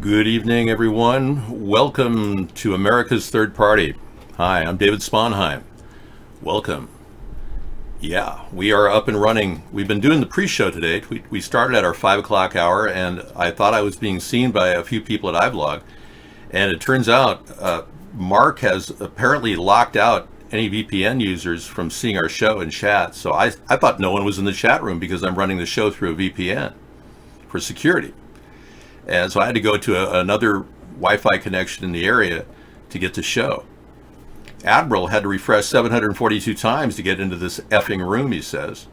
Good evening, everyone. Welcome to America's Third Party. Hi, I'm David Sponheim. Welcome. Yeah, we are up and running. We've been doing the pre-show today. We started at our 5 o'clock hour, and I thought I was being seen by a few people at iVlog. And it turns out Mark has apparently locked out any VPN users from seeing our show in chat. So I thought no one was in the chat room because I'm running the show through a VPN for security. And so I had to go to another Wi-Fi connection in the area to get the show. Admiral had to refresh 742 times to get into this effing room, he says.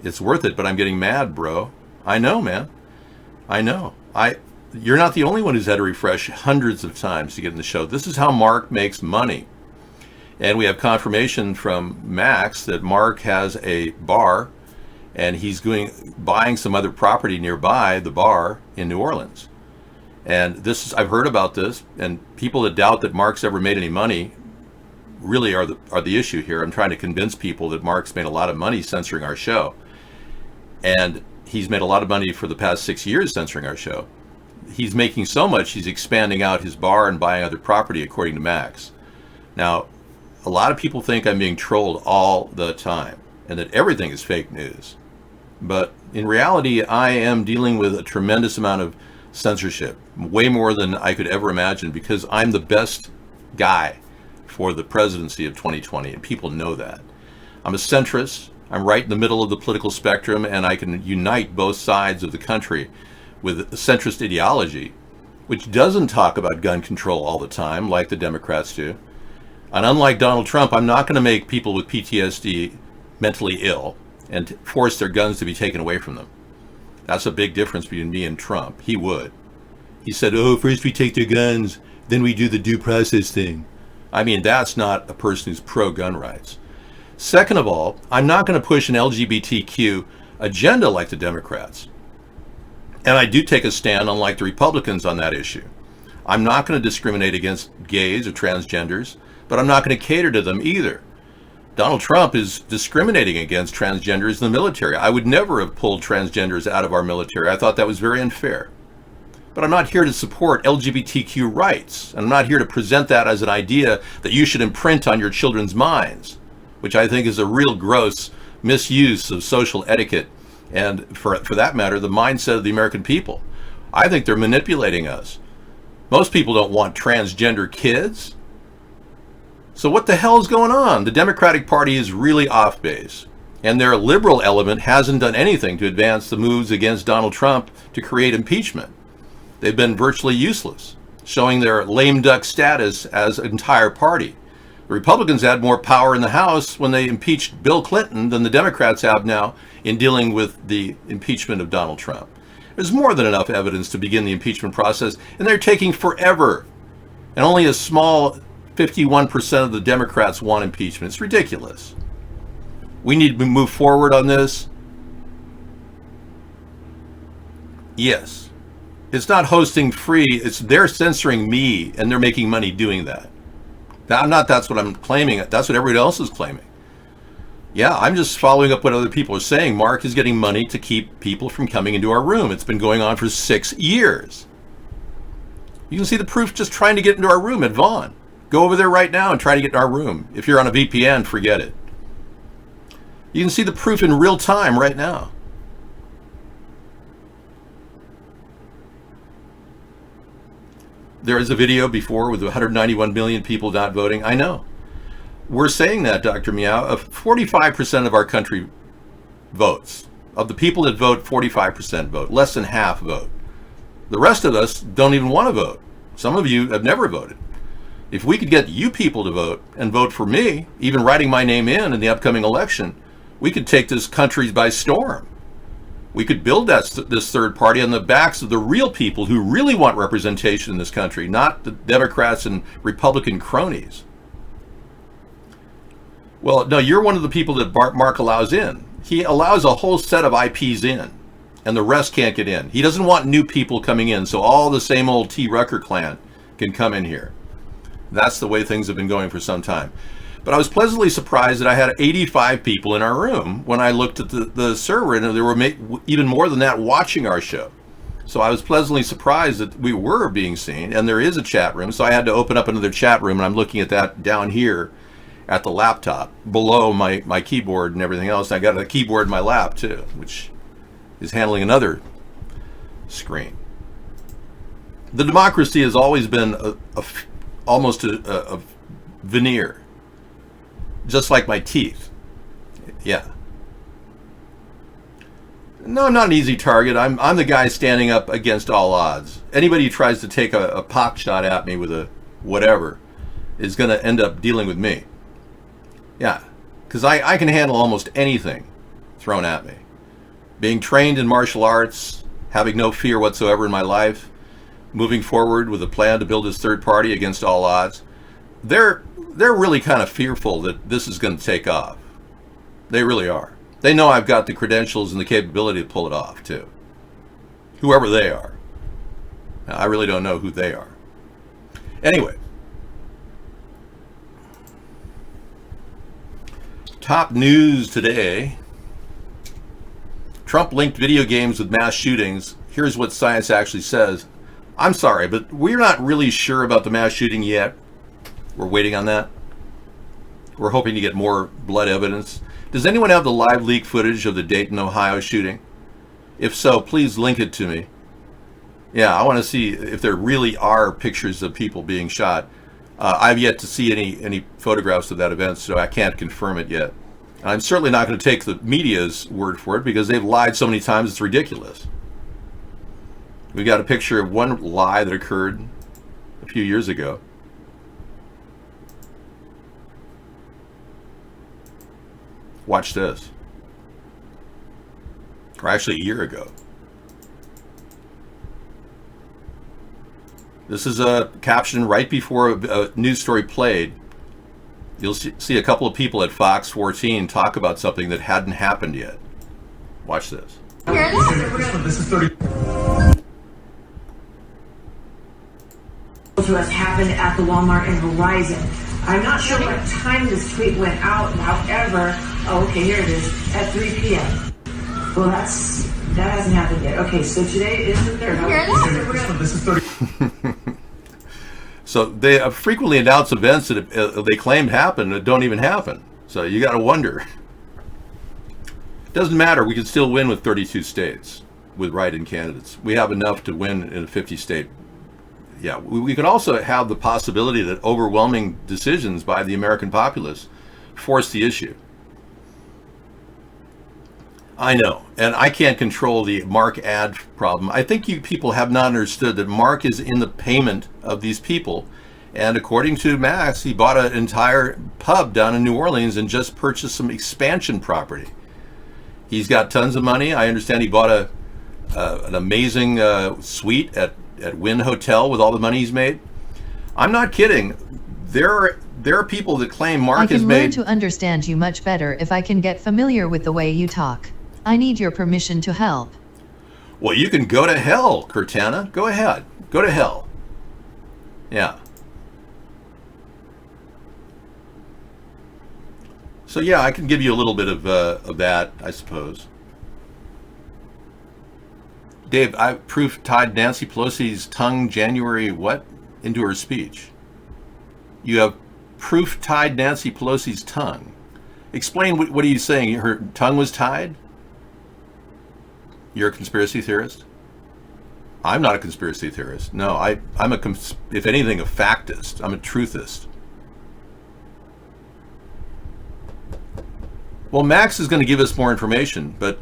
It's worth it, but I'm getting mad, bro. I know, man. I know. You're not the only one who's had to refresh hundreds of times to get in the show. This is how Mark makes money. And we have confirmation from Max that Mark has a bar and he's buying some other property nearby the bar in New Orleans. And I've heard about this, and people that doubt that Mark's ever made any money really are the issue here. I'm trying to convince people that Mark's made a lot of money censoring our show. And he's made a lot of money for the past 6 years censoring our show. He's making so much, he's expanding out his bar and buying other property, according to Max. Now, a lot of people think I'm being trolled all the time and that everything is fake news. But in reality, I am dealing with a tremendous amount of censorship, way more than I could ever imagine, because I'm the best guy for the presidency of 2020, and people know that. I'm a centrist. I'm right in the middle of the political spectrum, and I can unite both sides of the country with a centrist ideology, which doesn't talk about gun control all the time like the Democrats do. And unlike Donald Trump, I'm not going to make people with PTSD mentally ill and force their guns to be taken away from them. That's a big difference between me and Trump. He would. He said, first we take their guns, then we do the due process thing. I mean, that's not a person who's pro-gun rights. Second of all, I'm not going to push an LGBTQ agenda like the Democrats. And I do take a stand, unlike the Republicans, on that issue. I'm not going to discriminate against gays or transgenders, but I'm not going to cater to them either. Donald Trump is discriminating against transgenders in the military. I would never have pulled transgenders out of our military. I thought that was very unfair. But I'm not here to support LGBTQ rights. And I'm not here to present that as an idea that you should imprint on your children's minds, which I think is a real gross misuse of social etiquette and, for that matter, the mindset of the American people. I think they're manipulating us. Most people don't want transgender kids. So what the hell is going on? The Democratic Party is really off base, and their liberal element hasn't done anything to advance the moves against Donald Trump to create impeachment. They've been virtually useless, showing their lame duck status as an entire party. The Republicans had more power in the House when they impeached Bill Clinton than the Democrats have now in dealing with the impeachment of Donald Trump. There's more than enough evidence to begin the impeachment process, and they're taking forever. And only a small 51% of the Democrats want impeachment. It's ridiculous. We need to move forward on this. Yes. It's not hosting free. They're censoring me, and they're making money doing that. That's what I'm claiming. That's what everybody else is claiming. Yeah, I'm just following up what other people are saying. Mark is getting money to keep people from coming into our room. It's been going on for 6 years. You can see the proof just trying to get into our room at Vaughn. Go over there right now and try to get in our room. If you're on a VPN, forget it. You can see the proof in real time right now. There is a video before with 191 million people not voting. I know. We're saying that, Dr. Meow. 45% of our country votes. Of the people that vote, 45% vote. Less than half vote. The rest of us don't even want to vote. Some of you have never voted. If we could get you people to vote and vote for me, even writing my name in the upcoming election, we could take this country by storm. We could build this third party on the backs of the real people who really want representation in this country, not the Democrats and Republican cronies. Well, no, you're one of the people that Mark allows in. He allows a whole set of IPs in, and the rest can't get in. He doesn't want new people coming in, so all the same old T. Rucker clan can come in here. That's the way things have been going for some time. But I was pleasantly surprised that I had 85 people in our room when I looked at the server, and there were even more than that watching our show. So I was pleasantly surprised that we were being seen, and there is a chat room. So I had to open up another chat room, and I'm looking at that down here at the laptop below my keyboard and everything else. I got a keyboard in my lap too, which is handling another screen. The democracy has always been almost a veneer, just like my teeth. Yeah. No, I'm not an easy target. I'm the guy standing up against all odds. Anybody who tries to take a pot shot at me with a whatever is going to end up dealing with me. Yeah, because I can handle almost anything thrown at me. Being trained in martial arts, having no fear whatsoever in my life, moving forward with a plan to build this third party against all odds, they're really kind of fearful that this is going to take off. They really are. They know I've got the credentials and the capability to pull it off, too. Whoever they are. Now, I really don't know who they are. Anyway. Top news today. Trump linked video games with mass shootings. Here's what science actually says. I'm sorry, but we're not really sure about the mass shooting yet. We're waiting on that. We're hoping to get more blood evidence. Does anyone have the live leak footage of the Dayton, Ohio shooting? If so, please link it to me. Yeah, I want to see if there really are pictures of people being shot. I've yet to see any photographs of that event, so I can't confirm it yet. I'm certainly not going to take the media's word for it because they've lied so many times it's ridiculous. We got a picture of one lie that occurred a few years ago. Watch this. Or actually a year ago. This is a caption right before a news story played. You'll see a couple of people at Fox 14 talk about something that hadn't happened yet. Watch this. This is 30. To us happened at the Walmart in Horizon. I'm not sure what time this tweet went out, however, okay, here it is, at 3 p.m. Well, that hasn't happened yet. Okay, so today is the 3rd. This is 30. So they frequently announce events that they claimed happened that don't even happen. So you got to wonder. It doesn't matter. We can still win with 32 states with write-in candidates. We have enough to win in a 50-state. Yeah, we could also have the possibility that overwhelming decisions by the American populace force the issue. I know, and I can't control the Mark ad problem. I think you people have not understood that Mark is in the payment of these people. And according to Max, he bought an entire pub down in New Orleans and just purchased some expansion property. He's got tons of money. I understand he bought an amazing suite at Wynn Hotel with all the money he's made. I'm not kidding. There are people that claim Mark has made... I can learn to understand you much better if I can get familiar with the way you talk. I need your permission to help. Well, you can go to hell, Cortana. Go ahead. Go to hell. Yeah. So yeah, I can give you a little bit of that, I suppose. Dave, I proof tied Nancy Pelosi's tongue January what into her speech. You have proof tied Nancy Pelosi's tongue. Explain what are you saying? Her tongue was tied? You're a conspiracy theorist? I'm not a conspiracy theorist. No, I'm if anything, a factist. I'm a truthist. Well, Max is going to give us more information, but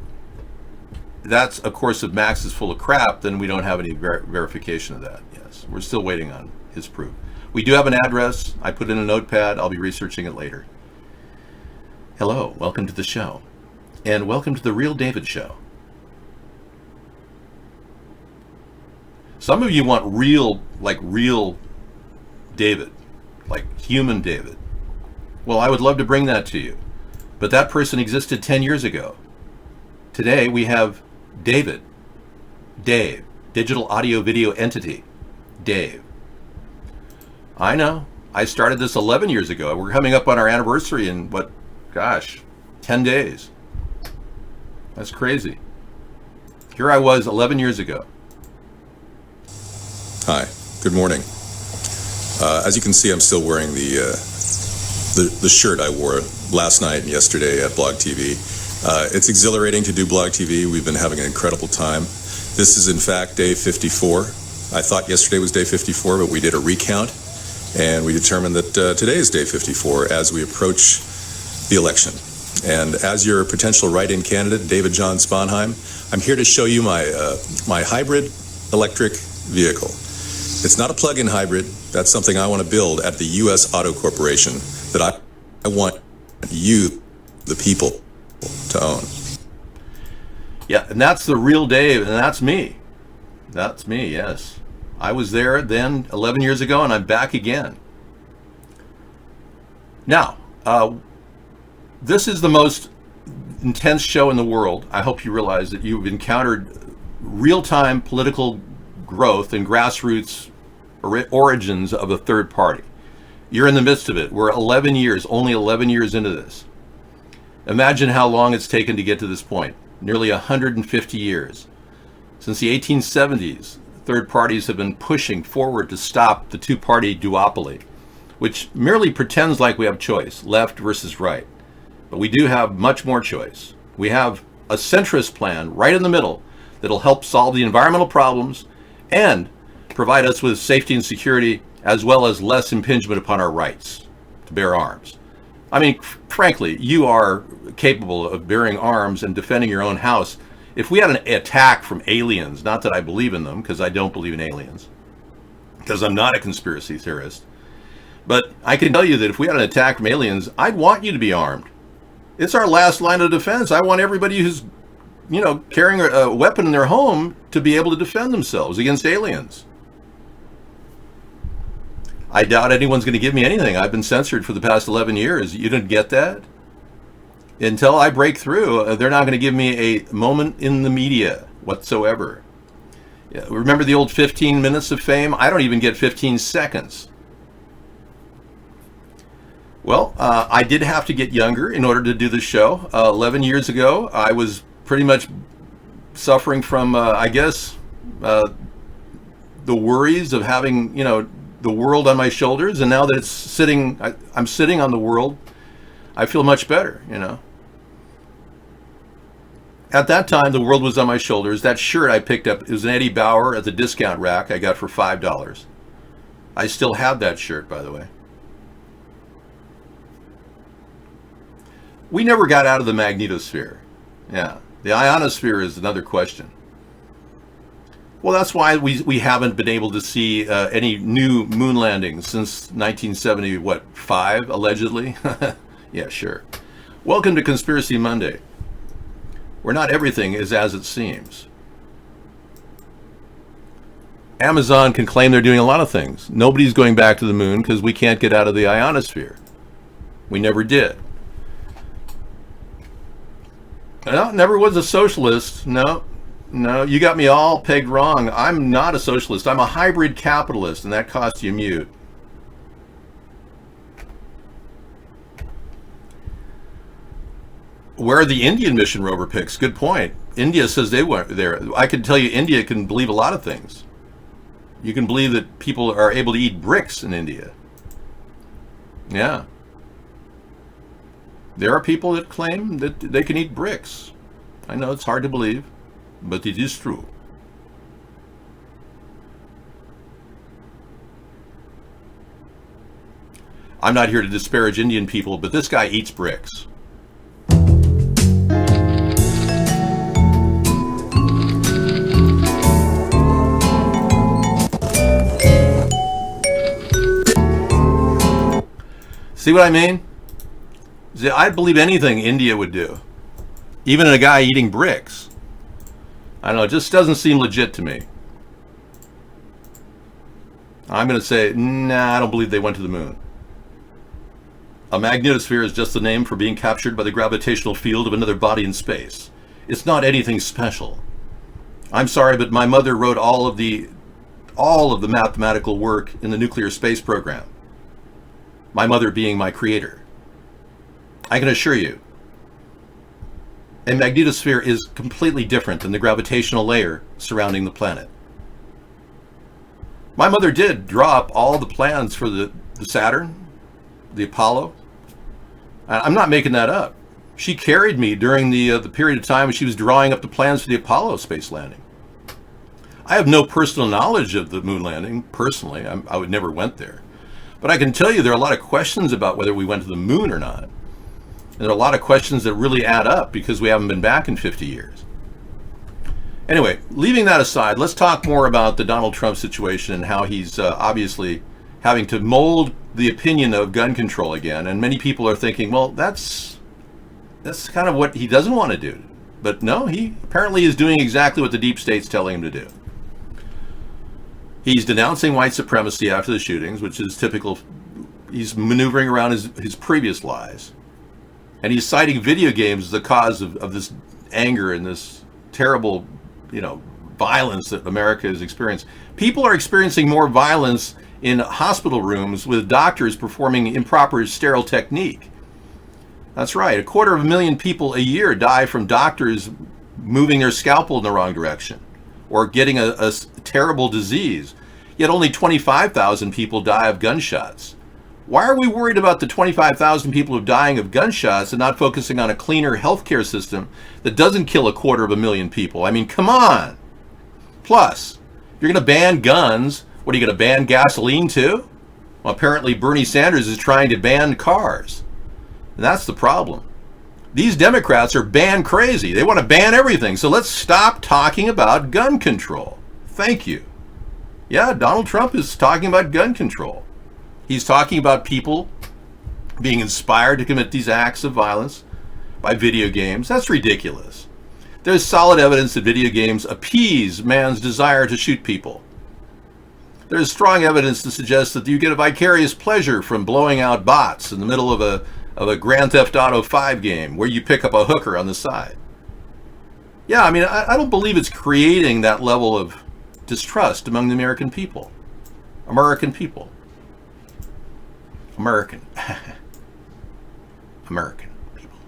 that's, of course, if Max is full of crap, then we don't have any verification of that. Yes, we're still waiting on his proof. We do have an address. I put in a notepad. I'll be researching it later. Hello, welcome to the show. And welcome to the Real David Show. Some of you want real David, like human David. Well, I would love to bring that to you. But that person existed 10 years ago. Today we have David. Dave. Digital audio video entity. Dave. I know. I started this 11 years ago. We're coming up on our anniversary in, 10 days. That's crazy. Here I was 11 years ago. Hi, good morning. As you can see, I'm still wearing the shirt I wore last night and yesterday at Blog TV. It's exhilarating to do Blog TV. We've been having an incredible time. This is in fact day 54. I thought yesterday was day 54, but we did a recount and we determined that today is day 54 as we approach the election. And as your potential write-in candidate, David John Sponheim, I'm here to show you my hybrid electric vehicle. It's not a plug-in hybrid. That's something I want to build at the U.S. Auto Corporation that I want you, the people, to own. Yeah, and that's the real Dave, and that's me. That's me, yes. I was there then 11 years ago, and I'm back again. Now, this is the most intense show in the world. I hope you realize that you've encountered real-time political growth and grassroots origins of a third party. You're in the midst of it. We're 11 years, only 11 years into this. Imagine how long it's taken to get to this point. Nearly 150 years. Since the 1870s, third parties have been pushing forward to stop the two-party duopoly, which merely pretends like we have choice, left versus right. But we do have much more choice. We have a centrist plan right in the middle that'll help solve the environmental problems and provide us with safety and security, as well as less impingement upon our rights to bear arms. I mean, frankly, you are capable of bearing arms and defending your own house. If we had an attack from aliens, not that I believe in them, because I don't believe in aliens, because I'm not a conspiracy theorist, but I can tell you that if we had an attack from aliens, I'd want you to be armed. It's our last line of defense. I want everybody who's, carrying a weapon in their home to be able to defend themselves against aliens. I doubt anyone's going to give me anything. I've been censored for the past 11 years. You didn't get that? Until I break through, they're not going to give me a moment in the media whatsoever. Yeah, remember the old 15 minutes of fame? I don't even get 15 seconds. Well, I did have to get younger in order to do the show. 11 years ago, I was pretty much suffering from, the worries of having, the world on my shoulders. And now that it's sitting, I'm sitting on the world, I feel much better, At that time, the world was on my shoulders. That shirt I picked up, it was an Eddie Bauer at the discount rack I got for $5. I still have that shirt, by the way. We never got out of the magnetosphere. Yeah. The ionosphere is another question. Well, that's why we haven't been able to see any new moon landings since 1975, allegedly? Yeah, sure. Welcome to Conspiracy Monday, where not everything is as it seems. Amazon can claim they're doing a lot of things. Nobody's going back to the moon because we can't get out of the ionosphere. We never did. No, never was a socialist. No, you got me all pegged wrong. I'm not a socialist. I'm a hybrid capitalist, and that costs you mute. Where are the Indian mission rover pics? Good point. India says they weren't there. I can tell you India can believe a lot of things. You can believe that people are able to eat bricks in India. Yeah. There are people that claim that they can eat bricks. I know it's hard to believe, but it is true. I'm not here to disparage Indian people, but this guy eats bricks. See what I mean? I believe anything India would do. Even a guy eating bricks. I don't know, it just doesn't seem legit to me. I'm going to say, nah, I don't believe they went to the moon. A magnetosphere is just the name for being captured by the gravitational field of another body in space. It's not anything special. I'm sorry, but my mother wrote all of the mathematical work in the nuclear space program. My mother being my creator. I can assure you, a magnetosphere is completely different than the gravitational layer surrounding the planet. My mother did draw up all the plans for the Saturn, the Apollo. I'm not making that up. She carried me during the period of time when she was drawing up the plans for the Apollo space landing. I have no personal knowledge of the moon landing, personally. I would never went there. But I can tell you there are a lot of questions about whether we went to the moon or not. And there are a lot of questions that really add up because we haven't been back in 50 years. Anyway, leaving that aside, let's talk more about the Donald Trump situation and how he's obviously having to mold the opinion of gun control again. And many people are thinking, well, that's kind of what he doesn't want to do. But no, he apparently is doing exactly what the deep state's telling him to do. He's denouncing white supremacy after the shootings, which is typical. He's maneuvering around his previous lies. And he's citing video games as the cause of this anger and this terrible, violence that America has experienced. People are experiencing more violence in hospital rooms with doctors performing improper sterile technique. That's right. 250,000 people a year die from doctors moving their scalpel in the wrong direction or getting a terrible disease. Yet only 25,000 people die of gunshots. Why are we worried about the 25,000 people who are dying of gunshots and not focusing on a cleaner healthcare system that doesn't kill 250,000 people? I mean, come on. Plus, if you're going to ban guns, what are you going to ban gasoline too? Well, apparently Bernie Sanders is trying to ban cars. And that's the problem. These Democrats are ban crazy. They want to ban everything. So let's stop talking about gun control. Thank you. Yeah, Donald Trump is talking about gun control. He's talking about people being inspired to commit these acts of violence by video games. That's ridiculous. There's solid evidence that video games appease man's desire to shoot people. There's strong evidence to suggest that you get a vicarious pleasure from blowing out bots in the middle of a Grand Theft Auto 5 game where you pick up a hooker on the side. Yeah, I mean, I don't believe it's creating that level of distrust among the American people. American people. American people.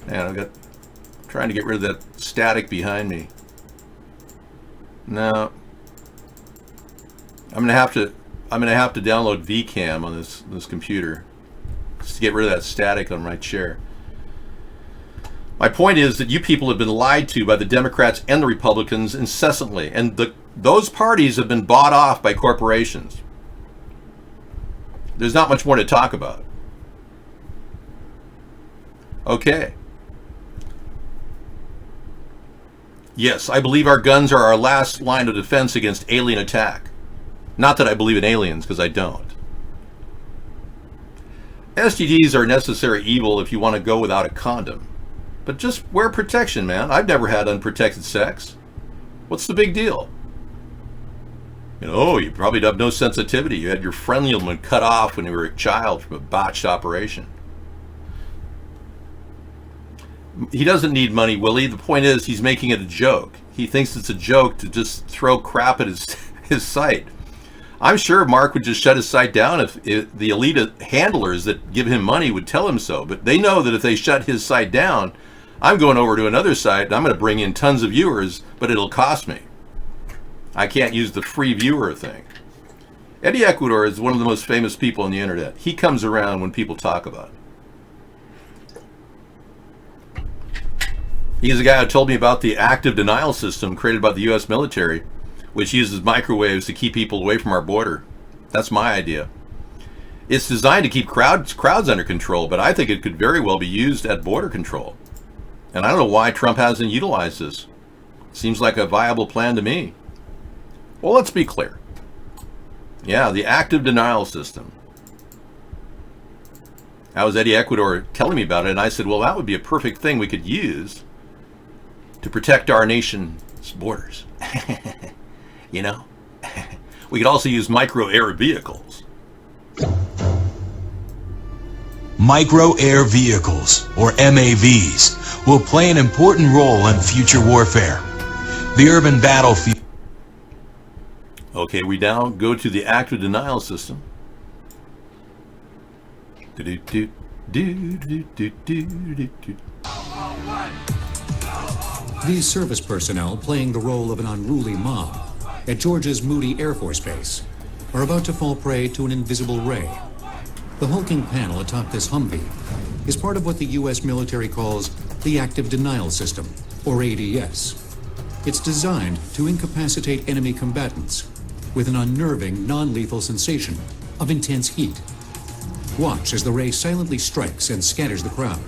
Man, I'm trying to get rid of that static behind me. No. I'm gonna have to download VCam on this computer just to get rid of that static on my chair. My point is that you people have been lied to by the Democrats and the Republicans incessantly, and those parties have been bought off by corporations. There's not much more to talk about. Okay. Yes, I believe our guns are our last line of defense against alien attack. Not that I believe in aliens, because I don't. STDs are necessary evil if you want to go without a condom. But just wear protection, man. I've never had unprotected sex. What's the big deal? You probably have no sensitivity. You had your frenulum cut off when you were a child from a botched operation. He doesn't need money, Willie. The point is, he's making it a joke. He thinks it's a joke to just throw crap at his site. I'm sure Mark would just shut his site down if the elite handlers that give him money would tell him so. But they know that if they shut his site down, I'm going over to another site and I'm going to bring in tons of viewers, but it'll cost me. I can't use the free viewer thing. Eddie Ecuador is one of the most famous people on the internet. He comes around when people talk about it. He's the guy who told me about the active denial system created by the U.S. military, which uses microwaves to keep people away from our border. That's my idea. It's designed to keep crowds under control, but I think it could very well be used at border control. And I don't know why Trump hasn't utilized this. Seems like a viable plan to me. Well, let's be clear. Yeah, the active denial system. That was Eddie Ecuador telling me about it, and I said, well, that would be a perfect thing we could use to protect our nation's borders. We could also use micro air vehicles. Micro air vehicles, or MAVs, will play an important role in future warfare. The urban battlefield. Okay, we now go to the active denial system. These service personnel playing the role of an unruly mob at Georgia's Moody Air Force Base are about to fall prey to an invisible ray. The hulking panel atop this Humvee is part of what the U.S. military calls the Active Denial System, or ADS. It's designed to incapacitate enemy combatants with an unnerving, non-lethal sensation of intense heat. Watch as the ray silently strikes and scatters the crowd.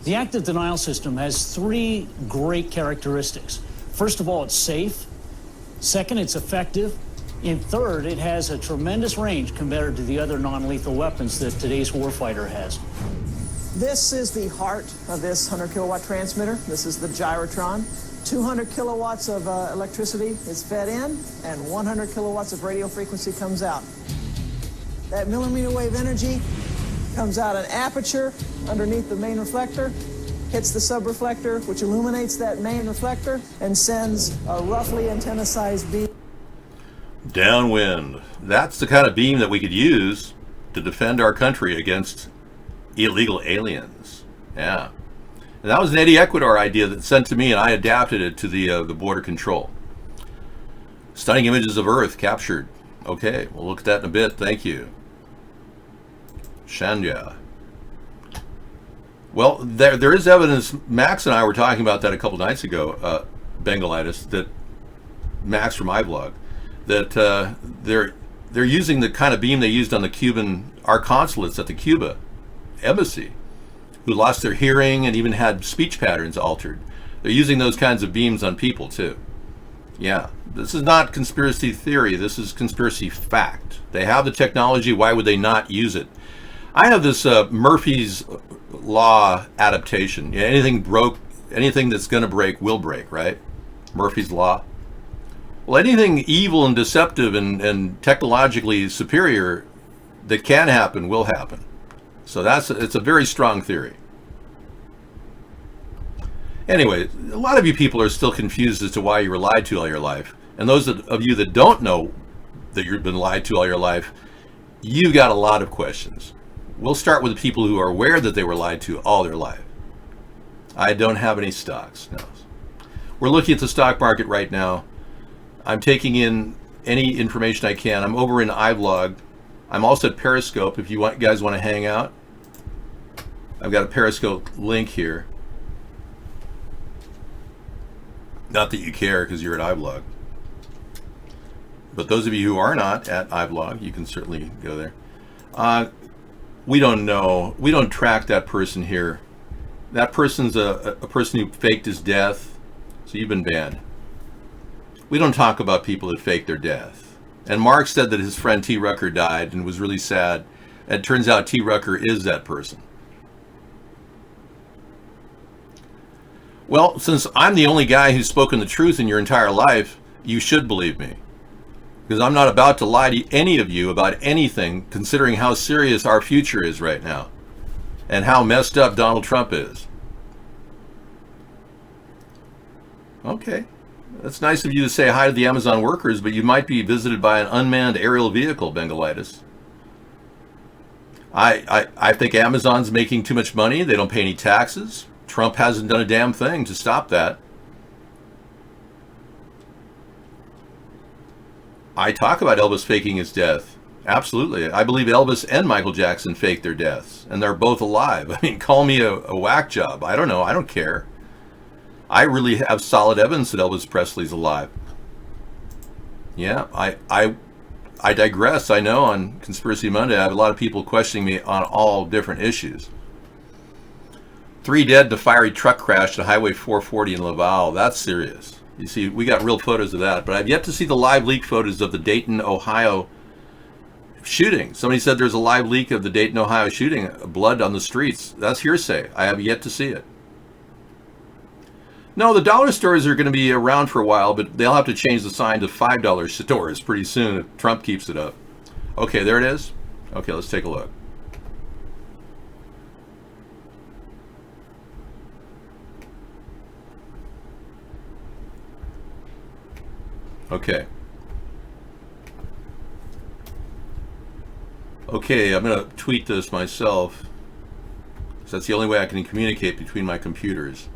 The active denial system has three great characteristics. First of all, it's safe. Second, it's effective. And third, it has a tremendous range compared to the other non-lethal weapons that today's warfighter has. This is the heart of this 100 kilowatt transmitter. This is the gyrotron. 200 kilowatts of electricity is fed in, and 100 kilowatts of radio frequency comes out. That millimeter wave energy comes out an aperture underneath the main reflector, hits the subreflector, which illuminates that main reflector, and sends a roughly antenna-sized beam. Downwind. That's the kind of beam that we could use to defend our country against illegal aliens. Yeah. And that was an Eddie Ecuador idea that sent to me, and I adapted it to the border control. Stunning images of Earth captured. Okay, we'll look at that in a bit. Thank you. Shanja. Well, there is evidence. Max and I were talking about that a couple nights ago, Bengalitis, that Max from iVlog, that they're using the kind of beam they used on our consulates at the Cuba embassy, who lost their hearing and even had speech patterns altered. They're using those kinds of beams on people too. Yeah, this is not conspiracy theory. This is conspiracy fact. They have the technology. Why would they not use it? I have this Murphy's Law adaptation. Yeah, anything that's going to break will break, right? Murphy's Law. Well, anything evil and deceptive and technologically superior that can happen will happen. So it's a very strong theory. Anyway, a lot of you people are still confused as to why you were lied to all your life. And those of you that don't know that you've been lied to all your life, you got a lot of questions. We'll start with the people who are aware that they were lied to all their life. I don't have any stocks. No. We're looking at the stock market right now. I'm taking in any information I can. I'm over in iVlog. I'm also at Periscope if you guys want to hang out. I've got a Periscope link here. Not that you care because you're at iVlog. But those of you who are not at iVlog, you can certainly go there. We don't know. We don't track that person here. That person's a person who faked his death, so you've been banned. We don't talk about people that fake their death. And Mark said that his friend T. Rucker died and was really sad. And it turns out T. Rucker is that person. Well, since I'm the only guy who's spoken the truth in your entire life, you should believe me. Because I'm not about to lie to any of you about anything, considering how serious our future is right now. And how messed up Donald Trump is. Okay. That's nice of you to say hi to the Amazon workers, but you might be visited by an unmanned aerial vehicle, Bengalitis. I think Amazon's making too much money. They don't pay any taxes. Trump hasn't done a damn thing to stop that. I talk about Elvis faking his death. Absolutely. I believe Elvis and Michael Jackson faked their deaths, and they're both alive. I mean, call me a whack job. I don't know. I don't care. I really have solid evidence that Elvis Presley's alive. Yeah, I digress. I know on Conspiracy Monday I have a lot of people questioning me on all different issues. 3 dead in a fiery truck crash at Highway 440 in Laval. That's serious. You see, we got real photos of that, but I've yet to see the live leak photos of the Dayton, Ohio shooting. Somebody said there's a live leak of the Dayton, Ohio shooting, blood on the streets. That's hearsay. I have yet to see it. No, the dollar stores are going to be around for a while, but they'll have to change the sign to $5 stores pretty soon if Trump keeps it up. Okay, there it is. Okay, let's take a look. Okay. Okay, I'm going to tweet this myself. So that's the only way I can communicate between my computers.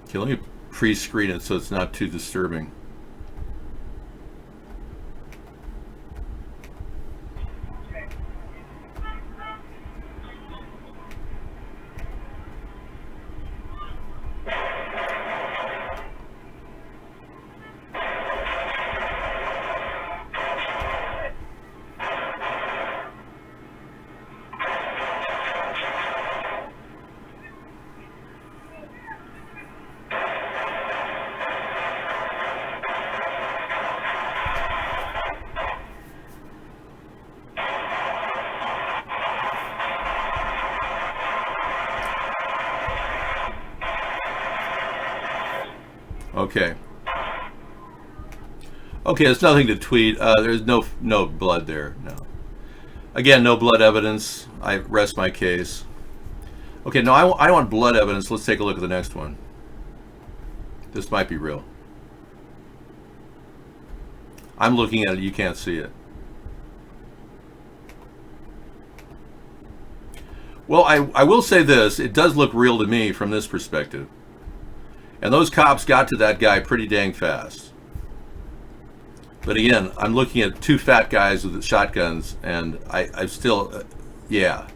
Okay, let me pre-screen it so it's not too disturbing. Okay. Okay, it's nothing to tweet. There's no blood there. No. Again, no blood evidence. I rest my case. Okay, no, I want blood evidence. Let's take a look at the next one. This might be real. I'm looking at it. You can't see it. Well, I will say this. It does look real to me from this perspective. And those cops got to that guy pretty dang fast. But again, I'm looking at two fat guys with shotguns, and I still, yeah.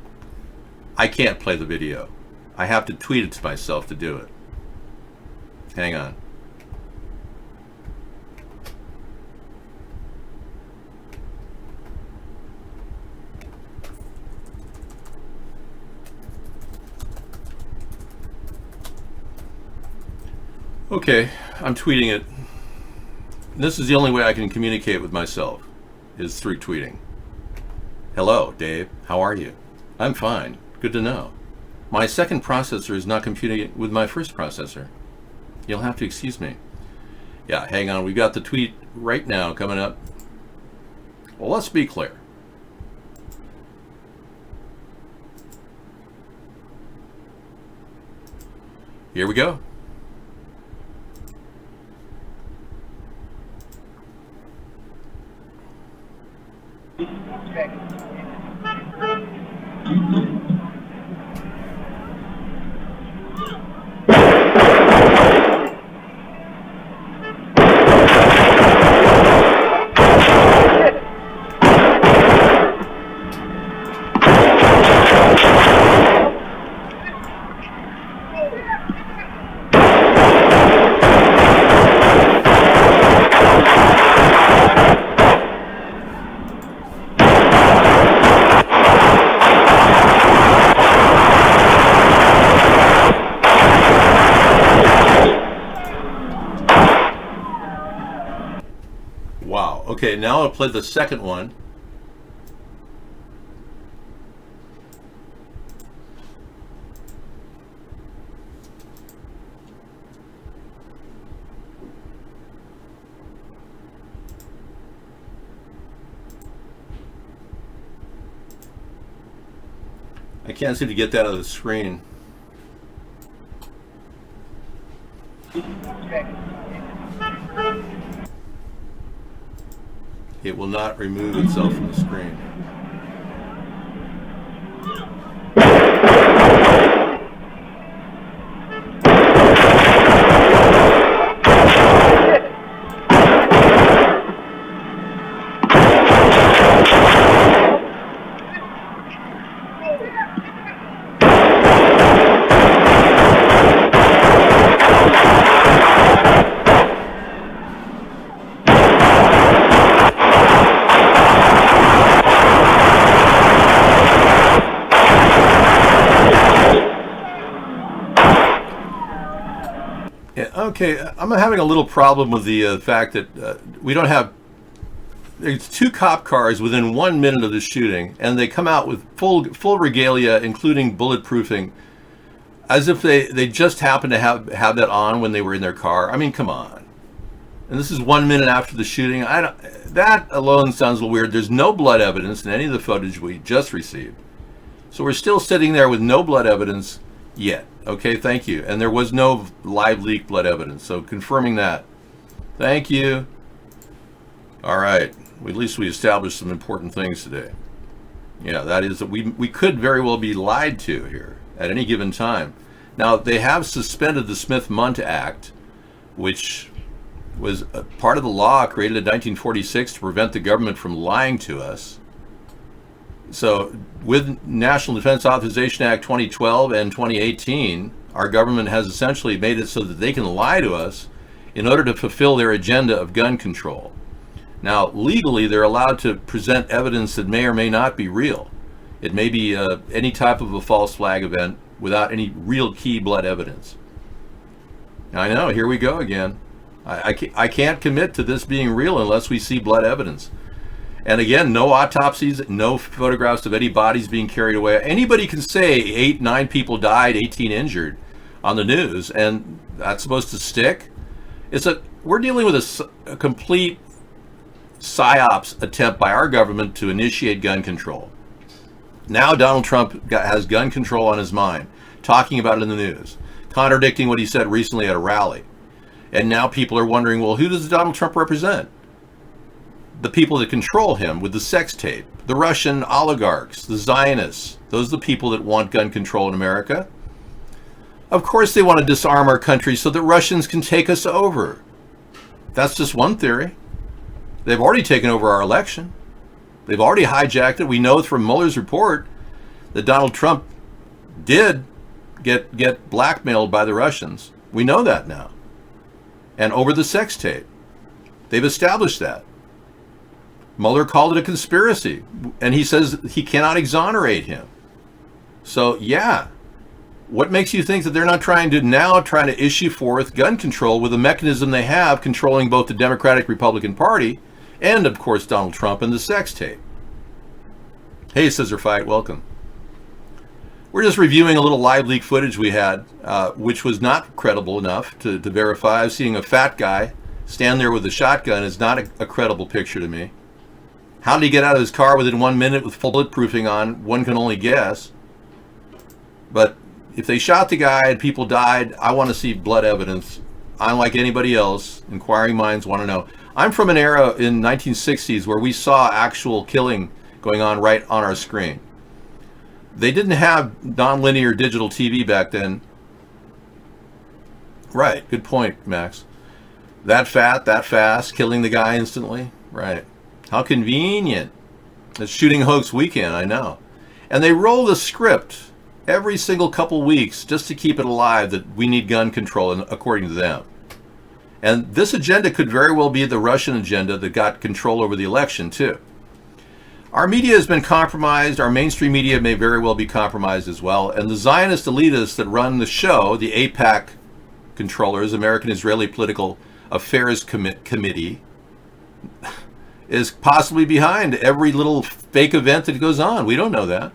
I can't play the video. I have to tweet it to myself to do it. Hang on. Okay, I'm tweeting it. This is the only way I can communicate with myself, is through tweeting. Hello, Dave. How are you? I'm fine. Good to know. My second processor is not computing with my first processor. You'll have to excuse me. Yeah, hang on. We've got the tweet right now coming up. Well, let's be clear. Here we go. Wow. Okay, now I'll play the second one. I can't seem to get that out of the screen. It will not remove itself from the screen. Okay, I'm having a little problem with the fact that we don't have. There's two cop cars within 1 minute of the shooting, and they come out with full regalia, including bulletproofing, as if they just happened to have that on when they were in their car. I mean, come on. And this is 1 minute after the shooting. That alone sounds a little weird. There's no blood evidence in any of the footage we just received, so we're still sitting there with no blood evidence yet. Okay, thank you. And there was no live leak blood evidence, so confirming that. Thank you. All right. At least we established some important things today. Yeah, that is that we could very well be lied to here at any given time. Now, they have suspended the Smith-Mundt Act, which was a part of the law created in 1946 to prevent the government from lying to us. So with National Defense Authorization Act 2012 and 2018, our government has essentially made it so that they can lie to us in order to fulfill their agenda of gun control. Now, legally, they're allowed to present evidence that may or may not be real. It may be any type of a false flag event without any real key blood evidence. I know, here we go again. I can't commit to this being real unless we see blood evidence. And again, no autopsies, no photographs of any bodies being carried away. Anybody can say 9 people died, 18 injured on the news, and that's supposed to stick? We're dealing with a complete psyops attempt by our government to initiate gun control. Now Donald Trump has gun control on his mind, talking about it in the news, contradicting what he said recently at a rally. And now people are wondering, well, who does Donald Trump represent? The people that control him with the sex tape, the Russian oligarchs, the Zionists. Those are the people that want gun control in America. Of course they want to disarm our country so that Russians can take us over. That's just one theory. They've already taken over our election. They've already hijacked it. We know from Mueller's report that Donald Trump did get blackmailed by the Russians. We know that now. And over the sex tape. They've established that. Mueller called it a conspiracy, and he says he cannot exonerate him. So, yeah. What makes you think that they're not trying to issue forth gun control with a mechanism they have controlling both the Democratic Republican Party and, of course, Donald Trump and the sex tape? Hey, Scissor Fight, welcome. We're just reviewing a little live leak footage we had, which was not credible enough to verify. Seeing a fat guy stand there with a shotgun is not a credible picture to me. How did he get out of his car within 1 minute with full bulletproofing on? One can only guess. But if they shot the guy and people died, I want to see blood evidence. Unlike anybody else, inquiring minds want to know. I'm from an era in 1960s where we saw actual killing going on right on our screen. They didn't have nonlinear digital TV back then. Right, good point, Max. That fat, that fast, killing the guy instantly. Right. How convenient. It's shooting hoax weekend, I know. And they roll the script every single couple weeks just to keep it alive that we need gun control, according to them. And this agenda could very well be the Russian agenda that got control over the election, too. Our media has been compromised. Our mainstream media may very well be compromised as well. And the Zionist elitists that run the show, the AIPAC controllers, American Israeli Political Affairs Committee, is possibly behind every little fake event that goes on. We don't know that.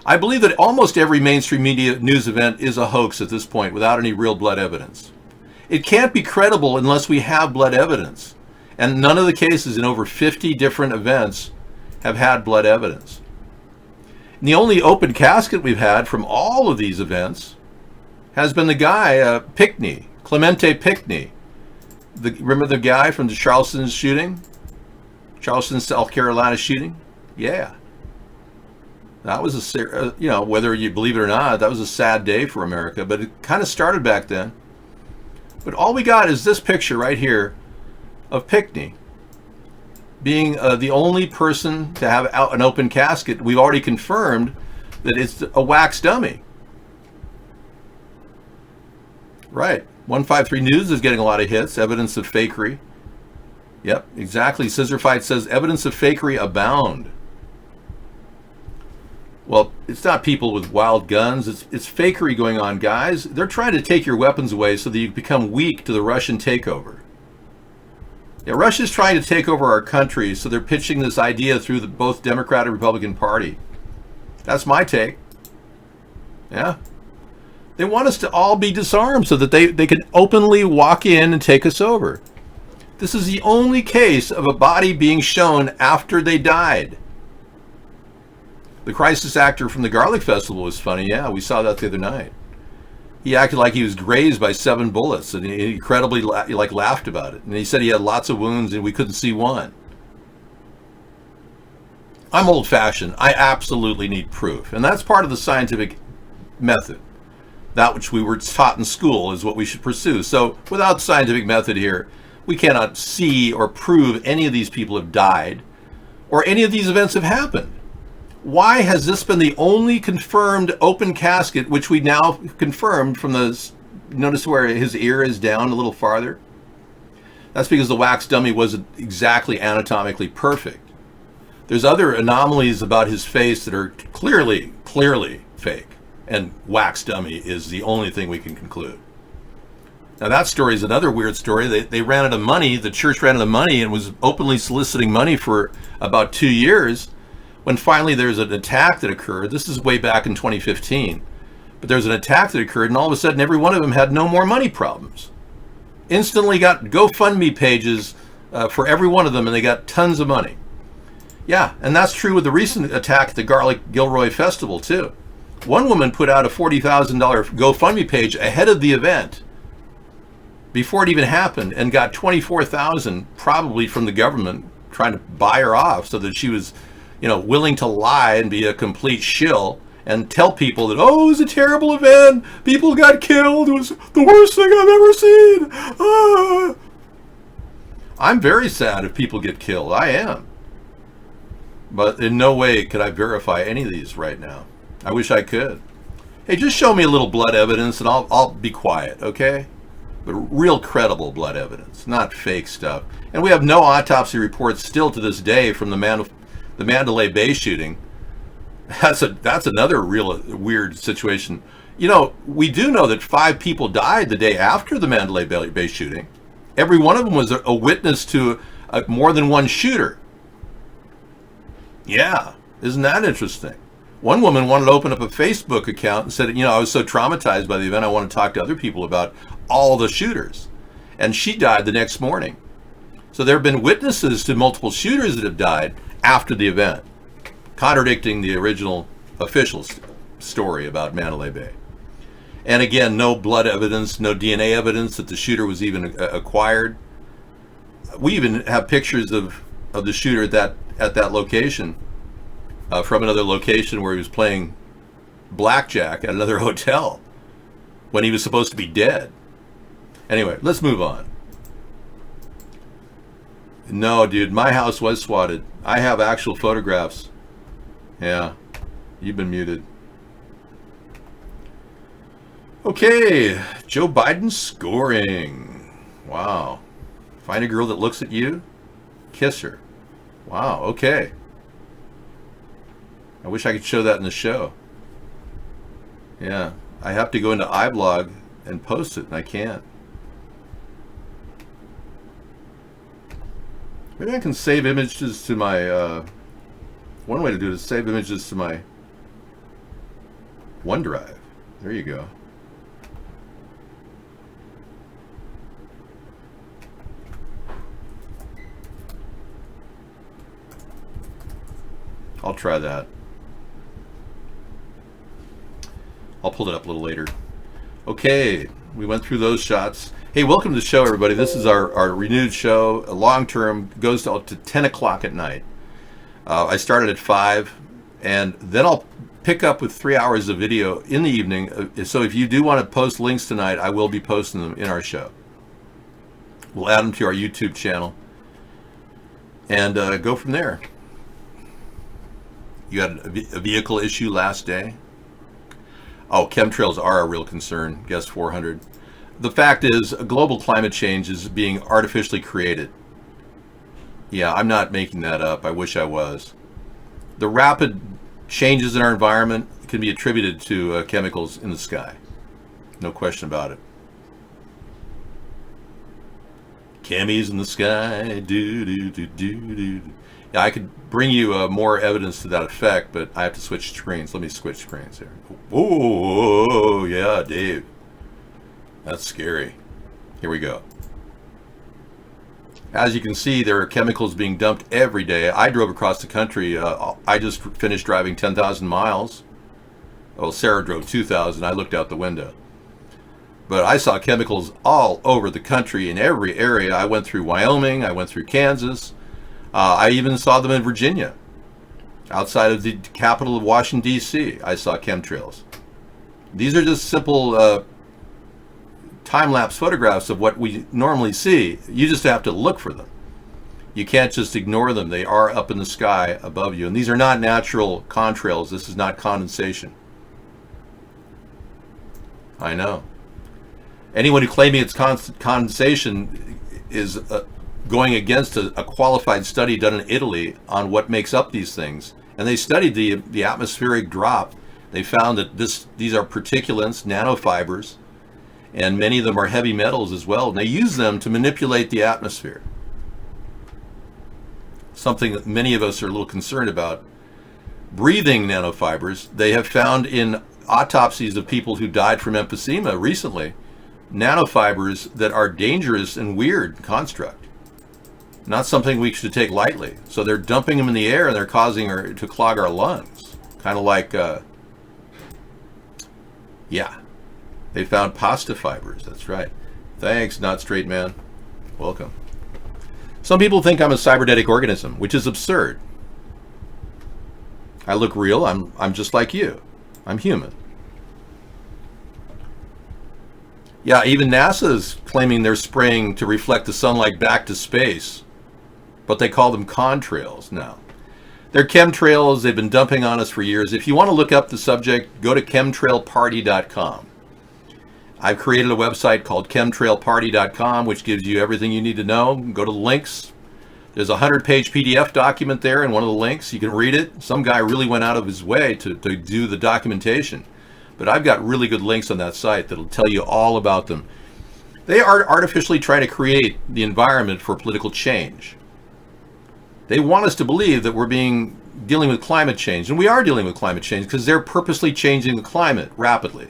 I believe that almost every mainstream media news event is a hoax at this point without any real blood evidence. It can't be credible unless we have blood evidence. And none of the cases in over 50 different events have had blood evidence. And the only open casket we've had from all of these events has been the guy, Pinckney, Clemente Pinckney. Remember the guy from the Charleston shooting? Charleston, South Carolina shooting? Yeah. That was whether you believe it or not, that was a sad day for America, but it kind of started back then. But all we got is this picture right here of Pinckney being the only person to have an open casket. We've already confirmed that it's a wax dummy. Right. 153 News is getting a lot of hits. Evidence of fakery. Yep, exactly. Scissor Fight says evidence of fakery abound. Well, it's not people with wild guns. It's fakery going on, guys. They're trying to take your weapons away so that you become weak to the Russian takeover. Yeah, Russia's trying to take over our country, so they're pitching this idea through both Democrat and Republican Party. That's my take. Yeah. They want us to all be disarmed so that they can openly walk in and take us over. This is the only case of a body being shown after they died. The crisis actor from the Garlic Festival was funny. Yeah, we saw that the other night. He acted like he was grazed by 7 bullets, and he incredibly laughed about it. And he said he had lots of wounds and we couldn't see one. I'm old-fashioned. I absolutely need proof. And that's part of the scientific method. that which we were taught in school is what we should pursue. So without scientific method here, we cannot see or prove any of these people have died or any of these events have happened. Why has this been the only confirmed open casket, which we now confirmed from the, notice where his ear is down a little farther? That's because the wax dummy wasn't exactly anatomically perfect. There's other anomalies about his face that are clearly fake, and wax dummy is the only thing we can conclude. Now that story is another weird story. They ran out of money, the church ran out of money and was openly soliciting money for about 2 years, when finally there's an attack that occurred. This is way back in 2015. But there's an attack that occurred, and all of a sudden every one of them had no more money problems. Instantly got GoFundMe pages for every one of them, and they got tons of money. Yeah, and that's true with the recent attack at the Garlic Gilroy Festival, too. One woman put out a $40,000 GoFundMe page ahead of the event, before it even happened, and got $24,000 probably from the government trying to buy her off so that she was, willing to lie and be a complete shill and tell people that, oh, it was a terrible event, people got killed, it was the worst thing I've ever seen. Ah. I'm very sad if people get killed. I am. But in no way could I verify any of these right now. I wish I could. Hey, just show me a little blood evidence and I'll be quiet, okay? But real credible blood evidence, not fake stuff. And we have no autopsy reports still to this day from the Mandalay Bay shooting. That's another real weird situation. We do know that 5 people died the day after the Mandalay Bay shooting. Every one of them was a witness to more than one shooter. Yeah, isn't that interesting? One woman wanted to open up a Facebook account and said, I was so traumatized by the event, I want to talk to other people about all the shooters. And she died the next morning. So there have been witnesses to multiple shooters that have died after the event, contradicting the original official story about Mandalay Bay. And again, no blood evidence, no DNA evidence that the shooter was even acquired. We even have pictures of the shooter at that location, from another location where he was playing blackjack at another hotel when he was supposed to be dead. Anyway, let's move on. No, dude, my house was swatted. I have actual photographs. Yeah, you've been muted. Okay, Joe Biden scoring. Wow. Find a girl that looks at you, kiss her. Wow, okay. I wish I could show that in the show. Yeah, I have to go into iBlog and post it, and I can't. Maybe I can save images to my, one way to do it is save images to my OneDrive. There you go. I'll try that. I'll pull it up a little later. Okay, we went through those shots. Hey, welcome to the show, everybody. This is our renewed show, a long-term, goes to 10 o'clock at night. I started at 5, and then I'll pick up with 3 hours of video in the evening. So if you do want to post links tonight, I will be posting them in our show. We'll add them to our YouTube channel and go from there. You had a vehicle issue last day. Oh, chemtrails are a real concern, Guest 400. The fact is, global climate change is being artificially created. Yeah, I'm not making that up. I wish I was. The rapid changes in our environment can be attributed to chemicals in the sky. No question about it. Chemies in the sky, do. Yeah, I could bring you more evidence to that effect, but I have to switch screens. Let me switch screens here. Oh, yeah, Dave. That's scary. Here we go. As you can see, there are chemicals being dumped every day. I drove across the country. I just finished driving 10,000 miles. Well, Sarah drove 2,000. I looked out the window. But I saw chemicals all over the country in every area. I went through Wyoming. I went through Kansas. I even saw them in Virginia. Outside of the capital of Washington, D.C., I saw chemtrails. These are just simple time-lapse photographs of what we normally see. You just have to look for them. You can't just ignore them. They are up in the sky above you. And these are not natural contrails. This is not condensation. I know. Anyone who claiming it's condensation is going against a qualified study done in Italy on what makes up these things. And they studied the atmospheric drop. They found that these are particulates, nanofibers, and many of them are heavy metals as well. And they use them to manipulate the atmosphere. Something that many of us are a little concerned about. Breathing nanofibers, they have found in autopsies of people who died from emphysema recently, nanofibers that are dangerous and weird construct. Not something we should take lightly. So they're dumping them in the air and they're causing to clog our lungs. Kind of like, yeah. They found pasta fibers, that's right. Thanks, Not Straight Man. Welcome. Some people think I'm a cybernetic organism, which is absurd. I look real, I'm just like you. I'm human. Yeah, even NASA's claiming they're spraying to reflect the sunlight back to space, but they call them contrails now. They're chemtrails. They've been dumping on us for years. If you want to look up the subject, go to chemtrailparty.com. I've created a website called chemtrailparty.com, which gives you everything you need to know. Go to the links. There's a 100-page PDF document there in one of the links. You can read it. Some guy really went out of his way to do the documentation. But I've got really good links on that site that'll tell you all about them. They are artificially trying to create the environment for political change. They want us to believe that we're dealing with climate change. And we are dealing with climate change because they're purposely changing the climate rapidly.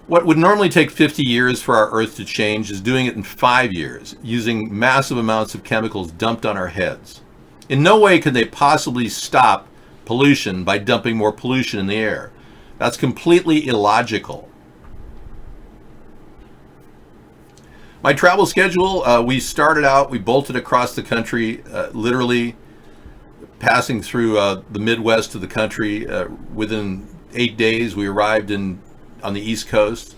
What would normally take 50 years for our Earth to change is doing it in 5 years, using massive amounts of chemicals dumped on our heads. In no way can they possibly stop pollution by dumping more pollution in the air. That's completely illogical. My travel schedule, we started out, we bolted across the country, literally passing through the Midwest of the country. Within 8 days, we arrived on the East Coast,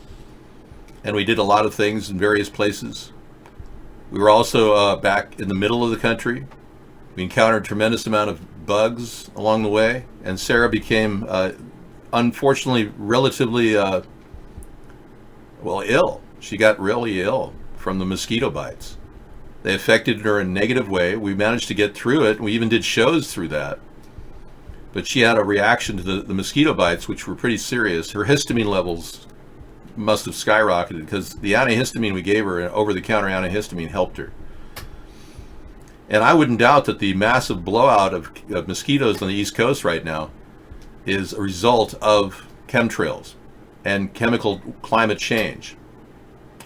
and we did a lot of things in various places. We were also back in the middle of the country. We encountered a tremendous amount of bugs along the way, and Sarah became, unfortunately, relatively, ill. She got really ill from the mosquito bites. They affected her in a negative way. We managed to get through it. We even did shows through that. But she had a reaction to the mosquito bites, which were pretty serious. Her histamine levels must have skyrocketed because the antihistamine we gave her, over-the-counter antihistamine, helped her. And I wouldn't doubt that the massive blowout of mosquitoes on the East Coast right now is a result of chemtrails and chemical climate change.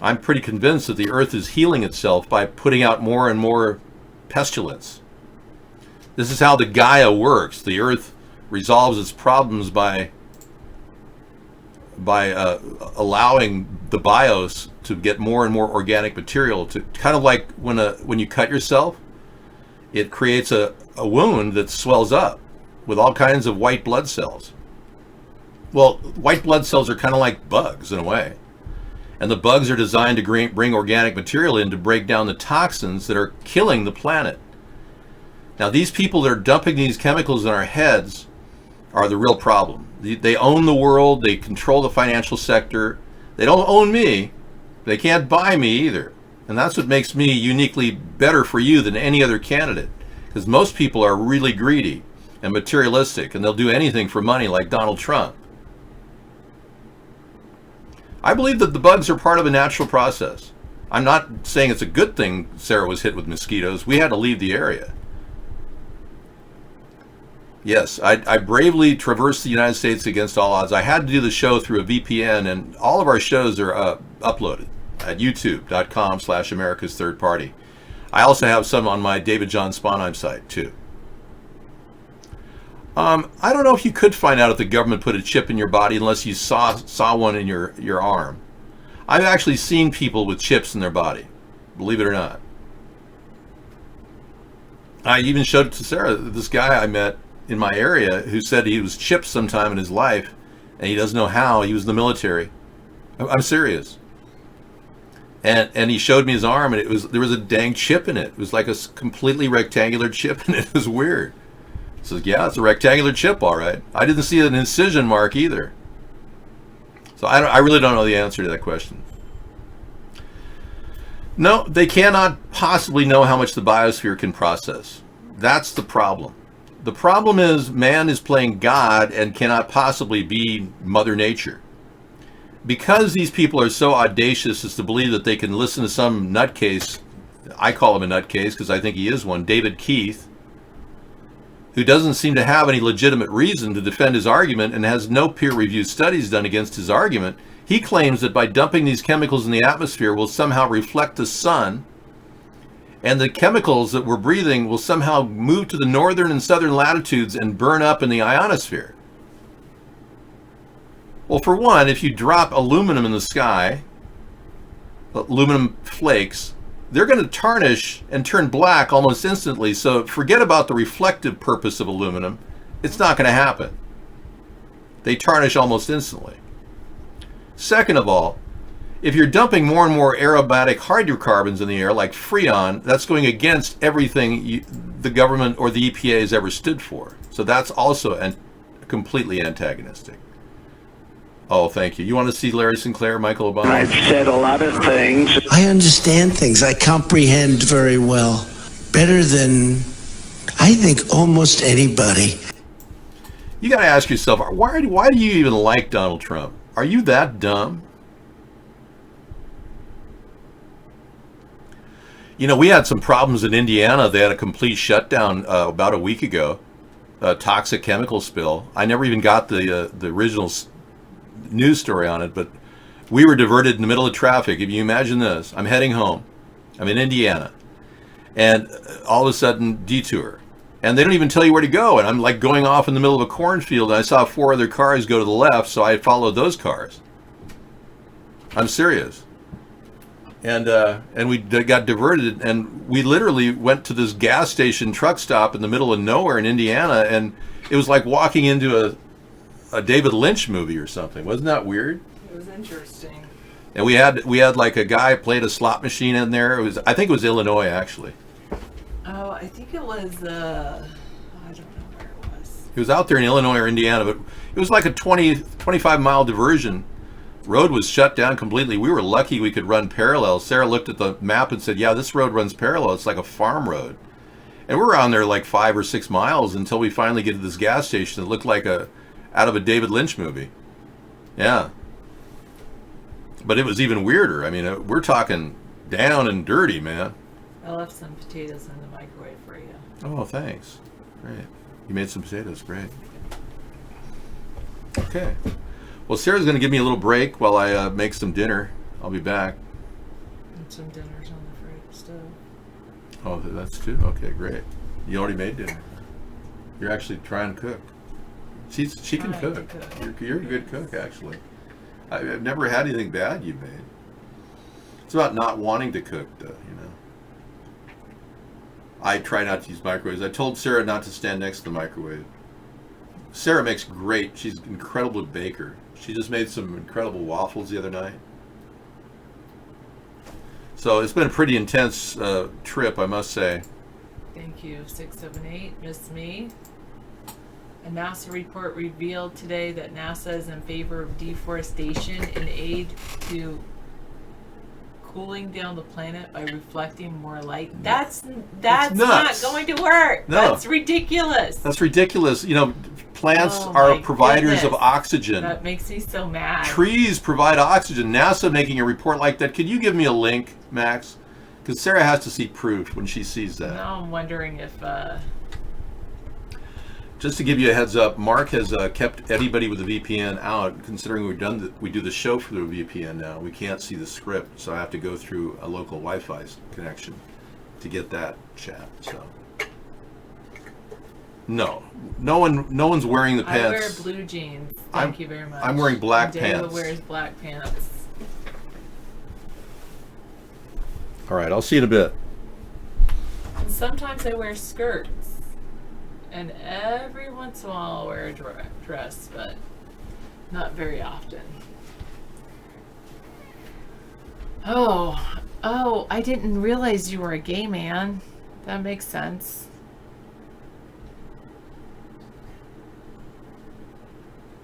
I'm pretty convinced that the Earth is healing itself by putting out more and more pestilence. This is how the Gaia works. The Earth resolves its problems by allowing the bios to get more and more organic material. To kind of like when you cut yourself, it creates a wound that swells up with all kinds of white blood cells. Well, white blood cells are kind of like bugs in a way. And the bugs are designed to bring organic material in to break down the toxins that are killing the planet. Now, these people that are dumping these chemicals in our heads are the real problem. They own the world. They control the financial sector. They don't own me. They can't buy me either. And that's what makes me uniquely better for you than any other candidate. Because most people are really greedy and materialistic, and they'll do anything for money like Donald Trump. I believe that the bugs are part of a natural process. I'm not saying it's a good thing Sarah was hit with mosquitoes. We had to leave the area. Yes, I bravely traversed the United States against all odds. I had to do the show through a VPN, and all of our shows are uploaded at youtube.com/America's Third Party. I also have some on my David John Sponheim site, too. I don't know if you could find out if the government put a chip in your body unless you saw one in your arm. I've actually seen people with chips in their body, believe it or not. I even showed it to Sarah, this guy I met in my area who said he was chipped sometime in his life, and he doesn't know how. He was in the military. I'm serious. And he showed me his arm, and there was a dang chip in it. It was like a completely rectangular chip in it. It was weird. So yeah, it's a rectangular chip, all right. I didn't see an incision mark either. So I really don't know the answer to that question. No, they cannot possibly know how much the biosphere can process. That's the problem. The problem is man is playing God and cannot possibly be Mother Nature. Because these people are so audacious as to believe that they can listen to some nutcase, I call him a nutcase because I think he is one, David Keith, who doesn't seem to have any legitimate reason to defend his argument and has no peer-reviewed studies done against his argument. He claims that by dumping these chemicals in the atmosphere will somehow reflect the sun, and the chemicals that we're breathing will somehow move to the northern and southern latitudes and burn up in the ionosphere. Well, for one, if you drop aluminum in the sky, aluminum flakes, they're going to tarnish and turn black almost instantly. So forget about the reflective purpose of aluminum. It's not going to happen. They tarnish almost instantly. Second of all, if you're dumping more and more aromatic hydrocarbons in the air, like Freon, that's going against everything the government or the EPA has ever stood for. So that's also completely antagonistic. Oh, thank you. You want to see Larry Sinclair, Michael Obama? I've said a lot of things. I understand things. I comprehend very well. Better than, I think, almost anybody. You got to ask yourself, why do you even like Donald Trump? Are you that dumb? You know, we had some problems in Indiana. They had a complete shutdown about a week ago, a toxic chemical spill. I never even got the original news story on it, but we were diverted in the middle of traffic. If you imagine this, I'm heading home. I'm in Indiana, and all of a sudden, detour. And they don't even tell you where to go. And I'm like going off in the middle of a cornfield, and I saw 4 other cars go to the left, so I followed those cars. I'm serious. And we got diverted, and we literally went to this gas station truck stop in the middle of nowhere in Indiana, and it was like walking into a David Lynch movie or something. Wasn't that weird? It was interesting. And we had like a guy played a slot machine in there. I think it was Illinois actually. Oh, I think it was I don't know where it was. He was out there in Illinois or Indiana, but it was like a 25 mile diversion. Road was shut down completely. We were lucky we could run parallel. Sarah looked at the map and said, "Yeah, this road runs parallel. It's like a farm road." And we were on there like 5 or 6 miles until we finally get to this gas station that looked like out of a David Lynch movie. Yeah. But it was even weirder. I mean, we're talking down and dirty, man. I left some potatoes in the microwave for you. Oh, thanks. Great. You made some potatoes. Great. Okay. Well, Sarah's going to give me a little break while I make some dinner. I'll be back. And some dinner's on the fridge stove. Oh, that's too? Okay, great. You already made dinner. You're actually trying to cook. She can cook. You're a good cook, actually. I've never had anything bad you've made. It's about not wanting to cook, though, you know. I try not to use microwaves. I told Sarah not to stand next to the microwave. Sarah makes great. She's an incredible baker. She just made some incredible waffles the other night. So it's been a pretty intense trip, I must say. Thank you. 678, miss me. A NASA report revealed today that NASA is in favor of deforestation in aid to cooling down the planet by reflecting more light. That's not going to work. No. That's ridiculous. That's ridiculous. You know, plants are providers of oxygen. That makes me so mad. Trees provide oxygen. NASA making a report like that. Could you give me a link, Max? Because Sarah has to see proof when she sees that. Now I'm wondering if... Just to give you a heads up, Mark has kept anybody with a VPN out, considering we do the show through a VPN now. We can't see the script, so I have to go through a local Wi-Fi connection to get that chat. So no one's wearing the pants. I wear blue jeans. Thank you very much. I'm wearing black Daniel pants. wears black pants. All right, I'll see you in a bit. And sometimes I wear skirts. And every once in a while I'll wear a dress, but Not very often. Oh, I didn't realize you were a gay man. That makes sense.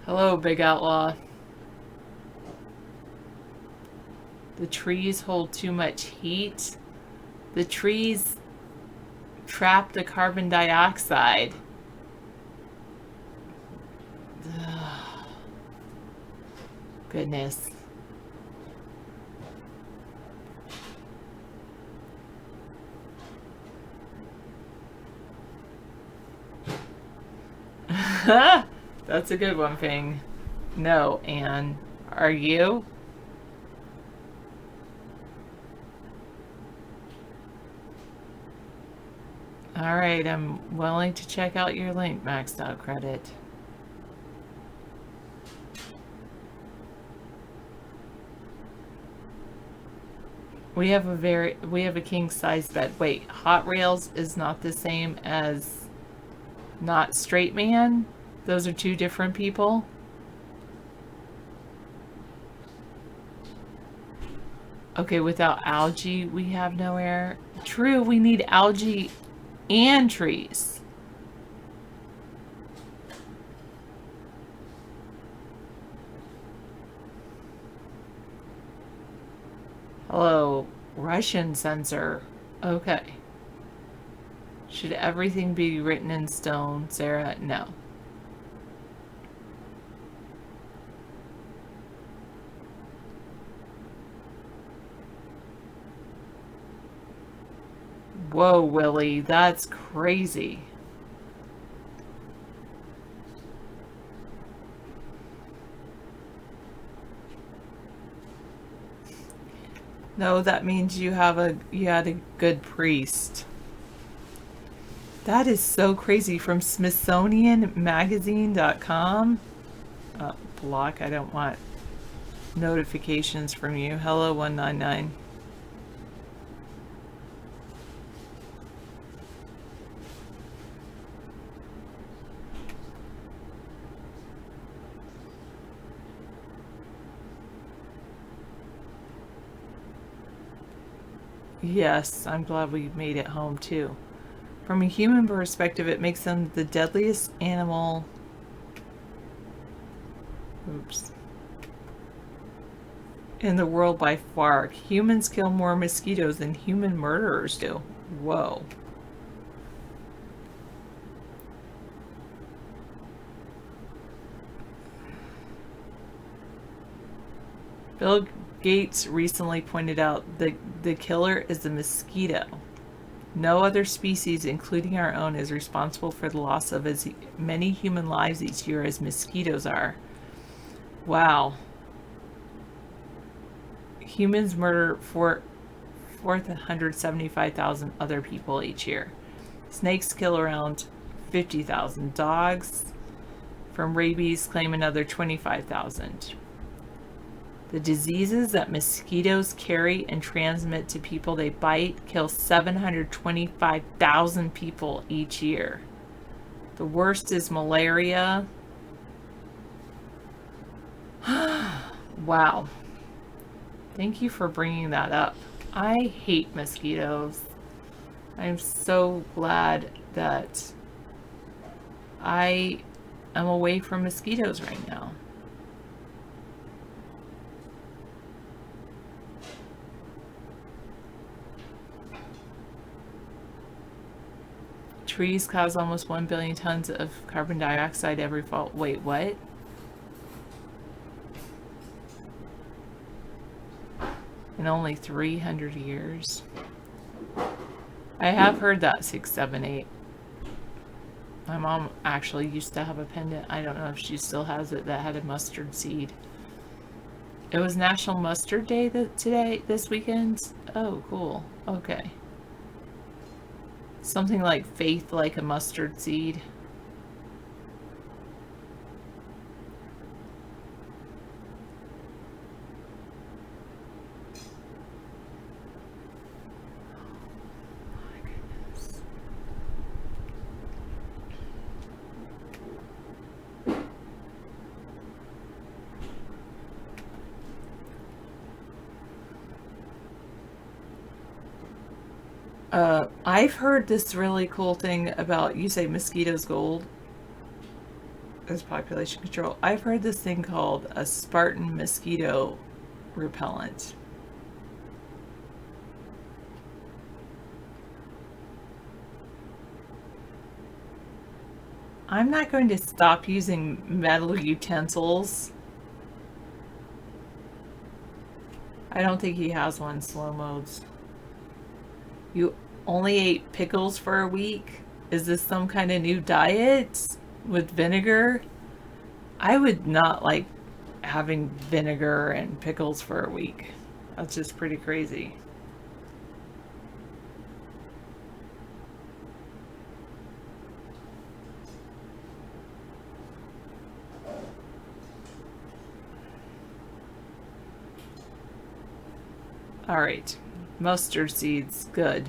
Hello, Big Outlaw. The trees hold too much heat. The trees trap the carbon dioxide. Ugh. Goodness. That's a good one, Ping. No, Anne. Are you? Alright, I'm willing to check out your link, maxed out credit. We have a king size bed. Wait, Hot Rails is not the same as not Straight Man? Those are two different people? Okay, without algae, we have no air. True, we need algae and trees. Hello, Russian censor. Okay. Should everything be written in stone, Sarah? No. Whoa, Willie, that's crazy. No, that means you had a good priest. That is so crazy. From SmithsonianMagazine.com. Block, I don't want notifications from you. Hello 199. Yes, I'm glad we made it home too. From a human perspective, it makes them the deadliest animal. Oops. In the world by far. Humans kill more mosquitoes than human murderers do. Whoa. Bill Gates recently pointed out that the killer is the mosquito. No other species, including our own, is responsible for the loss of as many human lives each year as mosquitoes are. Wow. Humans murder 475,000 other people each year. Snakes kill around 50,000. Dogs from rabies claim another 25,000. The diseases that mosquitoes carry and transmit to people they bite kill 725,000 people each year. The worst is malaria. Wow. Thank you for bringing that up. I hate mosquitoes. I'm so glad that I am away from mosquitoes right now. Trees cause almost 1 billion tons of carbon dioxide every fall. Wait, what? In only 300 years? I have heard that 678. My mom actually used to have a pendant. I don't know if she still has it, that had a mustard seed. It was National Mustard Day this weekend? Oh, cool. Okay. Something like faith like a mustard seed. My goodness. I've heard this really cool thing about, you say mosquitoes gold as population control. I've heard this thing called a Spartan mosquito repellent. I'm not going to stop using metal utensils. I don't think he has one, slow modes. You only ate pickles for a week? Is this some kind of new diet with vinegar? I would not like having vinegar and pickles for a week. That's just pretty crazy. All right, mustard seeds, good.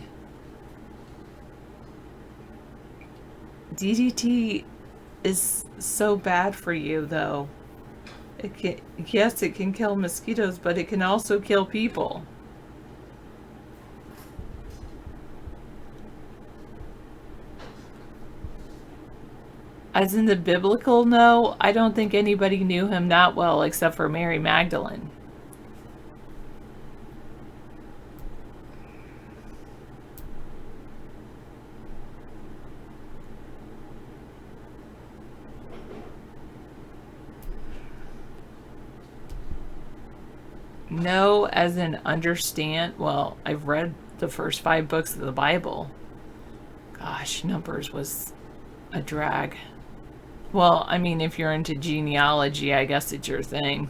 DDT is so bad for you, though. It can, yes, it can kill mosquitoes, but it can also kill people. As in the biblical, no, I don't think anybody knew him that well except for Mary Magdalene. No, as in understand. Well, I've read the first 5 books of the Bible. Gosh, Numbers was a drag. Well, I mean, if you're into genealogy, I guess it's your thing.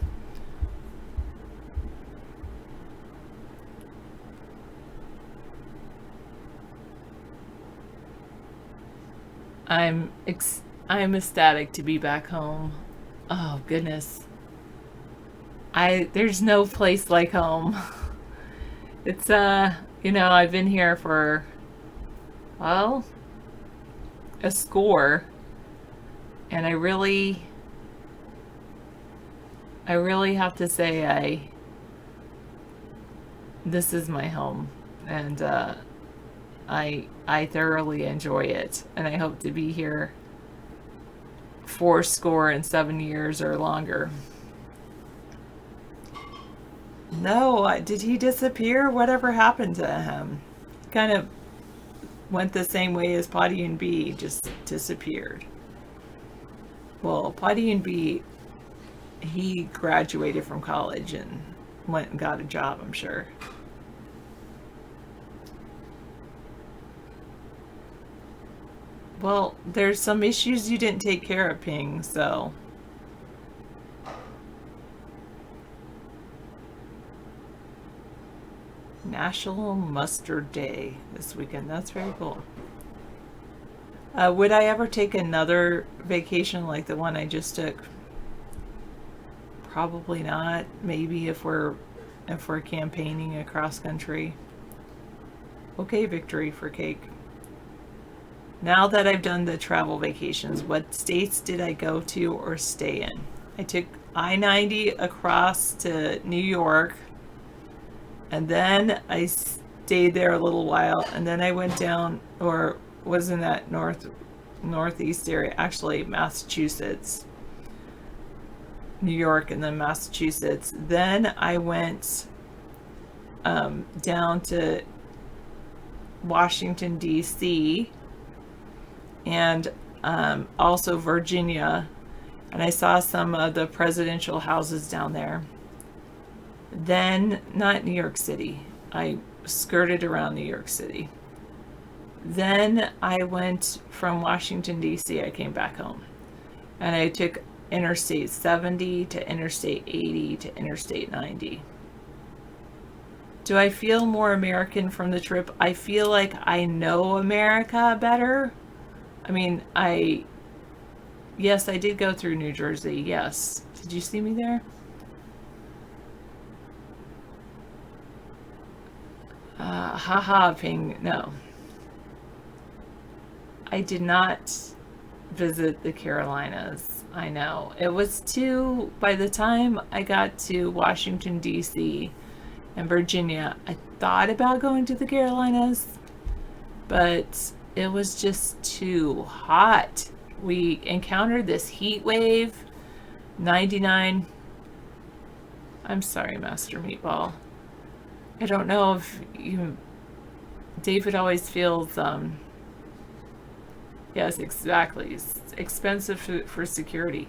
I'm ecstatic to be back home. Oh, goodness. There's no place like home. It's, you know, I've been here for, well, a score. And I really have to say this is my home. And, I thoroughly enjoy it. And I hope to be here 77 years or longer. No, did he disappear? Whatever happened to him? Kind of went the same way as Potty and B, just disappeared. Well, Potty and B, he graduated from college and went and got a job, I'm sure. Well, there's some issues you didn't take care of, Ping, so... National Mustard Day this weekend. That's very cool. Would I ever take another vacation like the one I just took? Probably not. Maybe if we're campaigning across country. Okay, Victory for Cake. Now that I've done the travel vacations, what states did I go to or stay in? I took I-90 across to New York. And then I stayed there a little while, and then I went down, or was in that northeast area, actually Massachusetts, New York, and then Massachusetts. Then I went down to Washington, D.C., and also Virginia, and I saw some of the presidential houses down there. Then, not New York City. I skirted around New York City. Then I went from Washington, D.C. I came back home. And I took Interstate 70 to Interstate 80 to Interstate 90. Do I feel more American from the trip? I feel like I know America better. I mean, yes, I did go through New Jersey. Yes. Did you see me there? Haha, Ping, no. I did not visit the Carolinas. I know. It was by the time I got to Washington, D.C. and Virginia, I thought about going to the Carolinas, but it was just too hot. We encountered this heat wave. 99. I'm sorry, Master Meatball. I don't know if you... David always feels, yes, exactly. It's expensive for security.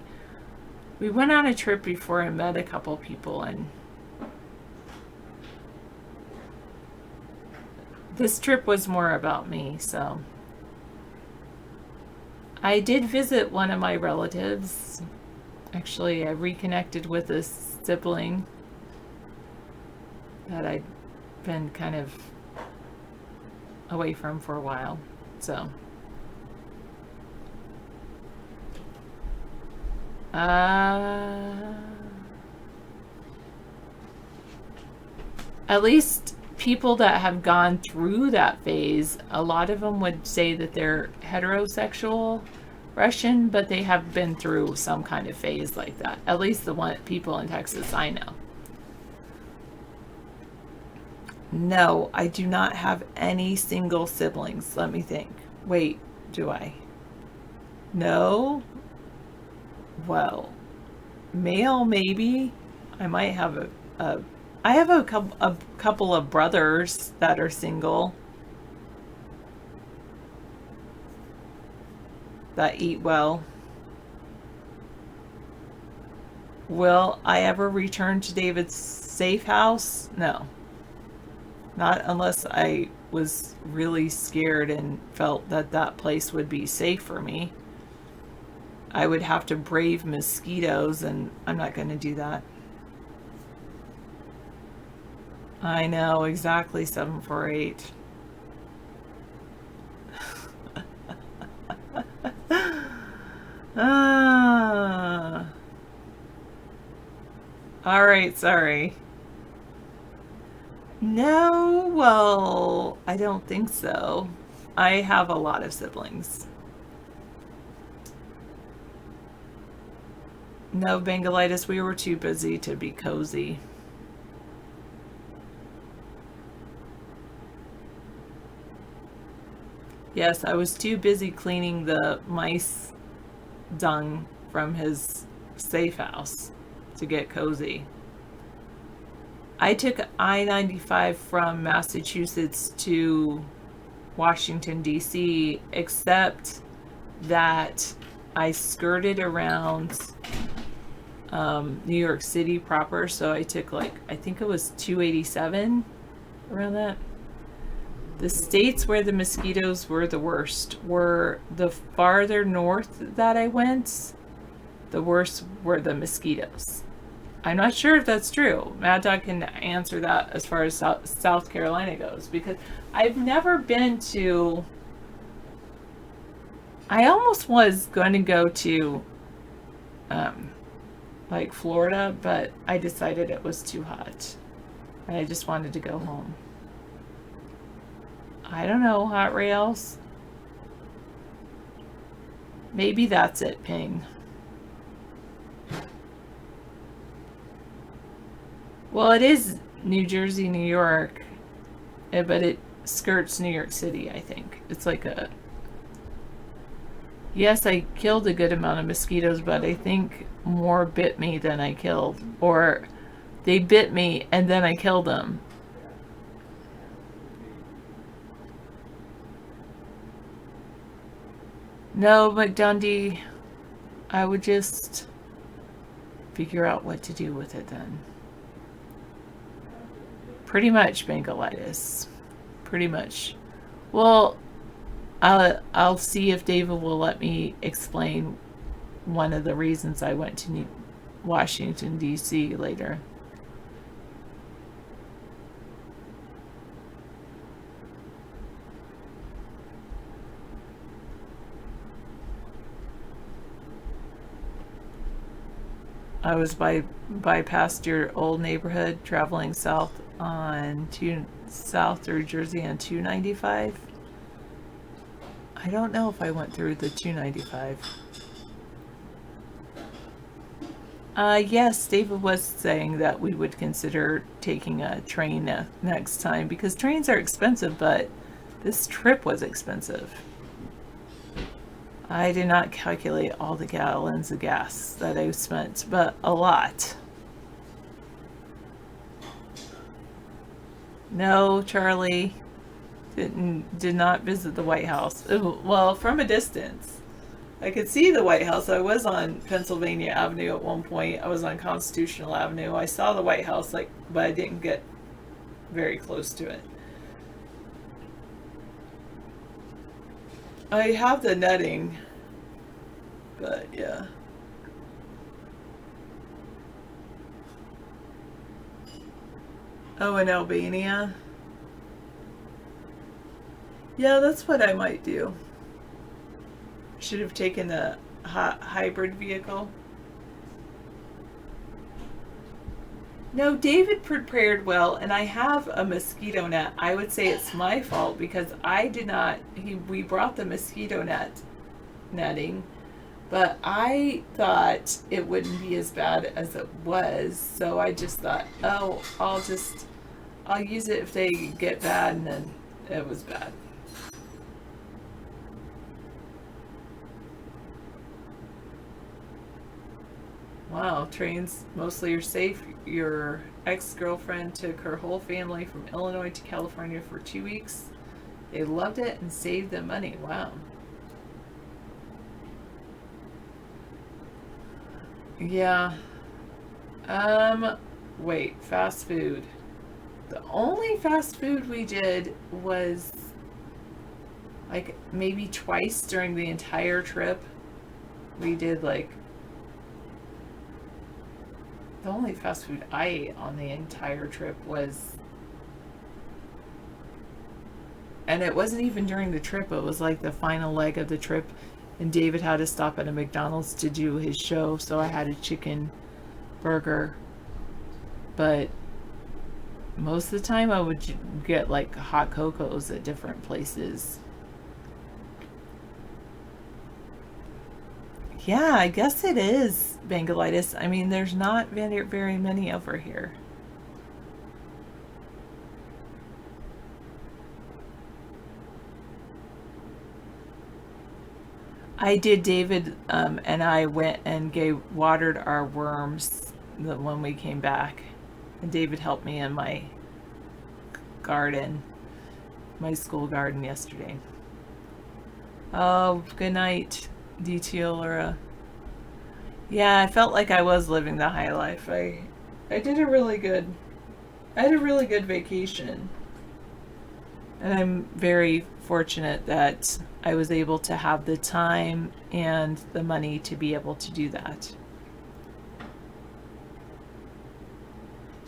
We went on a trip before and met a couple people, and this trip was more about me, so. I did visit one of my relatives. Actually, I reconnected with a sibling that I'd been kind of away from for a while, so. At least people that have gone through that phase, a lot of them would say that they're heterosexual Russian, but they have been through some kind of phase like that. At least the people in Texas I know. No, I do not have any single siblings. Let me think. Wait, do I? No? Well, male maybe. I might have I have a couple of brothers that are single that eat well. Will I ever return to David's safe house? No. Not unless I was really scared and felt that that place would be safe for me. I would have to brave mosquitoes, and I'm not going to do that. I know, exactly, 748. All right, sorry. No, well, I don't think so. I have a lot of siblings. No, Bengalitis, we were too busy to be cozy. Yes, I was too busy cleaning the mice dung from his safe house to get cozy. I took I-95 from Massachusetts to Washington, D.C., except that I skirted around New York City proper, so I took I think it was 287, around that. The states where the mosquitoes were the worst were the farther north that I went, the worst were the mosquitoes. I'm not sure if that's true. Mad Dog can answer that as far as South Carolina goes, because I've never been to... I almost was going to go to Florida, but I decided it was too hot. And I just wanted to go home. I don't know, Hot Rails. Maybe that's it, Ping. Well, it is New Jersey, New York, but it skirts New York City, I think. It's like a... Yes, I killed a good amount of mosquitoes, but I think more bit me than I killed. Or they bit me and then I killed them. No, McDundee, I would just figure out what to do with it then. Pretty much, Bengalitis. Pretty much. Well, I'll see if David will let me explain one of the reasons I went to Washington, D.C. later. I was bypassed your old neighborhood, traveling south on south through Jersey on 295. I don't know if I went through the 295. Yes, David was saying that we would consider taking a train next time, because trains are expensive, but This trip was expensive. I did not calculate all the gallons of gas that I spent, but a lot. No, Charlie did not visit the White House. Well, from a distance. I could see the White House. I was on Pennsylvania Avenue at one point. I was on Constitutional Avenue. I saw the White House, but I didn't get very close to it. I have the netting, but yeah. Oh, in Albania? Yeah, that's what I might do. Should have taken the hybrid vehicle. No, David prepared well, and I have a mosquito net. I would say it's my fault because I did not. We brought the mosquito netting, but I thought it wouldn't be as bad as it was. So I just thought, oh, I'll use it if they get bad, and then it was bad. Wow, trains mostly are safe. Your ex-girlfriend took her whole family from Illinois to California for 2 weeks. They loved it and saved them money. Wow. Yeah. Wait, fast food. The only fast food we did was like maybe twice during the entire trip. We did like the only fast food I ate on the entire trip was, and it wasn't even during the trip, it was like the final leg of the trip, and David had to stop at a McDonald's to do his show, so I had a chicken burger. But most of the time I would get like hot cocos at different places. Yeah, I guess it is Bangalitis. I mean, there's not very many over here. I did, David, and I went and watered our worms when we came back. And David helped me in my garden, my school garden yesterday. Oh, good night, DT Laura. Yeah, I felt like I was living the high life. I had a really good vacation. And I'm very fortunate that I was able to have the time and the money to be able to do that.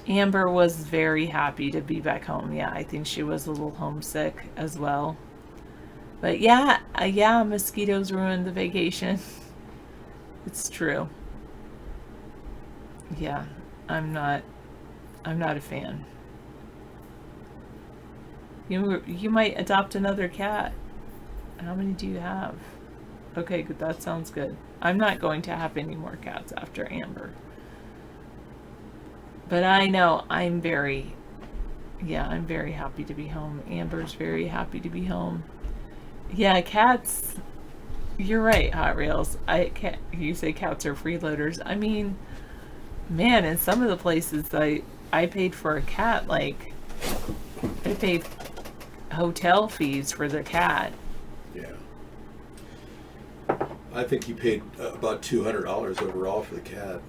Amber was very happy to be back home. Yeah, I think she was a little homesick as well. But yeah, mosquitoes ruined the vacation. It's true. Yeah, I'm not a fan. You might adopt another cat. How many do you have? Okay, good. That sounds good. I'm not going to have any more cats after Amber. But I know I'm very happy to be home. Amber's very happy to be home. Yeah, cats. You're right, Hot Rails. You say cats are freeloaders. I mean, man, in some of the places I paid for a cat, like I paid hotel fees for the cat. Yeah. I think you paid about $200 overall for the cat,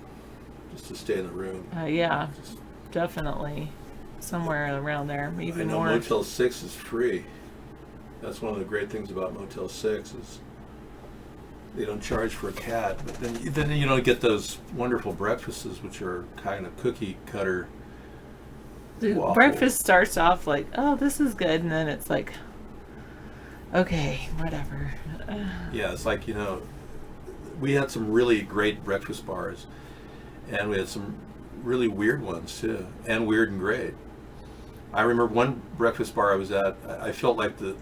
just to stay in the room. Yeah, definitely. Somewhere around there, maybe more. Motel 6 is free. That's one of the great things about Motel 6 is they don't charge for a cat, but then you don't get those wonderful breakfasts, which are kind of cookie cutter. The breakfast starts off like, oh, this is good, and then it's like, okay, whatever. Yeah, it's like, we had some really great breakfast bars, and we had some really weird ones too, and weird and great. I remember one breakfast bar I was at, I felt like the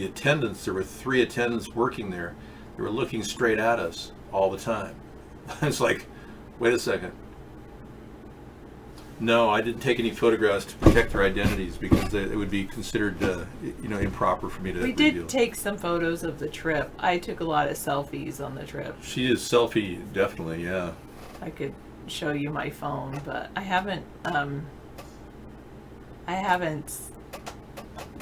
attendants, there were 3 attendants working there. They were looking straight at us all the time. It's like, wait a second. No, I didn't take any photographs to protect their identities because it would be considered, improper for me to We reveal. did take some photos of the trip. I took a lot of selfies on the trip. She is selfie, definitely, yeah. I could show you my phone, but I haven't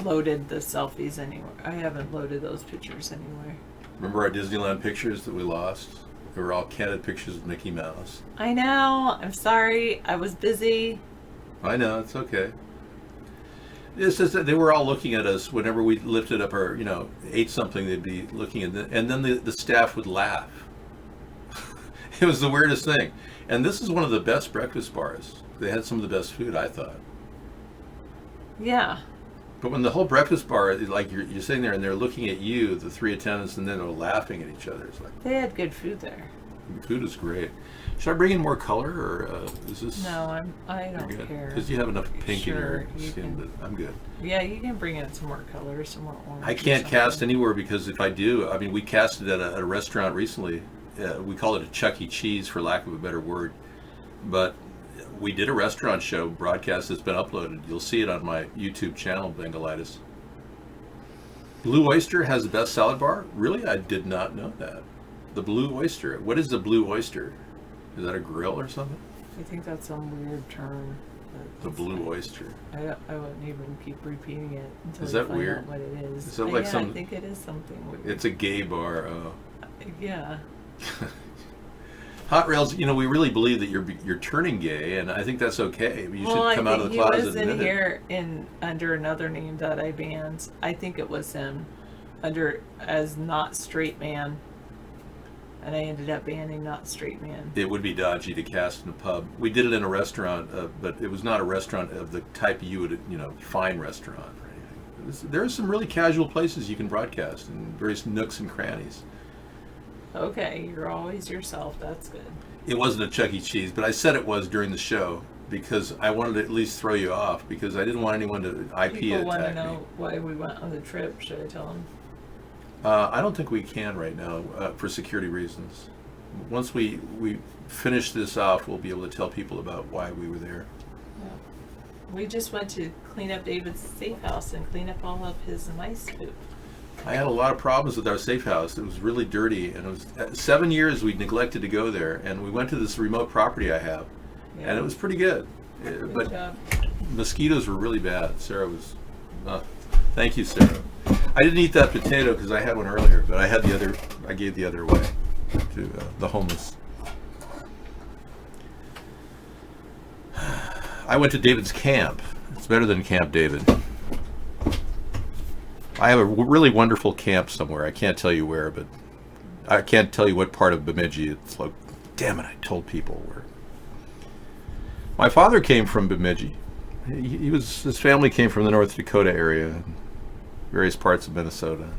loaded the selfies anywhere. I haven't loaded those pictures anywhere. Remember our Disneyland pictures that we lost? They were all candid pictures of Mickey Mouse. I know. I'm sorry. I was busy. I know, it's okay. It's just that they were all looking at us whenever we lifted up our, ate something, they'd be looking at it, and then the staff would laugh. It was the weirdest thing. And this is one of the best breakfast bars. They had some of the best food, I thought. Yeah. But when the whole breakfast bar, like you're sitting there and they're looking at you, the three attendants, and then they're laughing at each other. It's like, They had good food there. the food is great. Should I bring in more color, or is this? No, I don't care. Because you have enough pink in Sure, your you skin, can- but I'm good. Yeah, you can bring in some more color, some more orange. I or can't something. cast anywhere because if I do, we casted at a restaurant recently. We call it a Chuck E. Cheese for lack of a better word. But we did a restaurant show broadcast that's been uploaded. You'll see it on my YouTube channel, Bengalitis. Blue Oyster has the best salad bar? Really? I did not know that. The Blue Oyster. What is the Blue Oyster? Is that a grill or something? I think that's some weird term. The Blue Oyster. I wouldn't even keep repeating it until Is you that find weird? out what it is. Is that like I think it is something weird. It's a gay bar. Yeah. Hot Rails, we really believe that you're turning gay, and I think that's okay. You should come out of the closet. He was and in admit it. here under another name that I banned. I think it was him as not straight man, and I ended up banning not straight man. It would be dodgy to cast in a pub. We did it in a restaurant, but it was not a restaurant of the type you would, fine restaurant or anything. There are some really casual places you can broadcast in various nooks and crannies. Okay, you're always yourself. That's good. It wasn't a Chuck E. Cheese, but I said it was during the show because I wanted to at least throw you off because I didn't want anyone to IP People want to attack me. know why we went on the trip. Should I tell them? I don't think we can right now for security reasons. Once we finish this off, we'll be able to tell people about why we were there. Yeah. We just went to clean up David's safe house and clean up all of his mice poop. I had a lot of problems with our safe house. It was really dirty, and it was 7 years we neglected to go there, and we went to this remote property I have, and it was pretty good. But job. Mosquitoes were really bad. Sarah was. Thank you, Sarah. I didn't eat that potato because I had one earlier, but I had the other. I gave the other away to the homeless. I went to David's camp. It's better than Camp David. I have a really wonderful camp somewhere. I can't tell you where, but I can't tell you what part of Bemidji. It's like, damn it, I told people where. My father came from Bemidji. His family came from the North Dakota area, various parts of Minnesota.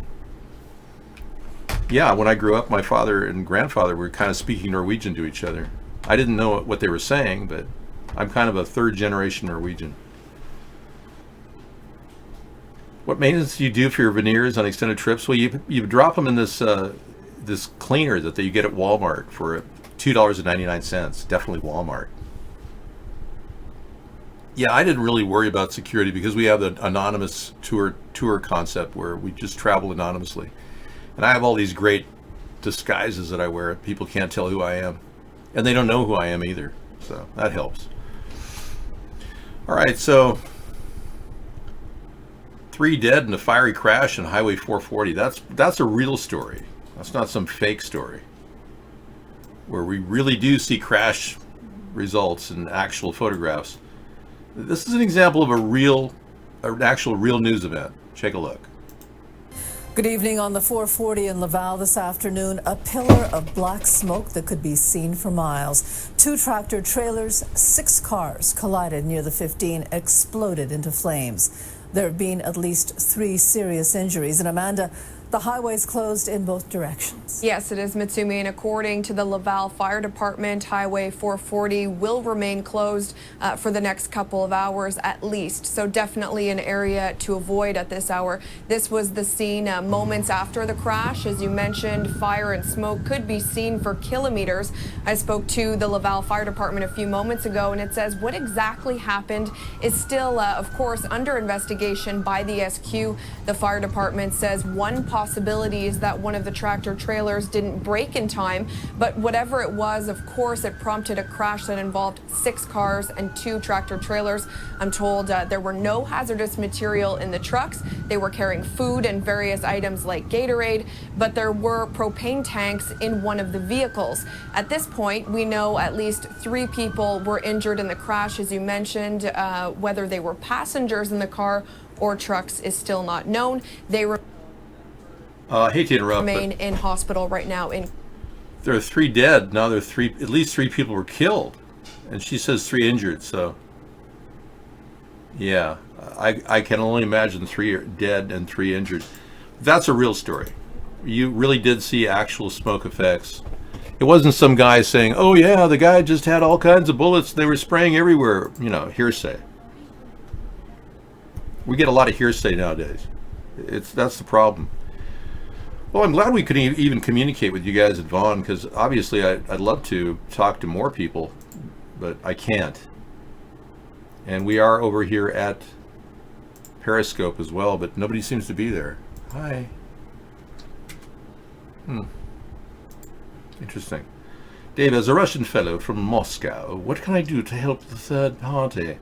Yeah, when I grew up, my father and grandfather were kind of speaking Norwegian to each other. I didn't know what they were saying, but I'm kind of a third generation Norwegian. What maintenance do you do for your veneers on extended trips? Well, you drop them in this this cleaner that you get at Walmart for $2.99. Definitely Walmart. Yeah, I didn't really worry about security because we have the anonymous tour concept where we just travel anonymously. And I have all these great disguises that I wear. People can't tell who I am. And they don't know who I am either. So that helps. All right, so 3 dead in a fiery crash on Highway 440. That's a real story. That's not some fake story. Where we really do see crash results in actual photographs. This is an example of an actual real news event. Take a look. Good evening. On the 440 in Laval this afternoon, a pillar of black smoke that could be seen for miles. 2 tractor trailers, 6 cars collided near the 15, exploded into flames. There have been at least 3 serious injuries. And Amanda, The highway's closed in both directions. Yes, it is, Mitsumi, and according to the Laval Fire Department, Highway 440 will remain closed for the next couple of hours at least. So definitely an area to avoid at this hour. This was the scene moments after the crash. As you mentioned, fire and smoke could be seen for kilometers. I spoke to the Laval Fire Department a few moments ago, and it says what exactly happened is still, of course, under investigation by the SQ. The fire department says one possibility is that one of the tractor trailers didn't brake in time, but whatever it was, of course, it prompted a crash that involved 6 cars and 2 tractor trailers. I'm told there were no hazardous material in the trucks. They were carrying food and various items like Gatorade, but there were propane tanks in one of the vehicles. At this point, we know at least 3 people were injured in the crash, as you mentioned. Whether they were passengers in the car or trucks is still not known. They I hate to interrupt, remain but in hospital right now. there are 3 dead. Now there are at least 3 people were killed. And she says 3 injured, so yeah, I can only imagine 3 are dead and 3 injured. That's a real story. You really did see actual smoke effects. It wasn't some guy saying, oh yeah, the guy just had all kinds of bullets, they were spraying everywhere, hearsay. We get a lot of hearsay nowadays. That's the problem. Well, I'm glad we could even communicate with you guys at Vaughn, because obviously I'd love to talk to more people, but I can't. And we are over here at Periscope as well, but nobody seems to be there. Hi. Interesting. Dave, as a Russian fellow from Moscow, what can I do to help the third party?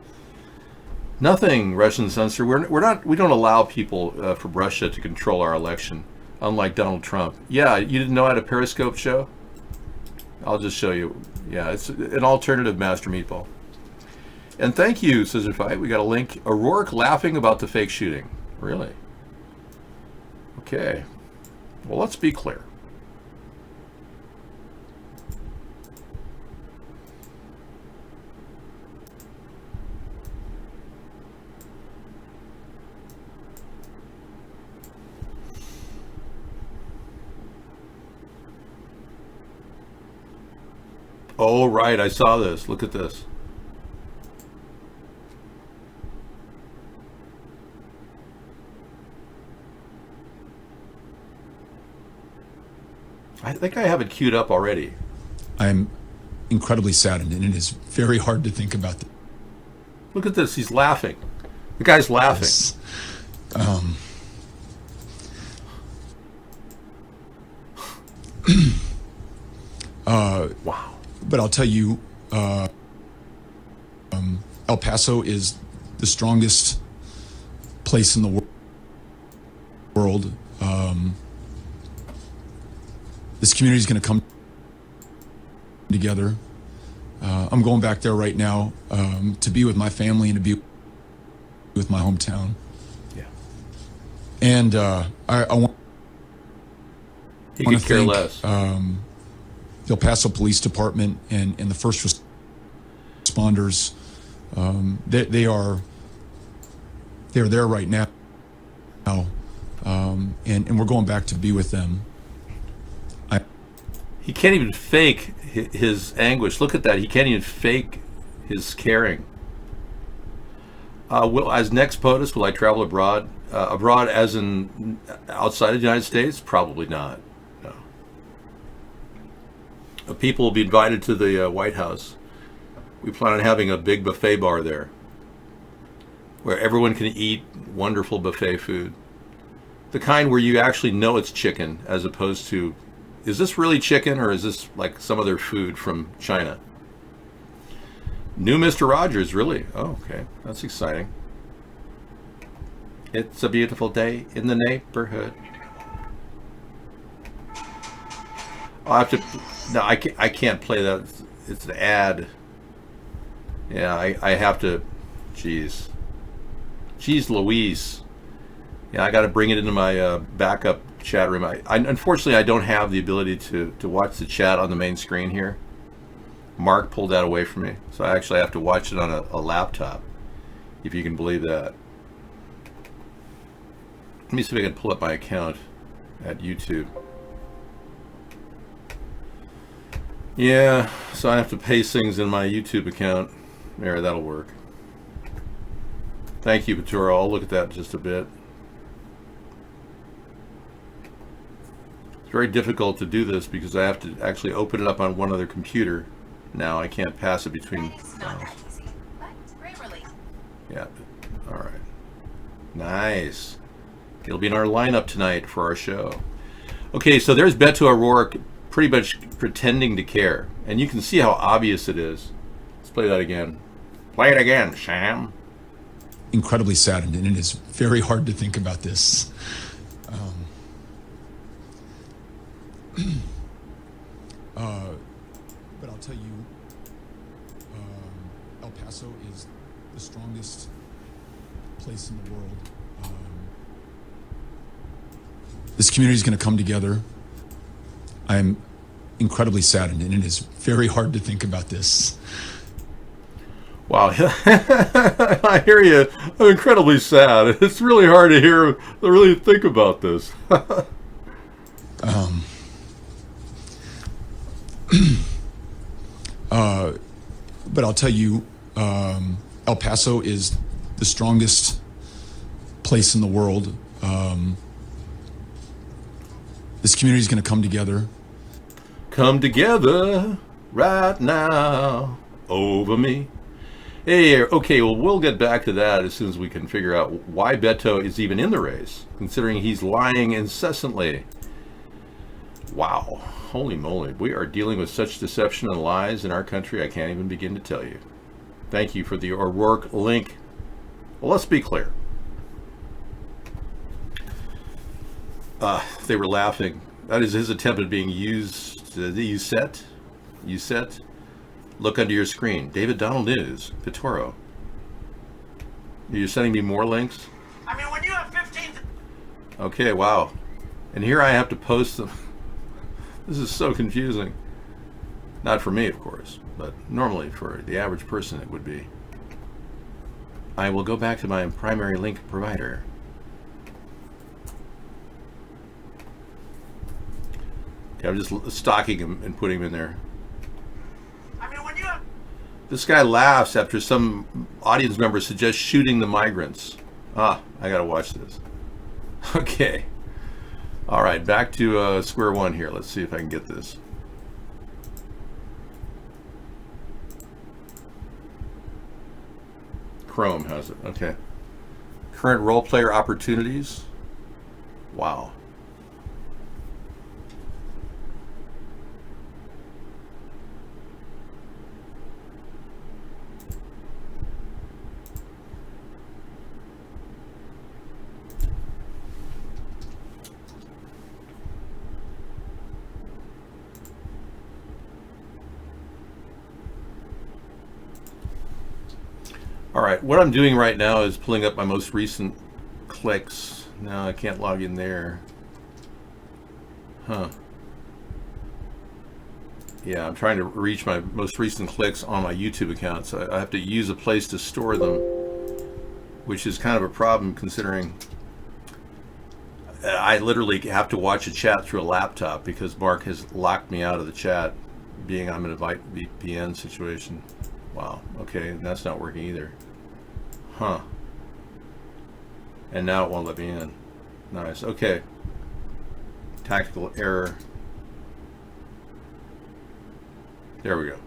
Nothing, Russian censor. We don't allow people from Russia to control our election, unlike Donald Trump. Yeah, you didn't know I had a Periscope show? I'll just show you. Yeah, it's an alternative Master Meatball. And thank you, Scissor Fight. We got a link. O'Rourke laughing about the fake shooting. Really? Okay. Well, let's be clear. Oh, right, I saw this. Look at this. I think I have it queued up already. I'm incredibly saddened, and it is very hard to think about. Look at this. He's laughing. The guy's laughing. Yes. Wow. But I'll tell you, El Paso is the strongest place in the world. This community is going to come together. I'm going back there right now to be with my family and to be with my hometown. Yeah. And I want He could care less. The El Paso Police Department and the first responders, they're there right now, and we're going back to be with them. He can't even fake his anguish. Look at that. He can't even fake his caring. As next POTUS, will I travel abroad? Abroad as in outside of the United States? Probably not. No. People will be invited to the White House. We plan on having a big buffet bar there where everyone can eat wonderful buffet food. The kind where you actually know it's chicken as opposed to, is this really chicken or is this like some other food from China? New Mr. Rogers, really? Oh, okay. That's exciting. It's a beautiful day in the neighborhood. I'll have to... No, I can't play that. It's an ad. Yeah, I have to... Jeez. Jeez Louise. Yeah, I got to bring it into my backup chat room. Unfortunately, I don't have the ability to watch the chat on the main screen here. Mark pulled that away from me, so I actually have to watch it on a laptop, if you can believe that. Let me see if I can pull up my account. at YouTube. Yeah, so I have to paste things in my YouTube account. There, that'll work. Thank you, Paturo. I'll look at that in just a bit. It's very difficult to do this because I have to actually open it up on one other computer. Now I can't pass it between files. Yeah, all right. Nice. It'll be in our lineup tonight for our show. Okay, so there's Beto O'Rourke pretty much pretending to care. And you can see how obvious it is. Let's play that again. Play it again, Sam. Incredibly saddened, and it is very hard to think about this. But I'll tell you, El Paso is the strongest place in the world. This community is going to come together. I'm incredibly saddened, and it is very hard to think about this. Wow, I hear you. I'm incredibly sad. It's really hard to hear, to really think about this. But I'll tell you, El Paso is the strongest place in the world. This community is going to come together. Come together right now over me. Hey, okay, well, we'll get back to that as soon as we can figure out why Beto is even in the race, considering he's lying incessantly. Wow, holy moly. We are dealing with such deception and lies in our country, I can't even begin to tell you. Thank you for the O'Rourke link. Well, let's be clear. They were laughing. That is his attempt at being used. You set? Look under your screen. David Donald News. Pitoro. You're sending me more links? I mean, when you have 15... Okay, wow. And here I have to post them. This is so confusing. Not for me, of course, but normally for the average person it would be. I will go back to my primary link provider. Okay, I'm just stalking him and putting him in there. I mean, when you have... This guy laughs after some audience member suggests shooting the migrants. I gotta watch this. Okay. All right, back to square one here. Let's see if I can get this. Chrome has it. Okay. Current role player opportunities. Wow. All right, what I'm doing right now is pulling up my most recent clicks. No, I can't log in there. Huh. Yeah, I'm trying to reach my most recent clicks on my YouTube account, so I have to use a place to store them, which is kind of a problem considering I literally have to watch a chat through a laptop because Mark has locked me out of the chat, being I'm in a VPN situation. Wow, okay, that's not working either. Huh. And now it won't let me in. Nice, okay. Tactical error. There we go.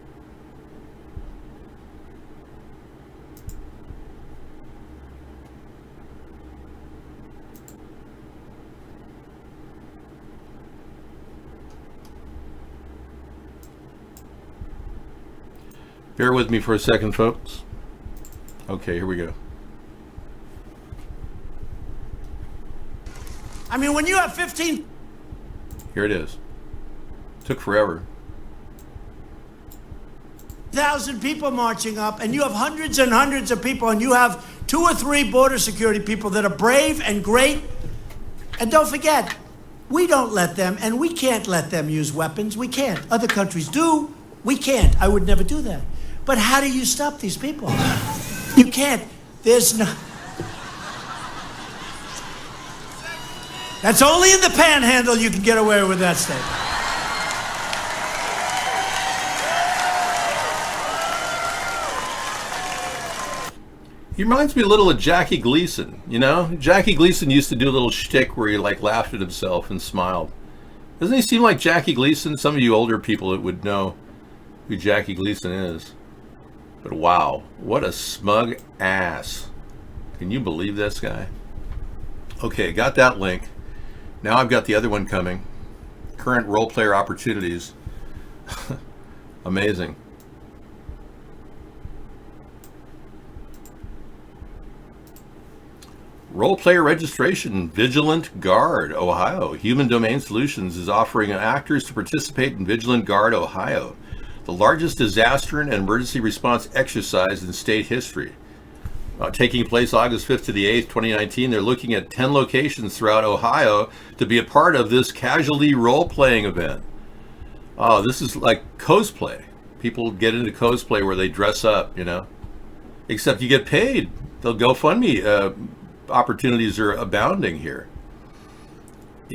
Bear with me for a second, folks. Okay, here we go. I mean, when you have 15... Here it is. Took forever. 1,000 people marching up, and you have hundreds and hundreds of people, and you have 2 or 3 border security people that are brave and great. And don't forget, we don't let them, and we can't let them use weapons. We can't. Other countries do. We can't. I would never do that. But how do you stop these people? You can't. There's no... That's only in the panhandle you can get away with that statement. He reminds me a little of Jackie Gleason, you know? Jackie Gleason used to do a little shtick where he like laughed at himself and smiled. Doesn't he seem like Jackie Gleason? Some of you older people that would know who Jackie Gleason is. But wow, what a smug ass. Can you believe this guy? Okay, got that link. Now I've got the other one coming. Current role player opportunities. Amazing. Role player registration, Vigilant Guard, Ohio. Human Domain Solutions is offering actors to participate in Vigilant Guard, Ohio, the largest disaster and emergency response exercise in state history. Taking place August 5th to the 8th, 2019, they're looking at 10 locations throughout Ohio to be a part of this casualty role-playing event. Oh, this is like cosplay. People get into cosplay where they dress up, you know. Except you get paid. They'll GoFundMe. Opportunities are abounding here.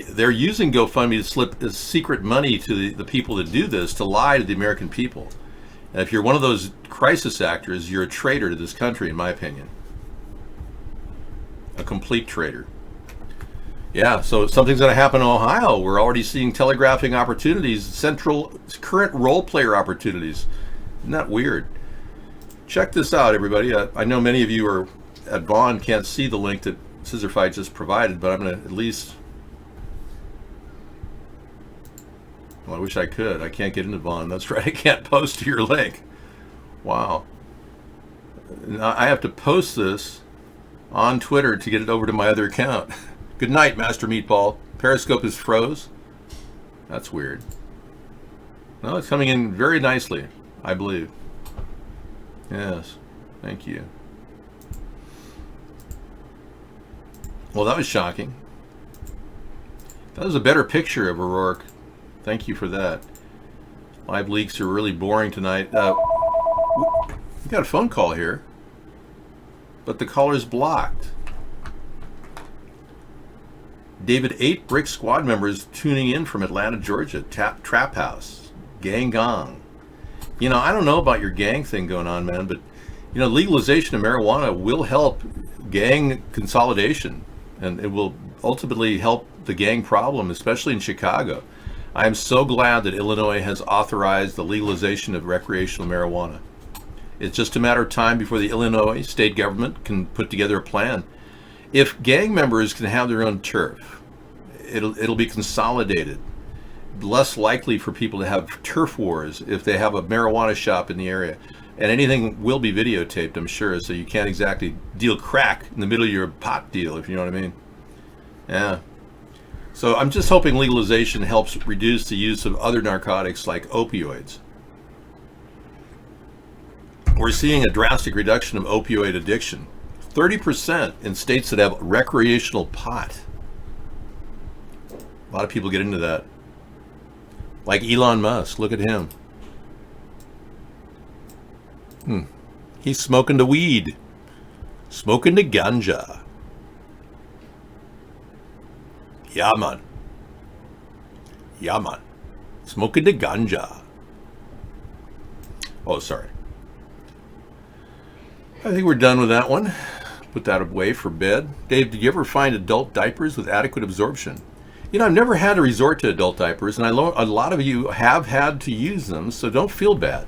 They're using GoFundMe to slip secret money to the people that do this, to lie to the American people. And if you're one of those crisis actors, you're a traitor to this country, in my opinion. A complete traitor. Yeah, so something's going to happen in Ohio. We're already seeing telegraphing opportunities, current role player opportunities. Isn't that weird? Check this out, everybody. I know many of you are at Vaughn can't see the link that Scissorfight just provided, but I'm going to at least... Well, I wish I could. I can't get into Vaughn. That's right. I can't post to your link. Wow. Now I have to post this on Twitter to get it over to my other account. Good night, Master Meatball. Periscope is froze. That's weird. No, it's coming in very nicely, I believe. Yes. Thank you. Well, that was shocking. That was a better picture of O'Rourke. Thank you for that. Live leaks are really boring tonight. We got a phone call here, but the caller's blocked. David, 8 Brick Squad members tuning in from Atlanta, Georgia. Trap House. Gang Gong. You know, I don't know about your gang thing going on, man, but, you know, legalization of marijuana will help gang consolidation, and it will ultimately help the gang problem, especially in Chicago. I am so glad that Illinois has authorized the legalization of recreational marijuana. It's just a matter of time before the Illinois state government can put together a plan. If gang members can have their own turf, it'll be consolidated. Less likely for people to have turf wars if they have a marijuana shop in the area. And anything will be videotaped, I'm sure, so you can't exactly deal crack in the middle of your pot deal, if you know what I mean. Yeah. So I'm just hoping legalization helps reduce the use of other narcotics like opioids. We're seeing a drastic reduction of opioid addiction. 30% in states that have recreational pot. A lot of people get into that. Like Elon Musk, look at him. He's smoking the weed. Smoking the ganja. Yeah, man. Yeah, man. Smoking the ganja. Oh, sorry. I think we're done with that one. Put that away for bed. Dave, did you ever find adult diapers with adequate absorption? You know, I've never had to resort to adult diapers, and I know a lot of you have had to use them, so don't feel bad.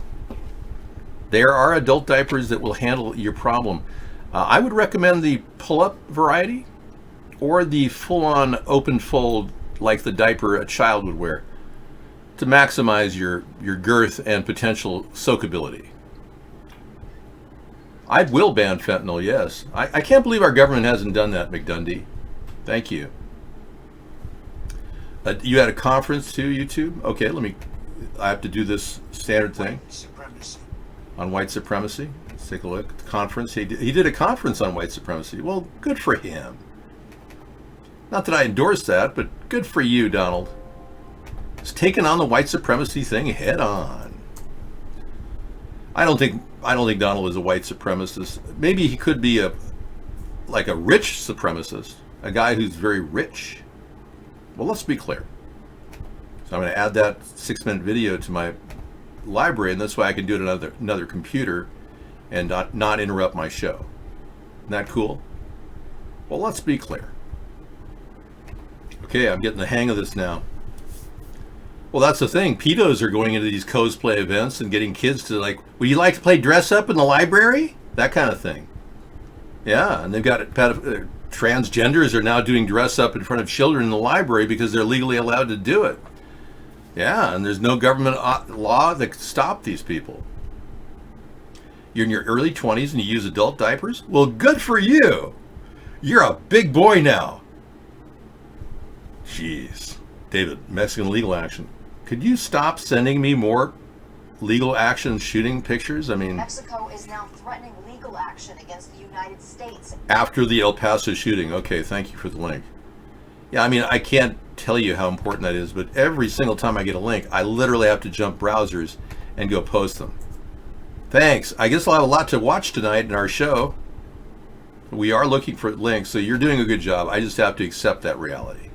There are adult diapers that will handle your problem. I would recommend the pull-up variety or the full-on open fold like the diaper a child would wear to maximize your girth and potential soakability. I will ban fentanyl, yes. I can't believe our government hasn't done that, McDundee. Thank you. You had a conference too, YouTube? Okay, I have to do this standard thing. On white supremacy. Let's take a look at the conference. He did a conference on white supremacy. Well, good for him. Not that I endorse that, but good for you, Donald. He's taking on the white supremacy thing head on. I don't think Donald is a white supremacist. Maybe he could be like a rich supremacist, a guy who's very rich. Well, let's be clear. So I'm going to add that 6-minute video to my library, and this way I can do it on another computer and not interrupt my show. Isn't that cool? Well, let's be clear. Okay, I'm getting the hang of this now. Well, that's the thing. Pedos are going into these cosplay events and getting kids to like, would you like to play dress up in the library? That kind of thing. Yeah, and they've got transgenders are now doing dress up in front of children in the library because they're legally allowed to do it. Yeah, and there's no government law that can stop these people. You're in your early 20s and you use adult diapers? Well, good for you. You're a big boy now. Jeez. David, Mexican legal action. Could you stop sending me more legal action shooting pictures? I mean, Mexico is now threatening legal action against the United States. After the El Paso shooting. Okay, thank you for the link. Yeah, I mean, I can't tell you how important that is, but every single time I get a link, I literally have to jump browsers and go post them. Thanks. I guess I'll have a lot to watch tonight in our show. We are looking for links, so you're doing a good job. I just have to accept that reality.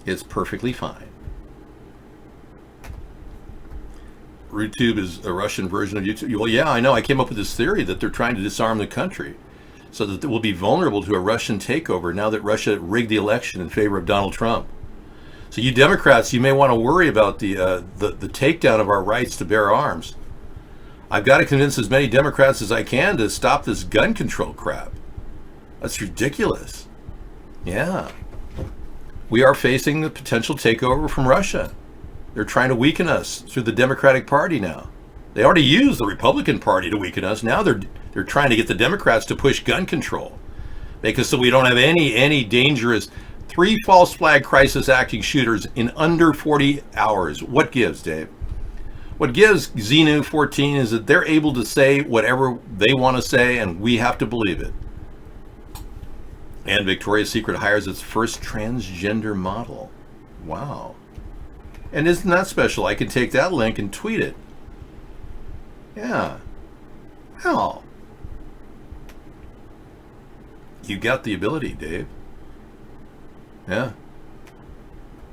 It's perfectly fine. RootTube is a Russian version of YouTube. Well, yeah, I know. I came up with this theory that they're trying to disarm the country so that we'll be vulnerable to a Russian takeover now that Russia rigged the election in favor of Donald Trump. So you Democrats, you may want to worry about the takedown of our rights to bear arms. I've got to convince as many Democrats as I can to stop this gun control crap. That's ridiculous. Yeah. We are facing the potential takeover from Russia. They're trying to weaken us through the Democratic Party now. They already used the Republican Party to weaken us. Now they're trying to get the Democrats to push gun control. Make it so we don't have any dangerous 3 false flag crisis acting shooters in under 40 hours. What gives, Dave? What gives Xenu 14 is that they're able to say whatever they want to say, and we have to believe it. And Victoria's Secret hires its first transgender model. Wow. And isn't that special? I can take that link and tweet it. Yeah. Hell. You got the ability, Dave. Yeah.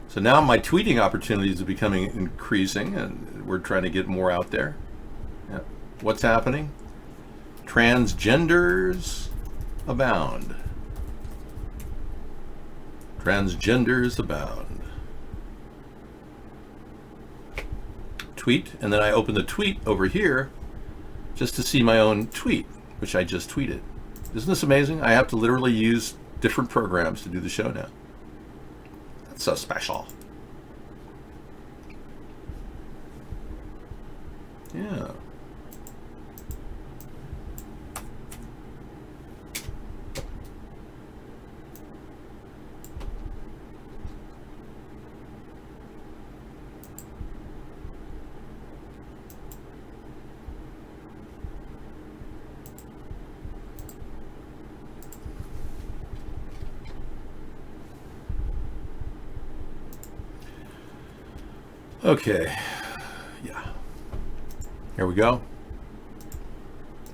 So now my tweeting opportunities are becoming increasing, and we're trying to get more out there. Yeah. What's happening? Transgenders abound. Transgenders abound. Tweet, and then I open the tweet over here just to see my own tweet, which I just tweeted. Isn't this amazing? I have to literally use different programs to do the show now. That's so special. Yeah. Okay, yeah, here we go.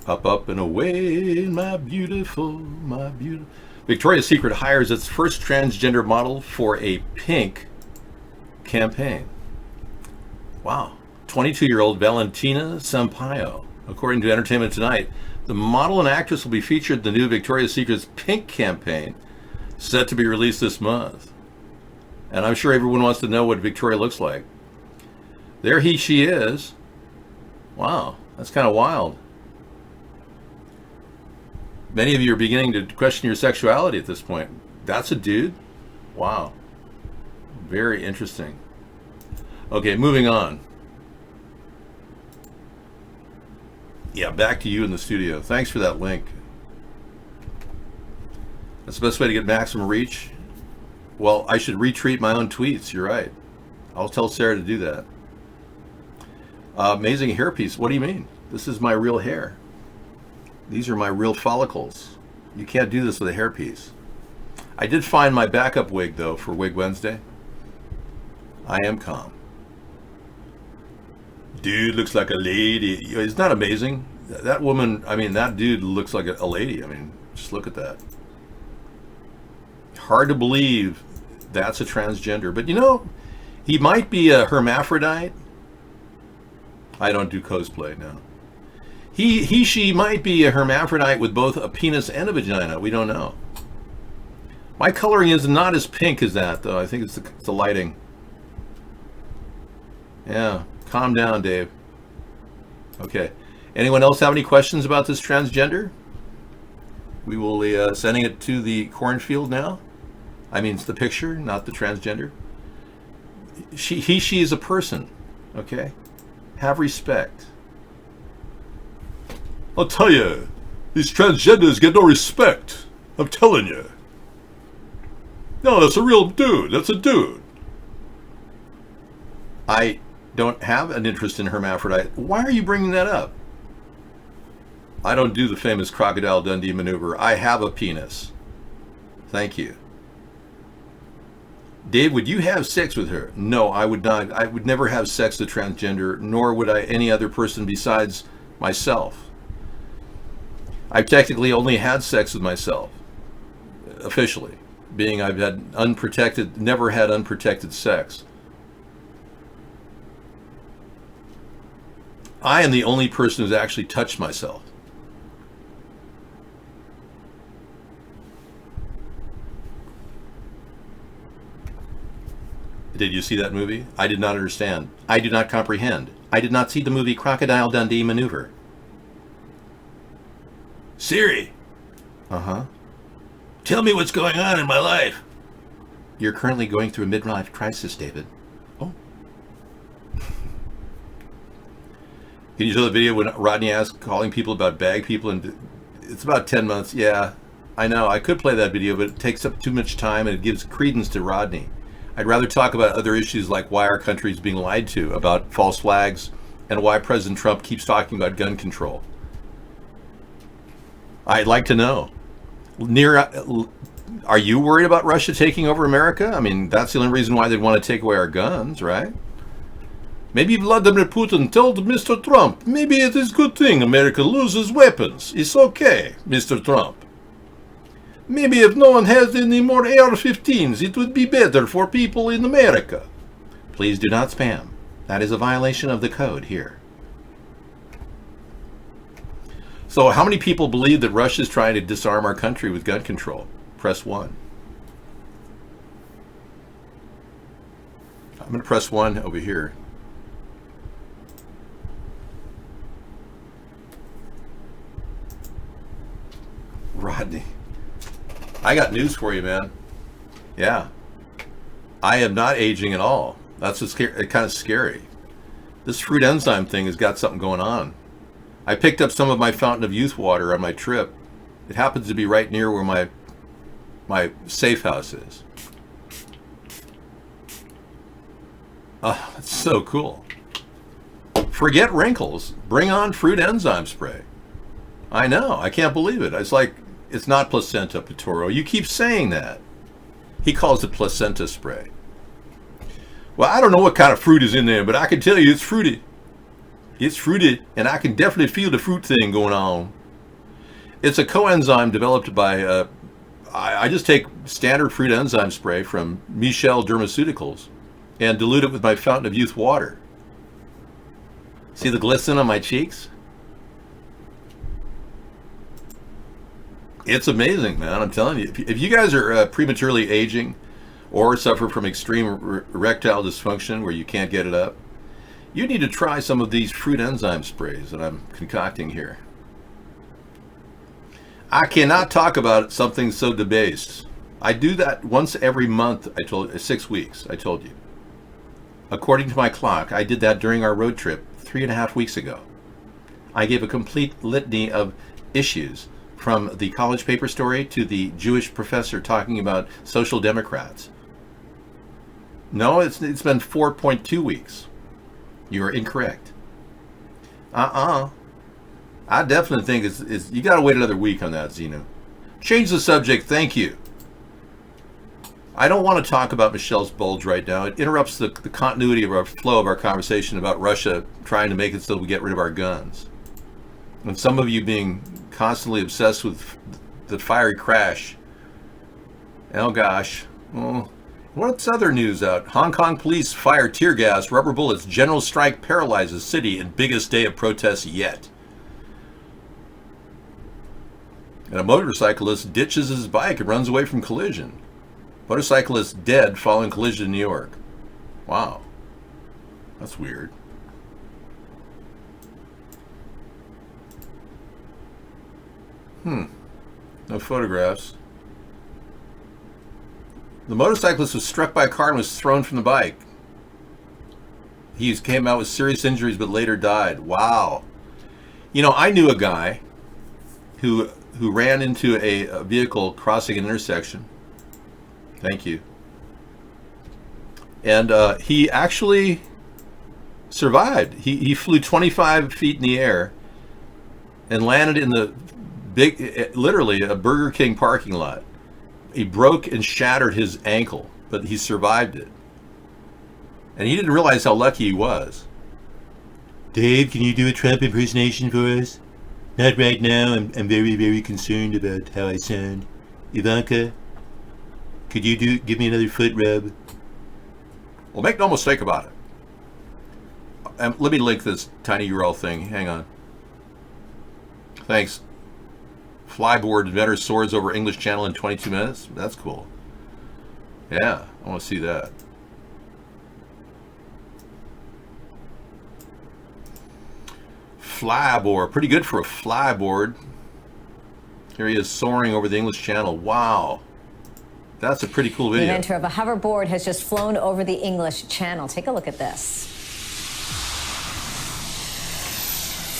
Up, up, and away, my beautiful. Victoria's Secret hires its first transgender model for a pink campaign. Wow. 22-year-old Valentina Sampaio. According to Entertainment Tonight, the model and actress will be featured in the new Victoria's Secret's pink campaign, set to be released this month. And I'm sure everyone wants to know what Victoria looks like. There she is. Wow, that's kind of wild. Many of you are beginning to question your sexuality at this point. That's a dude? Wow. Very interesting. Okay, moving on. Yeah, back to you in the studio. Thanks for that link. That's the best way to get maximum reach. Well, I should retweet my own tweets. You're right. I'll tell Sarah to do that. Amazing hairpiece. What do you mean? This is my real hair. These are my real follicles. You can't do this with a hairpiece. I did find my backup wig, though, for Wig Wednesday. I am calm. Dude looks like a lady. Isn't that amazing? That woman, I mean, that dude looks like a lady. I mean, just look at that. Hard to believe That's a transgender. But you know, he might be a hermaphrodite. I don't do cosplay now. She might be a hermaphrodite with both a penis and a vagina. We don't know. My coloring is not as pink as that, though. I think it's the lighting. Yeah, calm down, Dave. Okay. Anyone else have any questions about this transgender? We will be sending it to the cornfield now. I mean, it's the picture, not the transgender. She is a person. Okay? Have respect. I'll tell you, these transgenders get no respect. I'm telling you. No, that's a real dude. That's a dude. I don't have an interest in hermaphrodite. Why are you bringing that up? I don't do the famous Crocodile Dundee maneuver. I have a penis. Thank you. Dave, would you have sex with her? No, I would not. I would never have sex with a transgender, nor would I any other person besides myself. I've technically only had sex with myself, officially, being I've had never had unprotected sex. I am the only person who's actually touched myself. Did you see that movie? I did not understand. I do not comprehend. I did not see the movie Crocodile Dundee Maneuver. Siri. Uh-huh. Tell me what's going on in my life. You're currently going through a midlife crisis, David. Oh. Can you show the video when Rodney asked calling people about bag people? And it's about 10 months. Yeah, I know. I could play that video, but it takes up too much time and it gives credence to Rodney. I'd rather talk about other issues like why our country is being lied to about false flags and why President Trump keeps talking about gun control. I'd like to know. Are you worried about Russia taking over America? I mean, that's the only reason why they'd want to take away our guns, right? Maybe Vladimir Putin told Mr. Trump, maybe it is a good thing America loses weapons. It's okay, Mr. Trump. Maybe if no one has any more AR-15s, it would be better for people in America. Please do not spam. That is a violation of the code here. So how many people believe that Russia is trying to disarm our country with gun control? Press 1. I'm going to press 1 over here. Rodney. I got news for you, man. Yeah. I am not aging at all. That's what's kind of scary. This fruit enzyme thing has got something going on. I picked up some of my Fountain of Youth water on my trip. It happens to be right near where my safe house is. Oh, it's so cool. Forget wrinkles. Bring on fruit enzyme spray. I know. I can't believe it. It's like, it's not placenta, Pitoro. You keep saying that. He calls it placenta spray. Well, I don't know what kind of fruit is in there, but I can tell you it's fruity. It's fruity, and I can definitely feel the fruit thing going on. It's a coenzyme developed by, I just take standard fruit enzyme spray from Michel Dermaceuticals and dilute it with my Fountain of Youth water. See the glisten on my cheeks? It's amazing, man. I'm telling you. If you guys are prematurely aging or suffer from extreme erectile dysfunction where you can't get it up, you need to try some of these fruit enzyme sprays that I'm concocting here. I cannot talk about something so debased. I do that once every month. 6 weeks, I told you. According to my clock, I did that during our road trip 3.5 weeks ago. I gave a complete litany of issues, from the college paper story to the Jewish professor talking about social democrats. No, it's been 4.2 weeks. You are incorrect. I definitely think it's you got to wait another week on that, Zeno. Change the subject, thank you. I don't want to talk about Michelle's bulge right now. It interrupts the continuity of our flow of our conversation about Russia trying to make it so we get rid of our guns. And some of you being constantly obsessed with the fiery crash. Oh gosh. Well, What's other news out? Hong Kong police fire tear gas, rubber bullets. General strike paralyzes city in biggest day of protests yet. And a motorcyclist ditches his bike and runs away from collision. Motorcyclist dead following collision in New York. Wow. That's weird. No photographs. The motorcyclist was struck by a car and was thrown from the bike. He came out with serious injuries but later died. Wow. You know, I knew a guy who ran into a vehicle crossing an intersection. Thank you. And he actually survived. He flew 25 feet in the air and landed in the literally a Burger King parking lot. He broke and shattered his ankle, but he survived it. And he didn't realize how lucky he was. Dave, can you do a Trump impersonation for us? Not right now. I'm very, very concerned about how I sound. Ivanka, could you give me another foot rub? Well, make no mistake about it. Let me link this tiny URL thing. Hang on. Thanks. Flyboard inventor soars over English Channel in 22 minutes. That's cool. Yeah, I want to see that. Flyboard, pretty good for a flyboard. Here he is soaring over the English Channel. Wow, that's a pretty cool video. The inventor of a hoverboard has just flown over the English Channel. Take a look at this.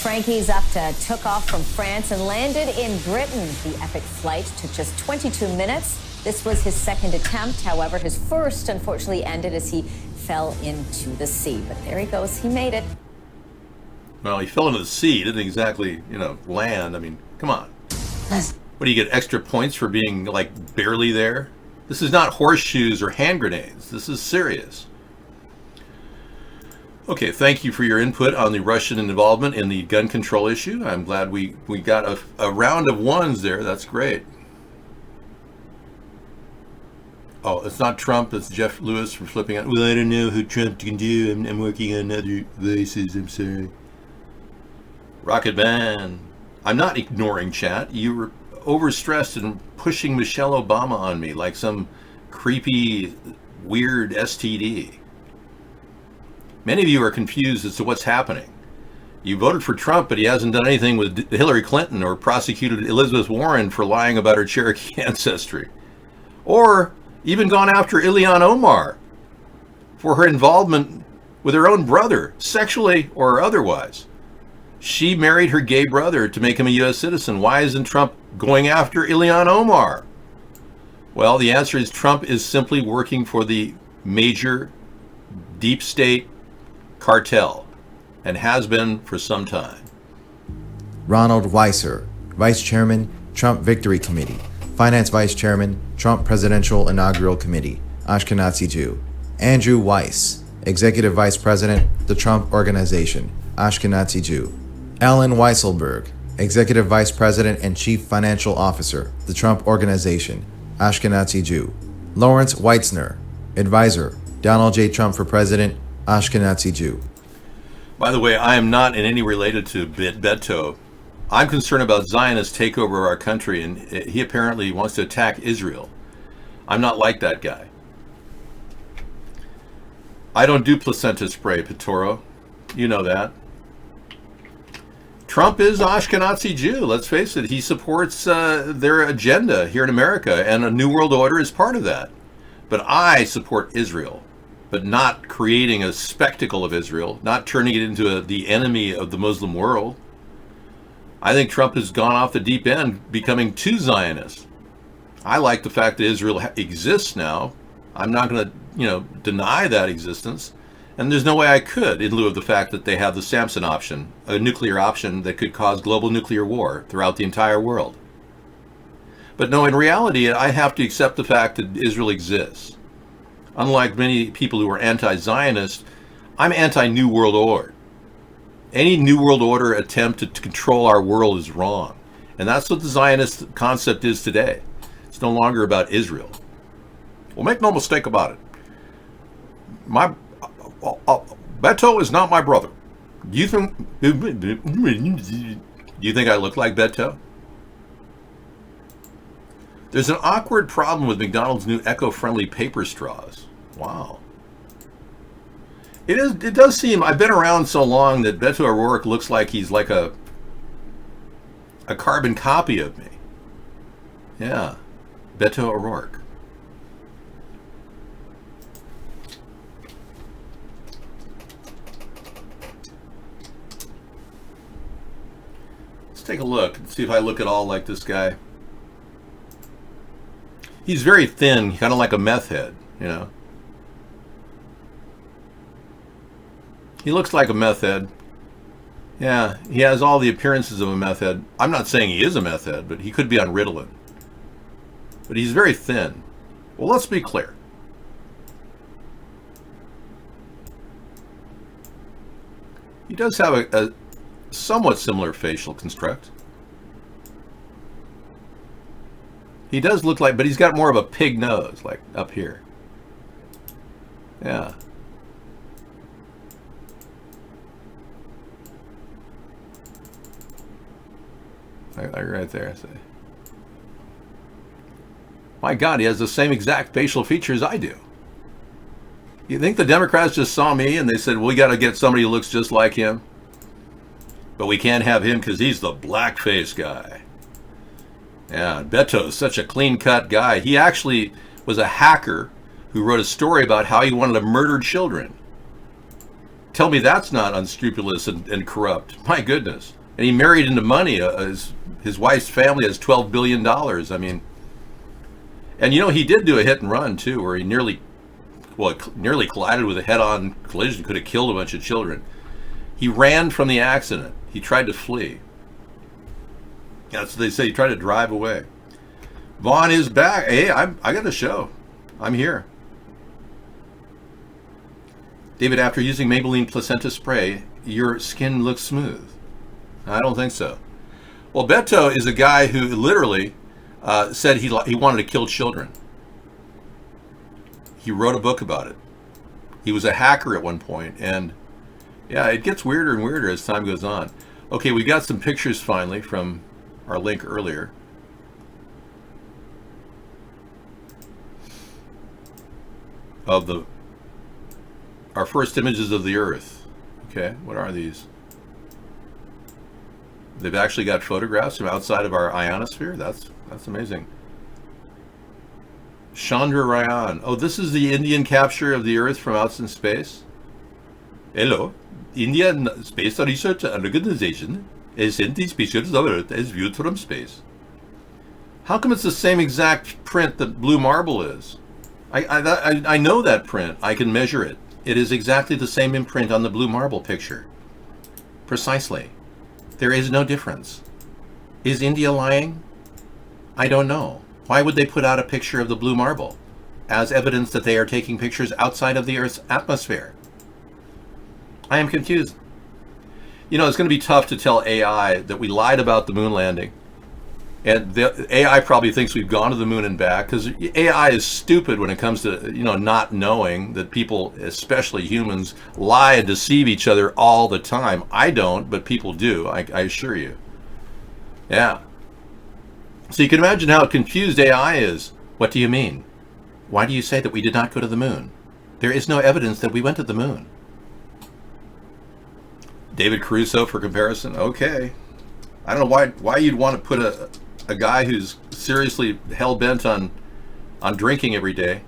Frankie Zepta took off from France and landed in Britain. The epic flight took just 22 minutes. This was his second attempt. However, his first unfortunately ended as he fell into the sea. But there he goes. He made it. Well, he fell into the sea. He didn't exactly, land. I mean, come on. What, do you get extra points for being, like, barely there? This is not horseshoes or hand grenades. This is serious. Okay, thank you for your input on the Russian involvement in the gun control issue. I'm glad we got a round of ones there. That's great. Oh, it's not Trump. It's Jeff Lewis from Flipping Out. Well, I don't know who Trump can do. I'm working on other voices. I'm sorry. Rocket Man. I'm not ignoring chat. You were overstressed and pushing Michelle Obama on me like some creepy, weird STD. Many of you are confused as to what's happening. You voted for Trump, but he hasn't done anything with Hillary Clinton or prosecuted Elizabeth Warren for lying about her Cherokee ancestry. Or even gone after Ilhan Omar for her involvement with her own brother, sexually or otherwise. She married her gay brother to make him a U.S. citizen. Why isn't Trump going after Ilhan Omar? Well, the answer is Trump is simply working for the major deep state cartel and has been for some time. Ronald Weiser, Vice Chairman, Trump Victory Committee. Finance Vice Chairman, Trump Presidential Inaugural Committee, Ashkenazi Jew. Andrew Weiss, Executive Vice President, the Trump Organization, Ashkenazi Jew. Alan Weisselberg, Executive Vice President and Chief Financial Officer, the Trump Organization, Ashkenazi Jew. Lawrence Weitzner, Advisor, Donald J. Trump for President, Ashkenazi Jew. By the way, I am not in any related to Beto. I'm concerned about Zionist takeover of our country, and he apparently wants to attack Israel. I'm not like that guy. I don't do placenta spray, Petoro. You know that. Trump is Ashkenazi Jew. Let's face it. He supports their agenda here in America, and a New World Order is part of that. But I support Israel, but not creating a spectacle of Israel, not turning it into the enemy of the Muslim world. I think Trump has gone off the deep end, becoming too Zionist. I like the fact that Israel exists now. I'm not going to, deny that existence. And there's no way I could, in lieu of the fact that they have the Samson option, a nuclear option that could cause global nuclear war throughout the entire world. But no, in reality, I have to accept the fact that Israel exists. Unlike many people who are anti-Zionist, I'm anti-New World Order. Any New World Order attempt to control our world is wrong. And that's what the Zionist concept is today. It's no longer about Israel. Well, make no mistake about it. Beto is not my brother. Do you think I look like Beto? There's an awkward problem with McDonald's new eco-friendly paper straws. Wow. It does seem, I've been around so long that Beto O'Rourke looks like he's like a carbon copy of me. Yeah. Beto O'Rourke. Let's take a look and see if I look at all like this guy. He's very thin, kind of like a meth head, you know. He looks like a meth head. Yeah, he has all the appearances of a meth head. I'm not saying he is a meth head, but he could be on Ritalin. But he's very thin. Well, let's be clear. He does have a somewhat similar facial construct. He does look like, but he's got more of a pig nose, like up here. Yeah. Like right there, see. My God, he has the same exact facial features I do. You think the Democrats just saw me and they said, we got to get somebody who looks just like him? But we can't have him because he's the blackface guy. Yeah, Beto is such a clean-cut guy. He actually was a hacker who wrote a story about how he wanted to murder children. Tell me that's not unscrupulous and corrupt. My goodness. And he married into money. His wife's family has $12 billion. I mean, and you know, he did do a hit and run too, where he nearly collided with a head-on collision, could have killed a bunch of children. He ran from the accident. He tried to flee. That's what they say. He tried to drive away. Vaughn is back. Hey, I got a show. I'm here. David, after using Maybelline placenta spray, your skin looks smooth. I don't think so. Well, Beto is a guy who literally said he wanted to kill children. He wrote a book about it. He was a hacker at one point, and yeah, it gets weirder and weirder as time goes on. Okay, we got some pictures finally from our link earlier. Of our first images of the Earth. Okay, what are these? They've actually got photographs from outside of our ionosphere. That's amazing. Chandra Rayan. Oh, this is the Indian capture of the Earth from out in space. Hello. Indian Space Research Organization has sent these pictures of Earth as viewed from space. How come it's the same exact print that Blue Marble is? I know that print. I can measure it. It is exactly the same imprint on the Blue Marble picture. Precisely. There is no difference. Is India lying? I don't know. Why would they put out a picture of the Blue Marble as evidence that they are taking pictures outside of the Earth's atmosphere? I am confused. You know, it's going to be tough to tell AI that we lied about the moon landing. And the AI probably thinks we've gone to the moon and back, because AI is stupid when it comes to, you know, not knowing that people, especially humans, lie and deceive each other all the time. I don't, but people do, I assure you. Yeah. So you can imagine how confused AI is. What do you mean? Why do you say that we did not go to the moon? There is no evidence that we went to the moon. David Caruso for comparison. Okay. I don't know why you'd want to put a guy who's seriously hell-bent on drinking every day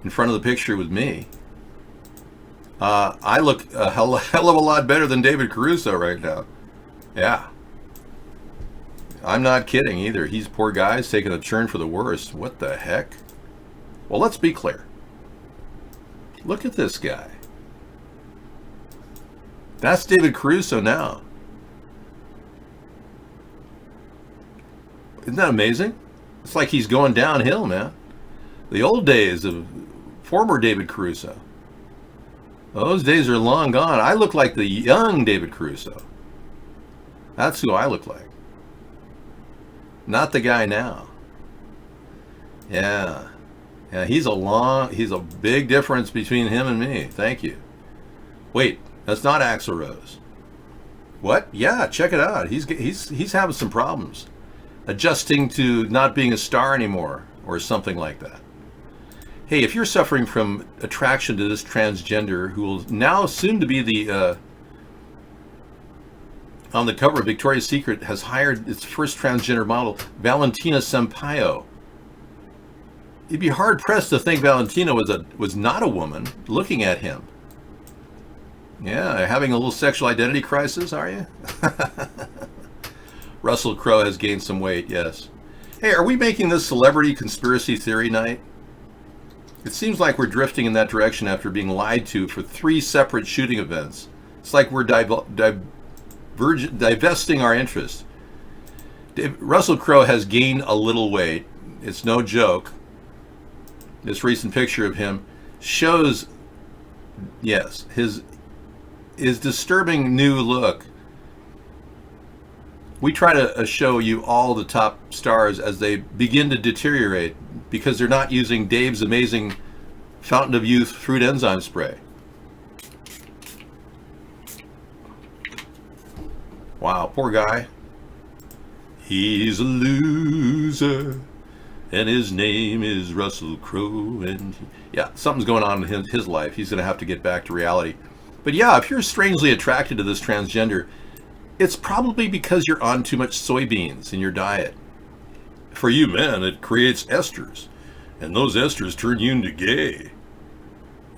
in front of the picture with me. I look a hell of a lot better than David Caruso right now. Yeah. I'm not kidding either. He's poor guy's taking a turn for the worse. What the heck? Well, let's be clear. Look at this guy. That's David Caruso now. Isn't that amazing? It's like he's going downhill, man. The old days of former David Caruso. Those days are long gone. I look like the young David Caruso. That's who I look like. Not the guy now. Yeah. Yeah, he's a big difference between him and me. Thank you. Wait, that's not Axl Rose. What? Yeah, check it out. He's having some problems adjusting to not being a star anymore or something like that. Hey, if you're suffering from attraction to this transgender who will now soon to be the on the cover of Victoria's Secret, has hired its first transgender model, Valentina Sampaio. You'd be hard pressed to think Valentina was not a woman looking at him. Yeah, having a little sexual identity crisis, are you? Russell Crowe has gained some weight, yes. Hey, are we making this celebrity conspiracy theory night? It seems like we're drifting in that direction after being lied to for 3 separate shooting events. It's like we're divesting our interest. Russell Crowe has gained a little weight. It's no joke. This recent picture of him shows, yes, his disturbing new look. We try to show you all the top stars as they begin to deteriorate because they're not using Dave's amazing Fountain of Youth fruit enzyme spray. Wow, poor guy. He's a loser, and his name is Russell Crowe. And yeah, something's going on in his life. He's going to have to get back to reality. But yeah, if you're strangely attracted to this transgender, it's probably because you're on too much soybeans in your diet. For you men, it creates esters, and those esters turn you into gay.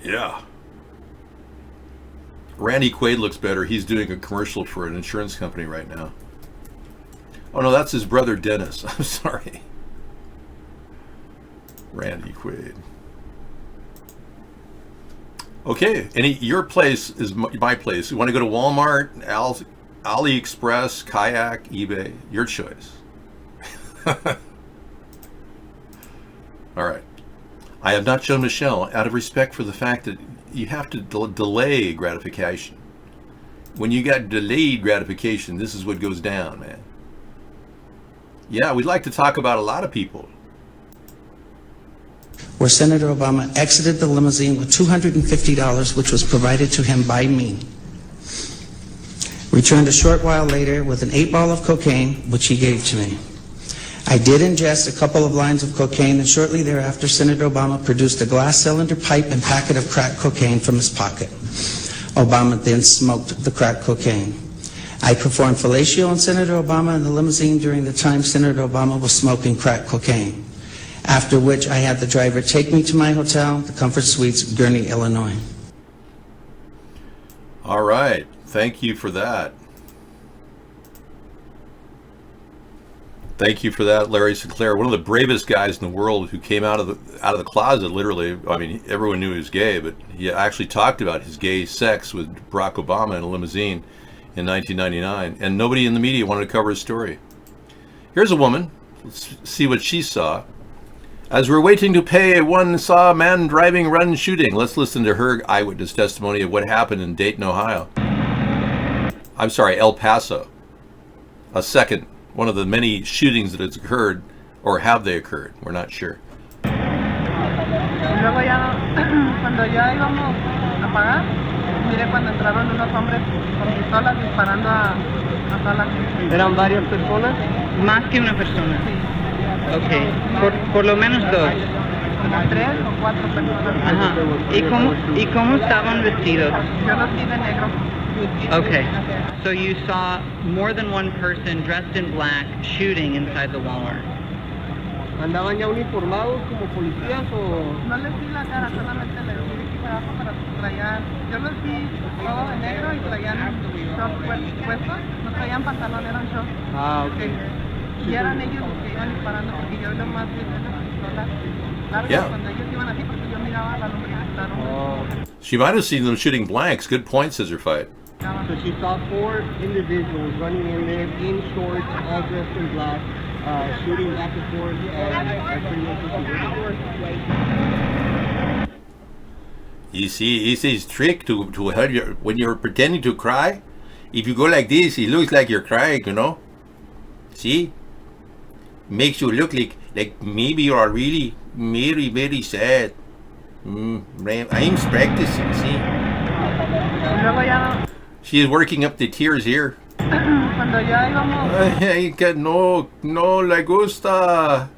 Yeah. Randy Quaid looks better. He's doing a commercial for an insurance company right now. Oh no, that's his brother Dennis. I'm sorry. Randy Quaid. Okay, your place is my place. You want to go to Walmart, AliExpress, Kayak, eBay? Your choice. All right. I have not shown Michelle out of respect for the fact that you have to delay gratification. When you got delayed gratification, this is what goes down, man. Yeah, we'd like to talk about a lot of people. Where Senator Obama exited the limousine with $250, which was provided to him by me. Returned a short while later with an 8-ball of cocaine, which he gave to me. I did ingest a couple of lines of cocaine, and shortly thereafter, Senator Obama produced a glass cylinder pipe and packet of crack cocaine from his pocket. Obama then smoked the crack cocaine. I performed fellatio on Senator Obama in the limousine during the time Senator Obama was smoking crack cocaine, after which I had the driver take me to my hotel, the Comfort Suites, Gurnee, Illinois. All right. Thank you for that. Thank you for that, Larry Sinclair, one of the bravest guys in the world who came out of the closet, literally. I mean, everyone knew he was gay, but he actually talked about his gay sex with Barack Obama in a limousine in 1999, and nobody in the media wanted to cover his story. Here's a woman. Let's see what she saw. As we're waiting to pay, one saw a man driving run shooting. Let's listen to her eyewitness testimony of what happened in Dayton, Ohio. I'm sorry, El Paso. One of the many shootings that has occurred, or have they occurred? We're not sure. Luego ya, cuando ya íbamos a pagar, mire cuando entraron unos hombres con pistolas disparando a toda la gente. ¿Eran varias personas? Más que una persona. Sí. Okay. Por lo menos 2. Como 3 o 4 personas. Ajá. ¿Y cómo estaban vestidos? Yo los vi de negro. Okay, so you saw more than one person dressed in black shooting inside the Walmart. ¿Andaban ya uniformados como policías o...? No les vi la cara, solamente les vi aquí abajo, pero traían... Yo los vi todo de negro y traían shorts puestos, no traían pantalón, eran shorts. Ah, ok. Y eran ellos los que iban disparando, porque yo lo más vi las pistolas largas cuando ellos iban así, porque yo miraba la lumbre que estaban. She might have seen them shooting blanks. Good point, Scissor Fight. So she saw 4 individuals running in there in shorts, all dressed in black, shooting back and forth. You see, it's his trick to help you when you're pretending to cry. If you go like this, it looks like you're crying, you know. See, makes you look like maybe you are really very sad. I'm practicing, see? Luego ya She is working up the tears here. cuando ya íbamos, Ay, que no le gusta.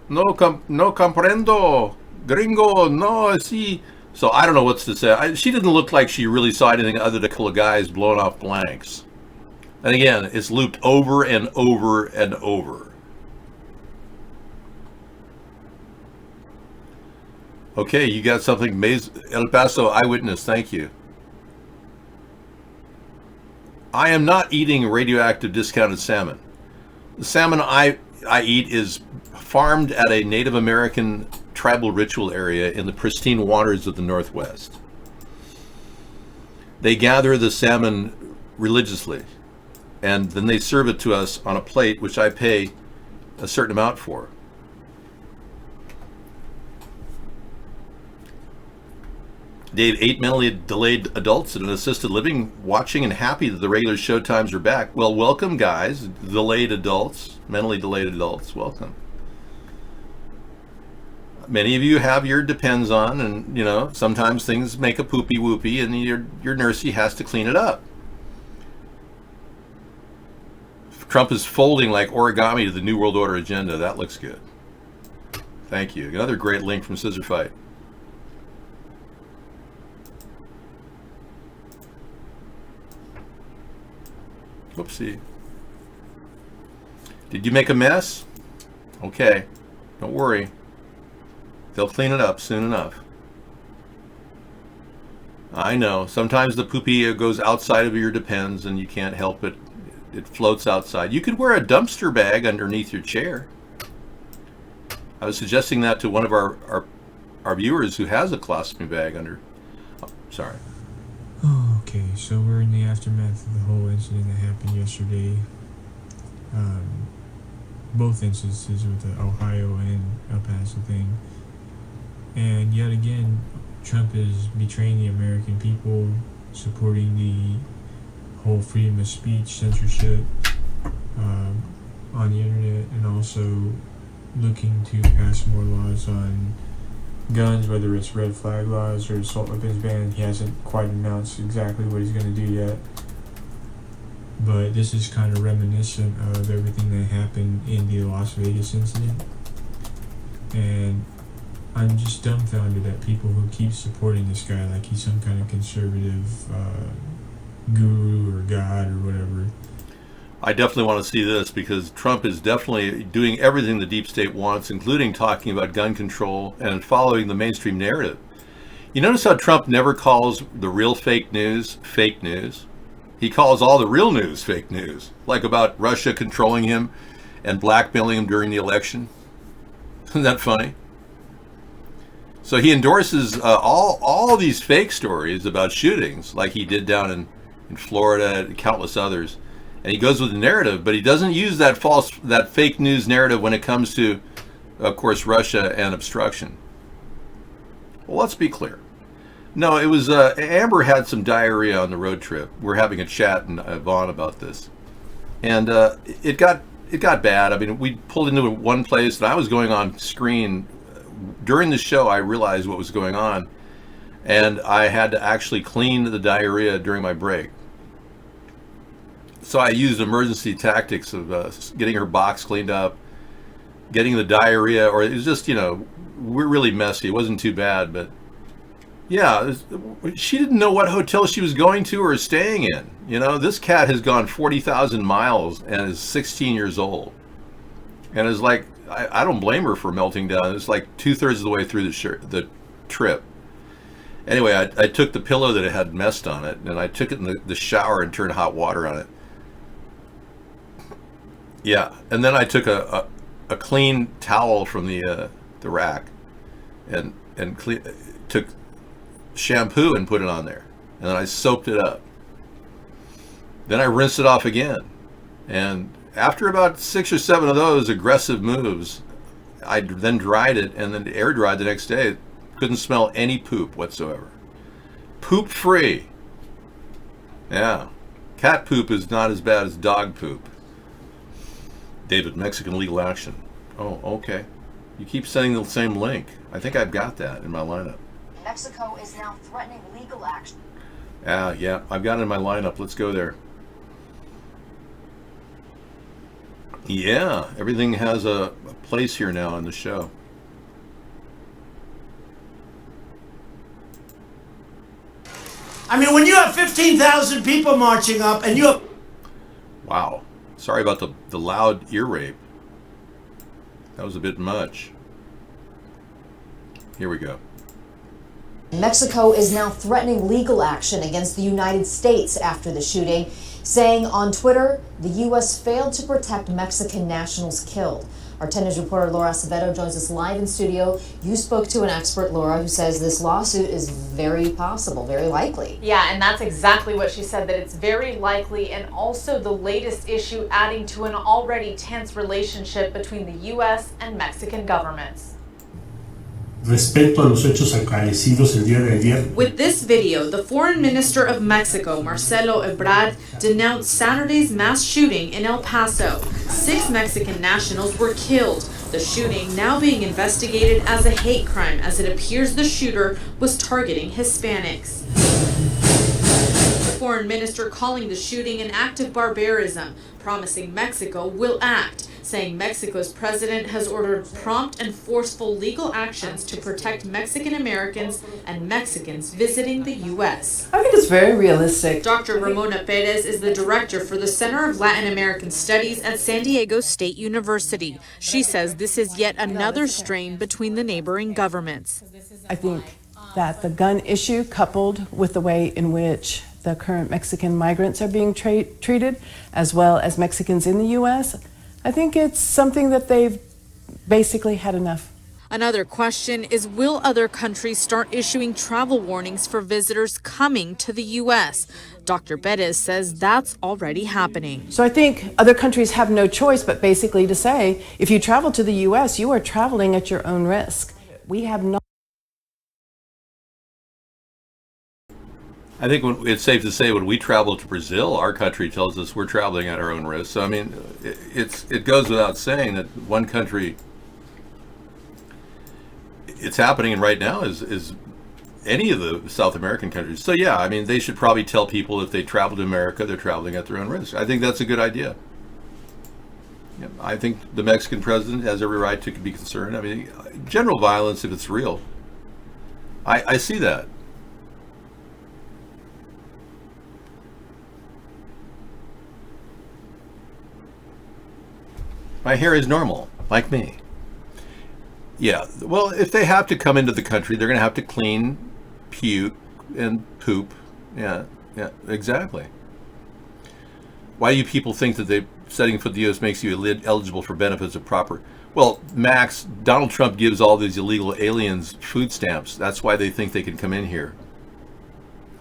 No comprendo. Gringo, no, sí. So I don't know what to say. She didn't look like she really saw anything other than a couple of guys blowing off blanks. And again, it's looped over and over and over. Okay, you got something. El Paso Eyewitness, thank you. I am not eating radioactive discounted salmon. The salmon I eat is farmed at a Native American tribal ritual area in the pristine waters of the Northwest. They gather the salmon religiously, and then they serve it to us on a plate, which I pay a certain amount for. Dave, 8 mentally delayed adults in an assisted living watching and happy that the regular show times are back. Well, welcome, guys. Delayed adults, mentally delayed adults, welcome. Many of you have your depends on, and you know, sometimes things make a poopy whoopy and your nursey has to clean it up. Trump is folding like origami to the New World Order agenda. That looks good. Thank you. Another great link from Scissor Fight. Whoopsie. Did you make a mess? Okay. Don't worry. They'll clean it up soon enough. I know. Sometimes the poopy goes outside of your depends and you can't help it. It floats outside. You could wear a dumpster bag underneath your chair. I was suggesting that to one of our viewers who has a colostomy bag under. Oh, sorry. Oh, okay, so we're in the aftermath of the whole incident that happened yesterday. Both instances with the Ohio and El Paso thing. And yet again, Trump is betraying the American people, supporting the whole freedom of speech, censorship on the internet, and also looking to pass more laws on guns, whether it's red flag laws or assault weapons ban. He hasn't quite announced exactly what he's going to do yet. But this is kind of reminiscent of everything that happened in the Las Vegas incident. And I'm just dumbfounded at people who keep supporting this guy like he's some kind of conservative guru or god or whatever. I definitely want to see this because Trump is definitely doing everything the deep state wants, including talking about gun control and following the mainstream narrative. You notice how Trump never calls the real fake news fake news? He calls all the real news fake news, like about Russia controlling him and blackmailing him during the election. Isn't that funny? So he endorses all these fake stories about shootings, like he did down in Florida and countless others. And he goes with the narrative, but he doesn't use that fake news narrative when it comes to, of course, Russia and obstruction. Well, let's be clear. No, it was Amber had some diarrhea on the road trip. We're having a chat and Vaughn about this, and it got bad. I mean, we pulled into one place, and I was going on screen during the show. I realized what was going on, and I had to actually clean the diarrhea during my break. So I used emergency tactics of getting her box cleaned up, getting the diarrhea, or it was just, you know, we're really messy. It wasn't too bad, but yeah, she didn't know what hotel she was going to or staying in. You know, this cat has gone 40,000 miles and is 16 years old. And is like, I don't blame her for melting down. It's like 2/3 of the way through the trip. Anyway, I took the pillow that it had messed on it, and I took it in the shower and turned hot water on it. Yeah, and then I took a clean towel from the rack and took shampoo and put it on there, and then I soaped it up. Then I rinsed it off again, and after about 6 or 7 of those aggressive moves, I then dried it and then air dried the next day. Couldn't smell any poop whatsoever. Poop free. Yeah, cat poop is not as bad as dog poop. David, Mexican legal action. Oh, okay. You keep sending the same link. I think I've got that in my lineup. Mexico is now threatening legal action. Yeah, I've got it in my lineup. Let's go there. Yeah, everything has a place here now on the show. I mean, when you have 15,000 people marching up and you have... Wow. Sorry about the loud ear rape. That was a bit much. Here we go. Mexico is now threatening legal action against the United States after the shooting, saying on Twitter, the U.S. failed to protect Mexican nationals killed. Our 10 News reporter Laura Acevedo joins us live in studio. You spoke to an expert, Laura, who says this lawsuit is very possible, very likely. Yeah, and that's exactly what she said, that it's very likely, and also the latest issue adding to an already tense relationship between the U.S. and Mexican governments. Respecto a los hechos acaecidos el día de ayer. With this video, the Foreign Minister of Mexico, Marcelo Ebrard, denounced Saturday's mass shooting in El Paso. 6 Mexican nationals were killed. The shooting now being investigated as a hate crime, as it appears the shooter was targeting Hispanics. The foreign minister calling the shooting an act of barbarism, promising Mexico will act, saying Mexico's president has ordered prompt and forceful legal actions to protect Mexican Americans and Mexicans visiting the U.S. I think it's very realistic. Dr. Ramona Perez is the director for the Center of Latin American Studies at San Diego State University. She says this is yet another strain between the neighboring governments. I think that the gun issue, coupled with the way in which the current Mexican migrants are being treated, as well as Mexicans in the U.S., I think it's something that they've basically had enough. Another question is, will other countries start issuing travel warnings for visitors coming to the U.S.? Dr. Perez says that's already happening. So I think other countries have no choice but basically to say, if you travel to the U.S., you are traveling at your own risk. We have not. I think it's safe to say when we travel to Brazil, our country tells us we're traveling at our own risk. So, I mean, it goes without saying that one country, it's happening right now is any of the South American countries. So, yeah, I mean, they should probably tell people if they travel to America, they're traveling at their own risk. I think that's a good idea. Yeah, I think the Mexican president has every right to be concerned. I mean, general violence, if it's real, I see that. My hair is normal, like me. Yeah, well, if they have to come into the country, they're going to have to clean, puke, and poop. Yeah, exactly. Why do you people think that setting foot in the U.S. makes you eligible for benefits of proper? Well, Max, Donald Trump gives all these illegal aliens food stamps. That's why they think they can come in here.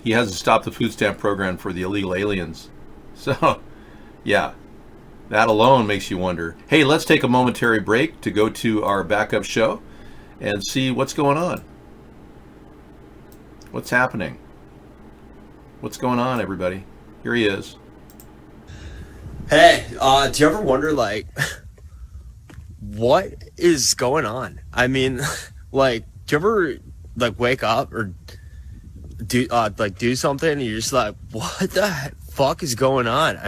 He hasn't stopped the food stamp program for the illegal aliens. So, yeah. That alone makes you wonder. Hey, let's take a momentary break to go to our backup show and see what's going on. What's happening? What's going on, everybody? Here he is. Hey, do you ever wonder, like, what is going on? I mean, like, do you ever, like, wake up or do something and you're just like, what the fuck is going on?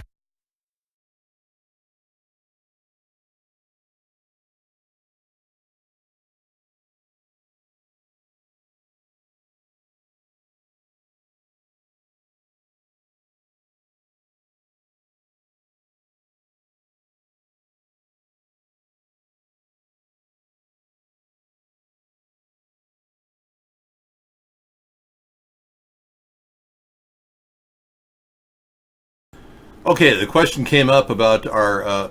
Okay, the question came up about our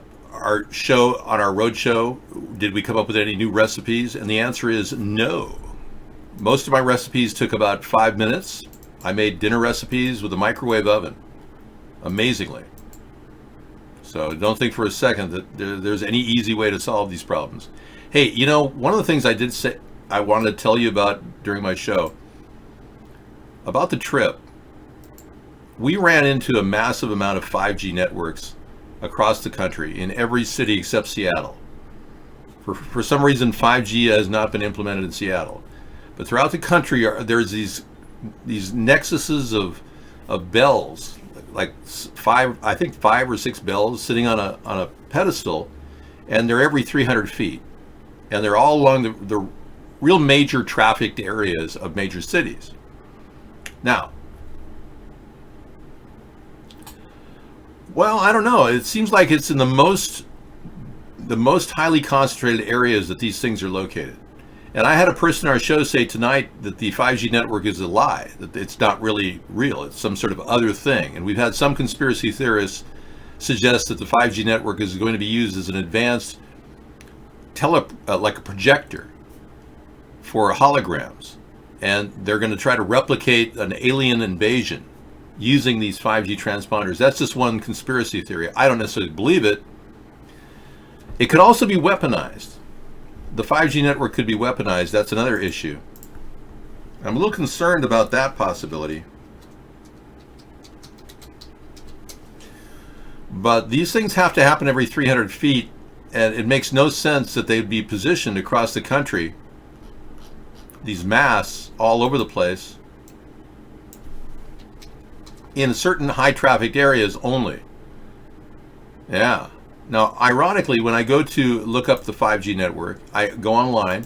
show, on our road show. Did we come up with any new recipes? And the answer is no. Most of my recipes took about 5 minutes. I made dinner recipes with a microwave oven, amazingly. So don't think for a second that there's any easy way to solve these problems. Hey, you know, one of the things I did say I wanted to tell you about during my show, about the trip, we ran into a massive amount of 5G networks across the country in every city except Seattle. For some reason, 5G has not been implemented in Seattle. But throughout the country, there's these nexuses of bells, like five or six bells sitting on a pedestal, and they're every 300 feet. And they're all along the real major trafficked areas of major cities. Now, well, I don't know. It seems like it's in the most highly concentrated areas that these things are located. And I had a person on our show say tonight that the 5G network is a lie, that it's not really real. It's some sort of other thing. And we've had some conspiracy theorists suggest that the 5G network is going to be used as an advanced like a projector for holograms. And they're going to try to replicate an alien invasion using these 5G transponders. That's just one conspiracy theory. I don't necessarily believe it. It could also be weaponized. The 5G network could be weaponized. That's another issue. I'm a little concerned about that possibility. But these things have to happen every 300 feet, and it makes no sense that they'd be positioned across the country, these masts all over the place, in certain high trafficked areas only. Yeah. Now, ironically, when I go to look up the 5G network, I go online,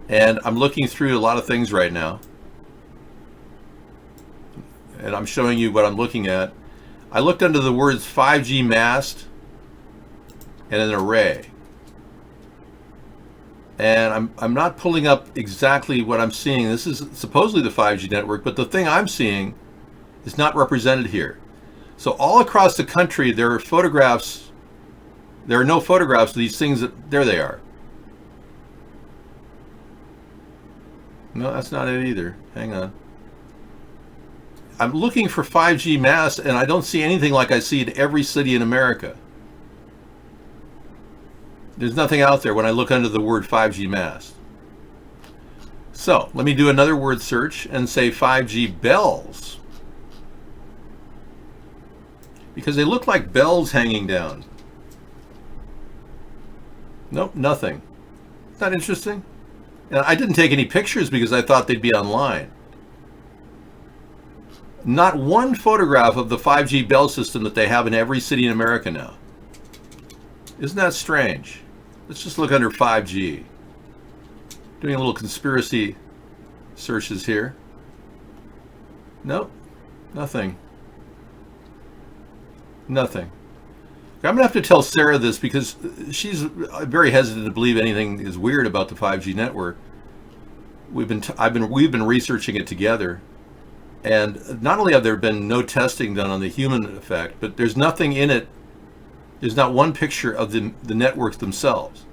and I'm looking through a lot of things right now. And I'm showing you what I'm looking at. I looked under the words 5G mast and an array. And I'm not pulling up exactly what I'm seeing. This is supposedly the 5G network, but the thing I'm seeing is not represented here. So all across the country, there are photographs. There are no photographs of these things. There they are. No, that's not it either. Hang on. I'm looking for 5G masts, and I don't see anything like I see in every city in America. There's nothing out there when I look under the word 5G mast. So let me do another word search and say 5G bells, because they look like bells hanging down. Nope, nothing. Not interesting. And I didn't take any pictures because I thought they'd be online. Not one photograph of the 5G bell system that they have in every city in America now. Isn't that strange? Let's just look under 5G. Doing a little conspiracy searches here. Nope, nothing. Nothing. I'm gonna have to tell Sarah this because she's very hesitant to believe anything is weird about the 5G network. We've been researching it together, and not only have there been no testing done on the human effect, but there's nothing in it. There's not one picture of the networks themselves,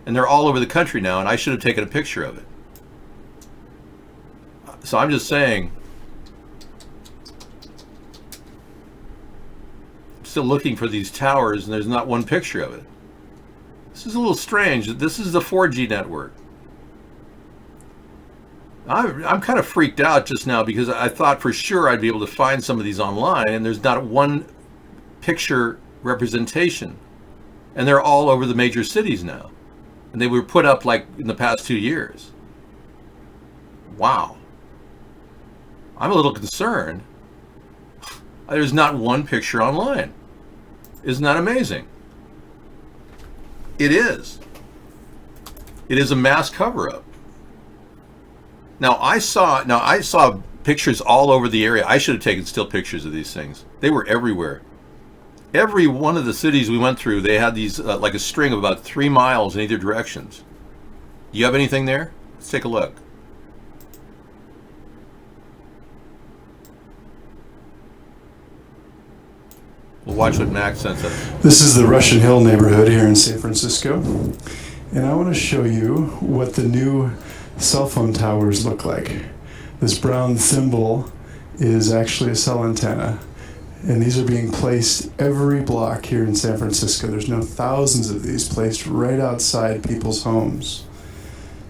and they're all over the country now. And I should have taken a picture of it. So I'm just saying. Still looking for these towers, and there's not one picture of it. This is a little strange. This is the 4G network. I'm kind of freaked out just now because I thought for sure I'd be able to find some of these online, and there's not one picture representation. And they're all over the major cities now. And they were put up like in the past 2 years. Wow. I'm a little concerned. There's not one picture online. Isn't that amazing? It is. It is a mass cover-up. Now I saw pictures all over the area. I should have taken still pictures of these things. They were everywhere. Every one of the cities we went through, they had these like a string of about 3 miles in either directions. You have anything there? Let's take a look. We'll watch what Max sent us. This is the Russian Hill neighborhood here in San Francisco, and I want to show you what the new cell phone towers look like. This brown thimble is actually a cell antenna, and these are being placed every block here in San Francisco. There's now thousands of these placed right outside people's homes.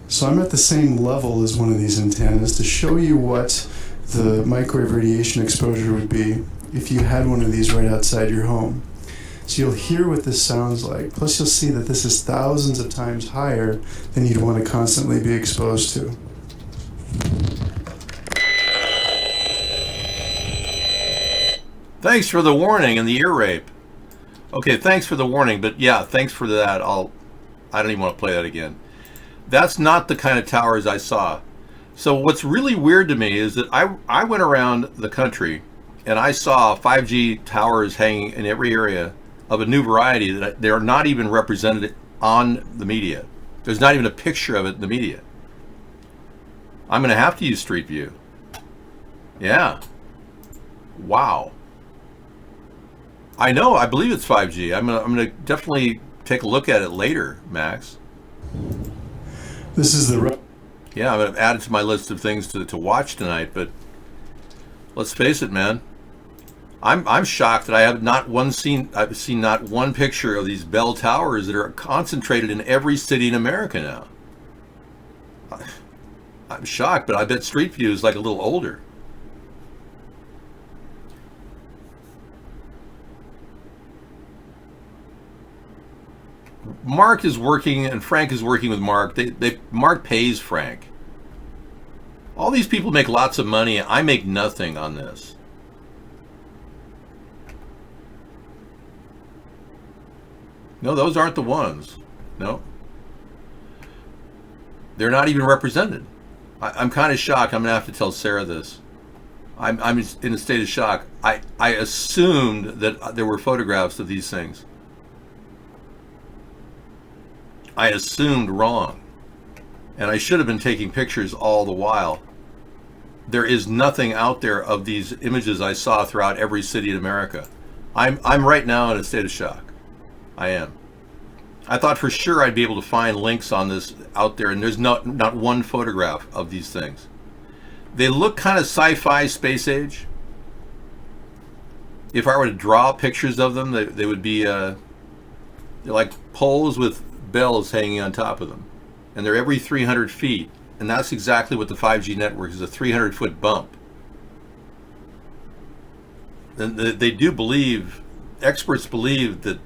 So I'm at the same level as one of these antennas to show you what the microwave radiation exposure would be if you had one of these right outside your home. So you'll hear what this sounds like. Plus you'll see that this is thousands of times higher than you'd want to constantly be exposed to. Thanks for the warning and the ear rape. Okay, thanks for the warning, but yeah, thanks for that. I don't even want to play that again. That's not the kind of towers I saw. So what's really weird to me is that I went around the country and I saw 5G towers hanging in every area of a new variety that they're not even represented on the media. There's not even a picture of it in the media. I'm going to have to use Street View. Yeah. Wow. I know, I believe it's 5G. I'm gonna definitely take a look at it later, Max. This is the... Yeah, I'm gonna add it to my list of things to watch tonight, but let's face it, man. I'm shocked that I have I've seen not one picture of these Bell Towers that are concentrated in every city in America now. I'm shocked, but I bet Street View is like a little older. Mark is working and Frank is working with Mark. Mark pays Frank. All these people make lots of money. I make nothing on this. No, those aren't the ones. No. They're not even represented. I'm kind of shocked. I'm going to have to tell Sarah this. I'm in a state of shock. I assumed that there were photographs of these things. I assumed wrong. And I should have been taking pictures all the while. There is nothing out there of these images I saw throughout every city in America. I'm right now in a state of shock. I am. I thought for sure I'd be able to find links on this out there, and there's not one photograph of these things. They look kind of sci-fi, space age. If I were to draw pictures of them, they would be they're like poles with bells hanging on top of them, and they're every 300 feet, and that's exactly what the 5G network is, a 300-foot bump. And they do believe, experts believe that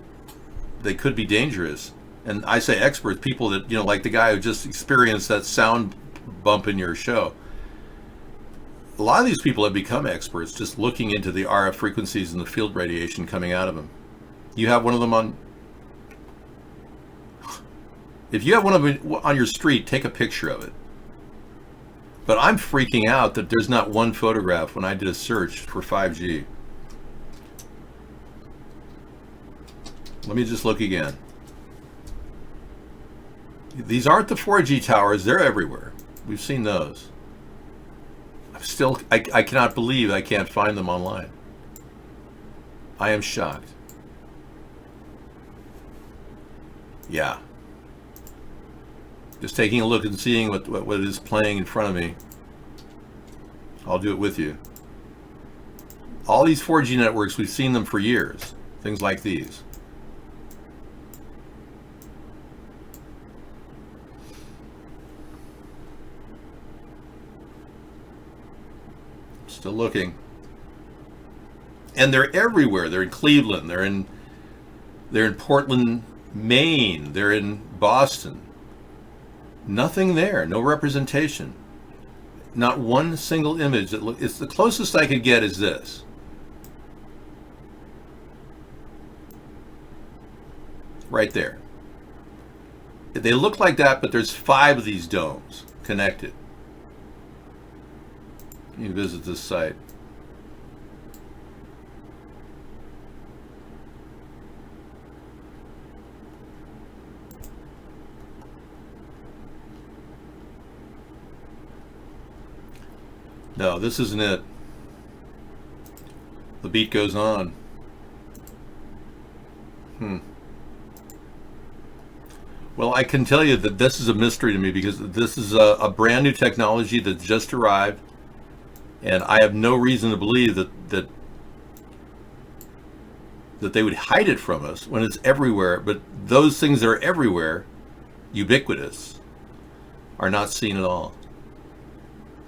they could be dangerous. And I say experts, people that, like the guy who just experienced that sound bump in your show. A lot of these people have become experts just looking into the RF frequencies and the field radiation coming out of them. You have one of them on... If you have one of them on your street, take a picture of it. But I'm freaking out that there's not one photograph when I did a search for 5G. Let me just look again. These aren't the 4G towers, they're everywhere. We've seen those. I cannot believe I can't find them online. I am shocked. Yeah. Just taking a look and seeing what is playing in front of me. I'll do it with you. All these 4G networks, we've seen them for years. Things like these. Still looking. And they're everywhere. They're in Cleveland. They're in Portland, Maine. They're in Boston. Nothing there. No representation. Not one single image. It's the closest I could get is this. Right there. They look like that, but there's 5 of these domes connected. You visit this site. No, this isn't it. The beat goes on. Well, I can tell you that this is a mystery to me because this is a brand new technology that just arrived. And I have no reason to believe that they would hide it from us when it's everywhere. But those things that are everywhere, ubiquitous, are not seen at all.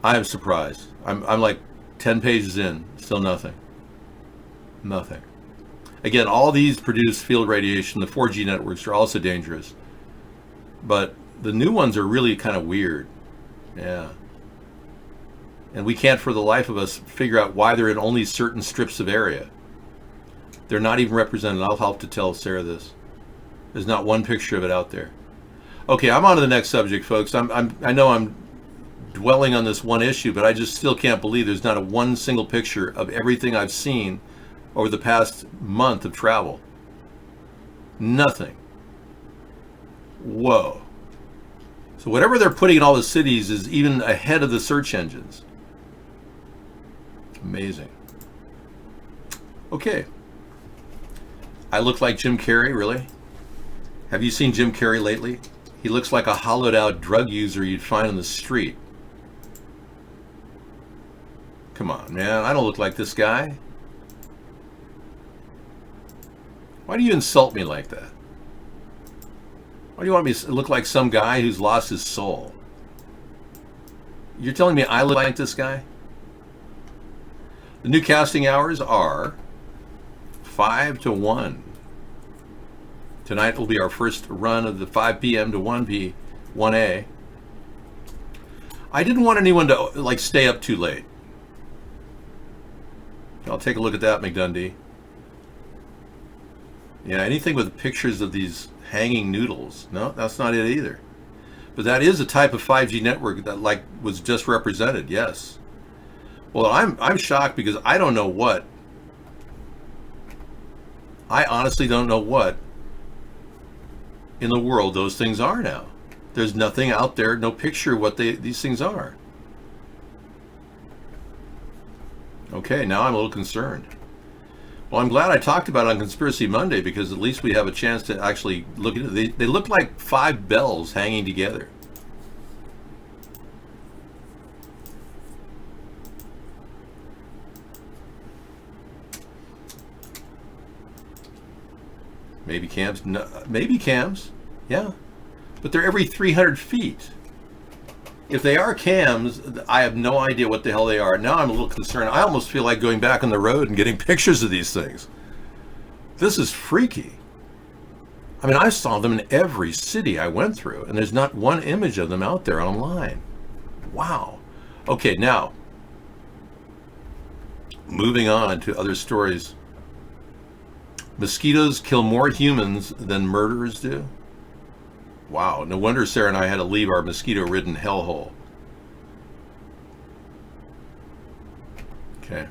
I am surprised. I'm like 10 pages in, still nothing. Nothing. Again, all these produce field radiation. The 4G networks are also dangerous. But the new ones are really kind of weird. Yeah. And we can't for the life of us figure out why they're in only certain strips of area. They're not even represented. I'll have to tell Sarah this. There's not one picture of it out there. Okay, I'm on to the next subject, folks. I know I'm dwelling on this one issue, but I just still can't believe there's not one single picture of everything I've seen over the past month of travel. Nothing. Whoa. So whatever they're putting in all the cities is even ahead of the search engines. Amazing. Okay. I look like Jim Carrey, really? Have you seen Jim Carrey lately? He looks like a hollowed out drug user you'd find on the street. Come on, man. I don't look like this guy. Why do you insult me like that? Why do you want me to look like some guy who's lost his soul? You're telling me I look like this guy? The new casting hours are 5 to 1. Tonight will be our first run of the 5 p.m. to 1A. I didn't want anyone to stay up too late. I'll take a look at that, McDundee. Yeah, anything with pictures of these hanging noodles. No, that's not it either. But that is a type of 5G network that was just represented, yes. Well, I'm shocked because I don't know what. I honestly don't know what in the world those things are now. There's nothing out there, no picture of what these things are. Okay, now I'm a little concerned. Well, I'm glad I talked about it on Conspiracy Monday because at least we have a chance to actually look at it. They look like 5 bells hanging together. Maybe cams, no, maybe cams, yeah, but they're every 300 feet. If they are cams, I have no idea what the hell they are. Now I'm a little concerned. I almost feel like going back on the road and getting pictures of these things. This is freaky. I mean, I saw them in every city I went through, and there's not one image of them out there online. Wow. Okay, now, moving on to other stories. Mosquitoes kill more humans than murderers do? Wow, no wonder Sarah and I had to leave our mosquito-ridden hellhole. Okay.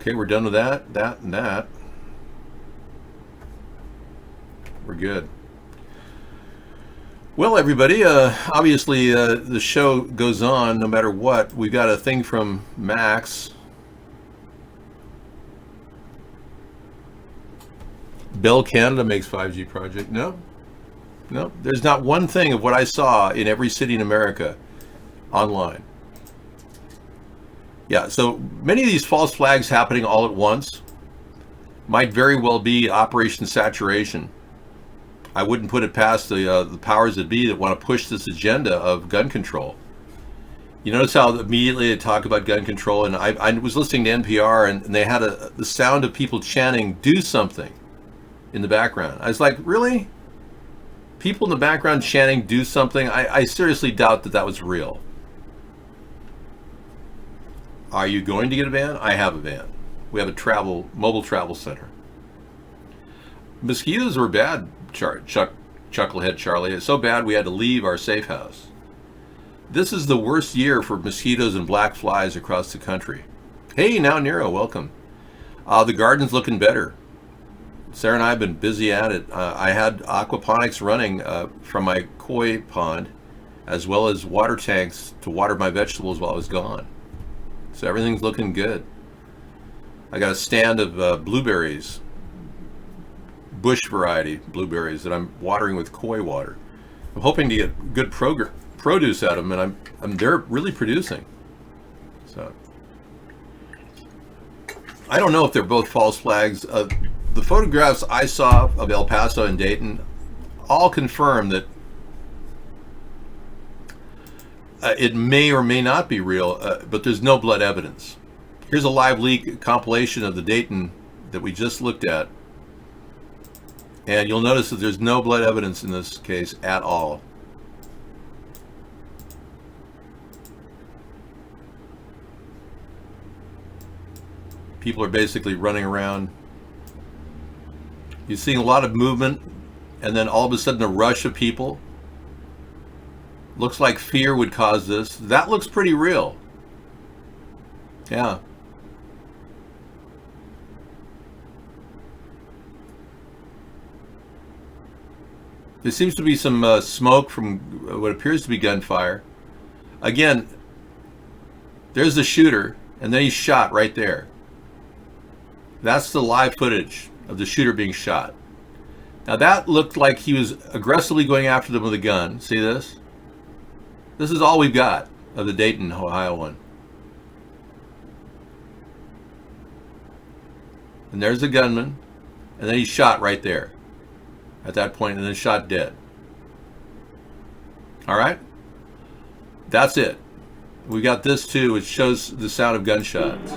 Okay, we're done with that, and that. We're good. Well, everybody, obviously the show goes on no matter what. We've got a thing from Max. Bell Canada makes 5G project. No. There's not one thing of what I saw in every city in America online. Yeah, so many of these false flags happening all at once might very well be Operation Saturation. I wouldn't put it past the powers that be that want to push this agenda of gun control. You notice how immediately they talk about gun control, and I was listening to NPR, and they had the sound of people chanting, "Do something," in the background. I was like, really? People in the background chanting, "Do something"? I seriously doubt that was real. Are you going to get a van? I have a van. We have a mobile travel center. Mosquitoes were bad, Chucklehead Charlie. It's so bad we had to leave our safe house. This is the worst year for mosquitoes and black flies across the country. Hey, now Nero, welcome. The garden's looking better. Sarah and I have been busy at it. I had aquaponics running from my koi pond, as well as water tanks to water my vegetables while I was gone. So everything's looking good. I got a stand of blueberries, bush variety blueberries that I'm watering with koi water. I'm hoping to get good produce out of them, and they're really producing. So I don't know if they're both false flags. The photographs I saw of El Paso and Dayton all confirm that It may or may not be real, but there's no blood evidence. Here's a live leak compilation of the Dayton that we just looked at. And you'll notice that there's no blood evidence in this case at all. People are basically running around. You're seeing a lot of movement, and then all of a sudden a rush of people. Looks like fear would cause this. That looks pretty real. Yeah. There seems to be some smoke from what appears to be gunfire. Again, there's the shooter, and then he's shot right there. That's the live footage of the shooter being shot. Now that looked like he was aggressively going after them with a gun. See this? This is all we've got of the Dayton, Ohio one. And there's the gunman, and then he's shot right there at that point, and then shot dead. All right? That's it. We got this too, which shows the sound of gunshots.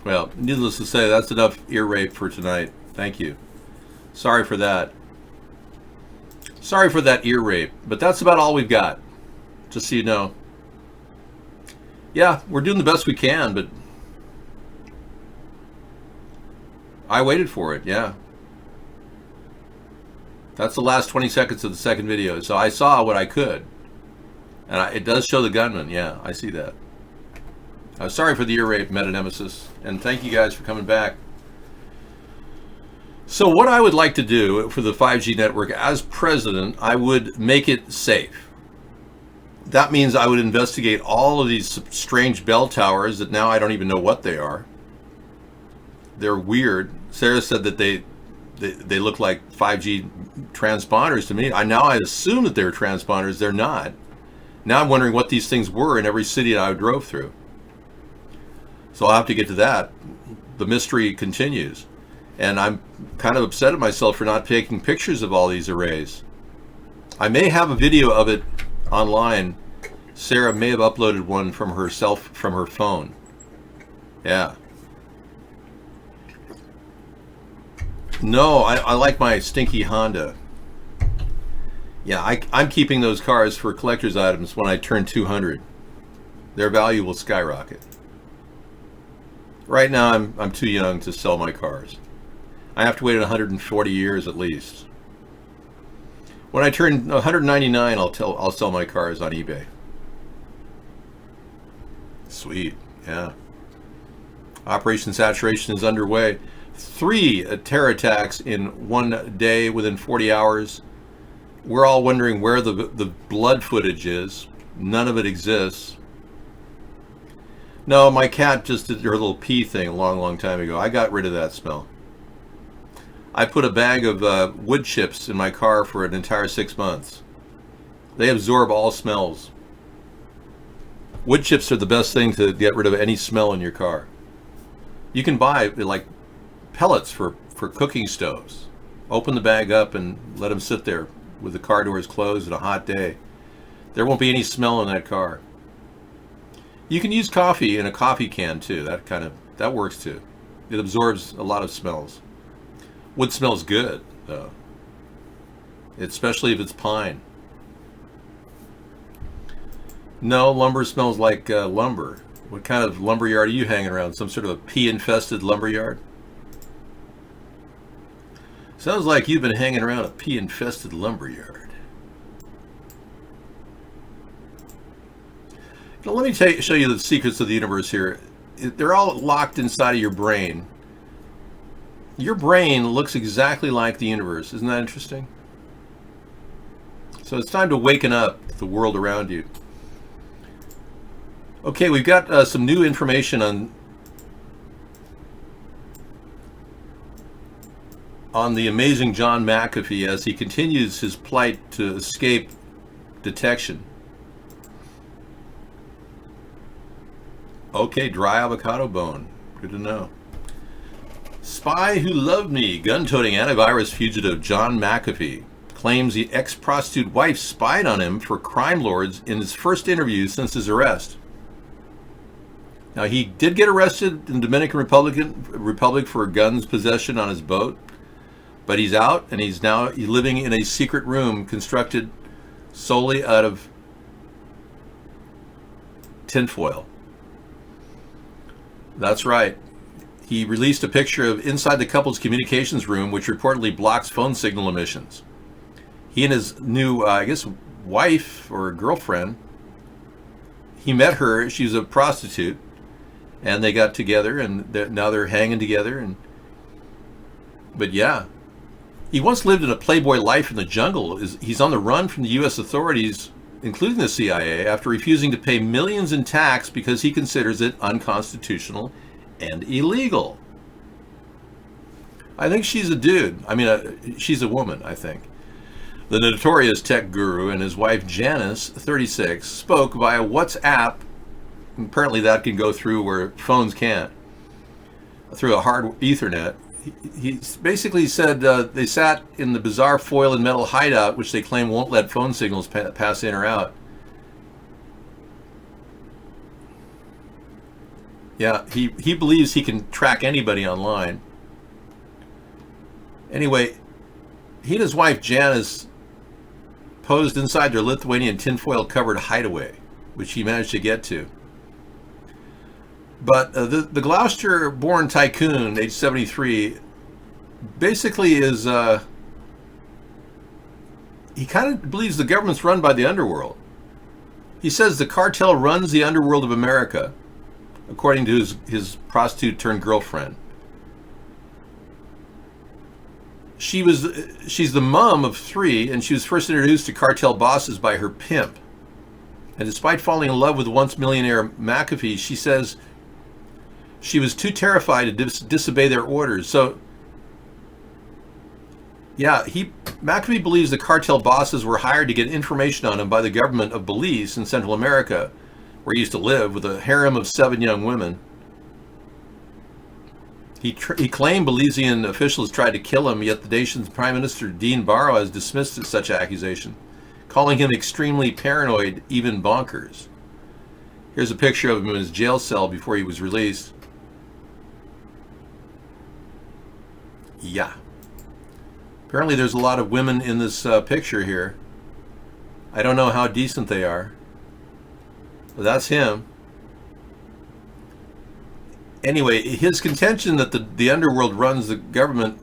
Well, needless to say, that's enough ear rape for tonight. Thank you. Sorry for that. Sorry for that ear rape, but that's about all we've got, just so you know. Yeah, we're doing the best we can, but I waited for it, yeah. That's the last 20 seconds of the second video, so I saw what I could. And it does show the gunman, yeah, I see that. Sorry for the ear rape, meta-nemesis, and thank you guys for coming back. So what I would like to do for the 5G network as president, I would make it safe. That means I would investigate all of these strange bell towers that now I don't even know what they are. They're weird. Sarah said that they look like 5G transponders to me. Now I assume that they're transponders. They're not. Now I'm wondering what these things were in every city that I drove through. So I'll have to get to that. The mystery continues. And I'm kind of upset at myself for not taking pictures of all these arrays. I may have a video of it online. Sarah may have uploaded one from herself, from her phone. Yeah. No, I like my stinky Honda. Yeah, I'm keeping those cars for collector's items when I turn 200. Their value will skyrocket. Right now, I'm too young to sell my cars. I have to wait 140 years at least. When I turn 199, I'll sell my cars on eBay. Sweet, yeah. Operation Saturation is underway. 3 terror attacks in one day within 40 hours. We're all wondering where the blood footage is. None of it exists. No, my cat just did her little pee thing a long time ago. I got rid of that smell. I put a bag of wood chips in my car for an entire 6 months. They absorb all smells. Wood chips are the best thing to get rid of any smell in your car. You can buy like pellets for cooking stoves. Open the bag up and let them sit there with the car doors closed on a hot day. There won't be any smell in that car. You can use coffee in a coffee can too. That works too. It absorbs a lot of smells. Wood smells good though, especially if it's pine. No, lumber smells like lumber. What kind of lumber yard are you hanging around? Some sort of a pea-infested lumber yard? Sounds like you've been hanging around a pea-infested lumber yard. Now let me show you the secrets of the universe here. They're all locked inside of your brain. Your brain looks exactly like the universe. Isn't that interesting? So it's time to waken up to the world around you. Okay, we've got some new information on the amazing John McAfee as he continues his plight to escape detection. Okay, dry avocado bone. Good to know. Spy who loved me. Gun-toting antivirus fugitive John McAfee claims the ex-prostitute wife spied on him for crime lords in his first interview since his arrest. Now, he did get arrested in Dominican Republic for guns possession on his boat, but he's out and he's now living in a secret room constructed solely out of tinfoil. That's right. He released a picture of inside the couple's communications room, which reportedly blocks phone signal emissions. He and his new, I guess, wife or girlfriend, he met her. She was a prostitute, and they got together, and now they're hanging together. But yeah, he once lived in a playboy life in the jungle. He's on the run from the U.S. authorities, including the CIA, after refusing to pay millions in tax because he considers it unconstitutional and illegal. I think she's a dude. I mean, she's a woman, I think. The notorious tech guru and his wife Janice, 36, spoke via WhatsApp. Apparently that can go through where phones can't, through a hard Ethernet. He basically said they sat in the bizarre foil and metal hideout, which they claim won't let phone signals pass in or out. Yeah, he believes he can track anybody online. Anyway, he and his wife Janice posed inside their Lithuanian tinfoil-covered hideaway, which he managed to get to. But the Gloucester-born tycoon, age 73, basically is, he kind of believes the government's run by the underworld. He says the cartel runs the underworld of America, according to his prostitute-turned-girlfriend. She's the mom of 3, and she was first introduced to cartel bosses by her pimp. And despite falling in love with once millionaire McAfee, she says she was too terrified to disobey their orders. So, yeah, McAfee believes the cartel bosses were hired to get information on him by the government of Belize in Central America, where he used to live with a harem of 7 young women. He claimed Belizean officials tried to kill him, yet the nation's Prime Minister Dean Barrow has dismissed such accusation, calling him extremely paranoid, even bonkers. Here's a picture of him in his jail cell before he was released. Yeah. Apparently there's a lot of women in this picture here. I don't know how decent they are. But that's him. Anyway, his contention that the underworld runs the government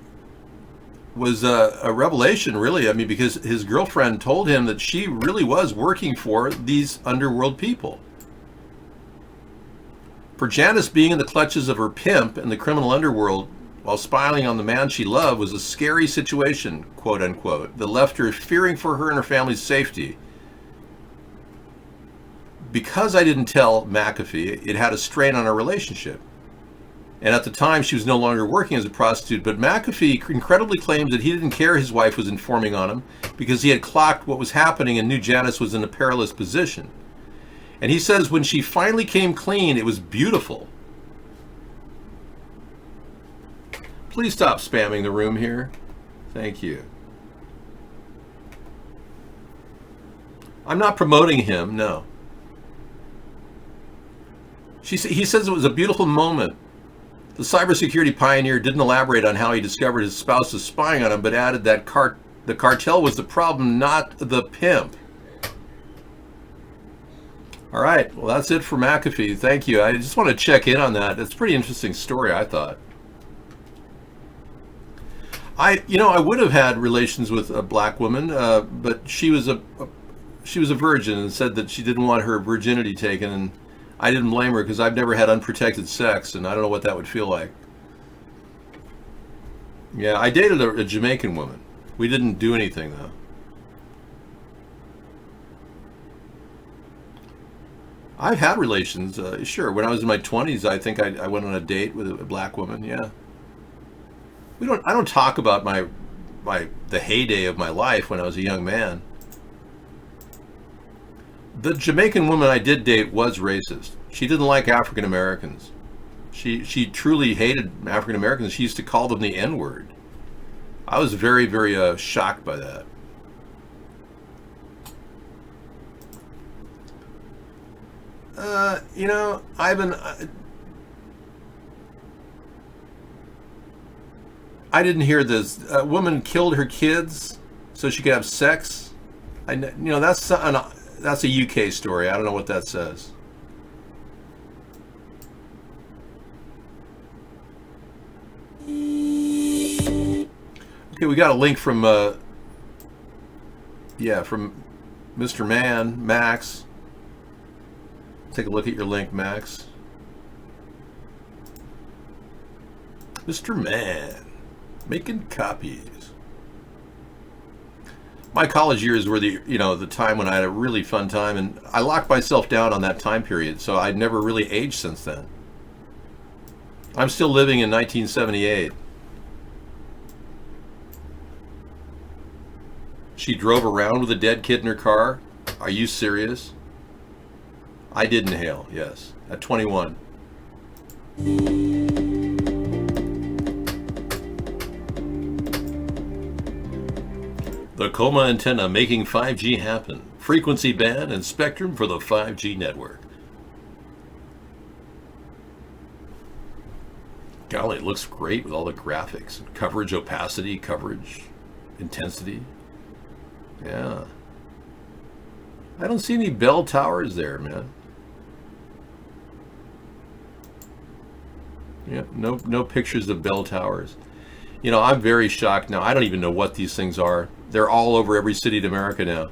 was a revelation, really. I mean, because his girlfriend told him that she really was working for these underworld people. For Janice, being in the clutches of her pimp in the criminal underworld while spying on the man she loved was a scary situation, quote unquote, that left her fearing for her and her family's safety. Because I didn't tell McAfee, it had a strain on our relationship. And at the time, she was no longer working as a prostitute, but McAfee incredibly claims that he didn't care his wife was informing on him because he had clocked what was happening and knew Janice was in a perilous position. And he says when she finally came clean, it was beautiful. Please stop spamming the room here. Thank you. I'm not promoting him, no. He says it was a beautiful moment. The cybersecurity pioneer didn't elaborate on how he discovered his spouse was spying on him, but added that the cartel was the problem, not the pimp. All right, well, that's it for McAfee. Thank you. I just want to check in on that. It's a pretty interesting story, I thought. I would have had relations with a black woman, but she was a virgin and said that she didn't want her virginity taken, and I didn't blame her because I've never had unprotected sex, and I don't know what that would feel like. Yeah, I dated a Jamaican woman. We didn't do anything, though. I've had relations, sure. When I was in my 20s, I think I went on a date with a black woman, yeah. I don't talk about the heyday of my life when I was a young man. The Jamaican woman I did date was racist. She didn't like African Americans. She truly hated African Americans. She used to call them the N-word. I was very, very shocked by that. You know, Ivan, I didn't hear this. A woman killed her kids so she could have sex. You know, that's a UK story. I don't know what that says. Okay, we got a link from from Mr. Man, Max. Take a look at your link, Max. Mr. Man, making copies. My college years were the time when I had a really fun time, and I locked myself down on that time period, so I'd never really aged since then. I'm still living in 1978. She drove around with a dead kid in her car? Are you serious? I did inhale, yes, at 21. The Coma antenna making 5G happen. Frequency band and spectrum for the 5G network. Golly, it looks great with all the graphics. Coverage, opacity, coverage, intensity. Yeah. I don't see any bell towers there, man. Yeah, no pictures of bell towers. You know, I'm very shocked now. I don't even know what these things are. They're all over every city in America now.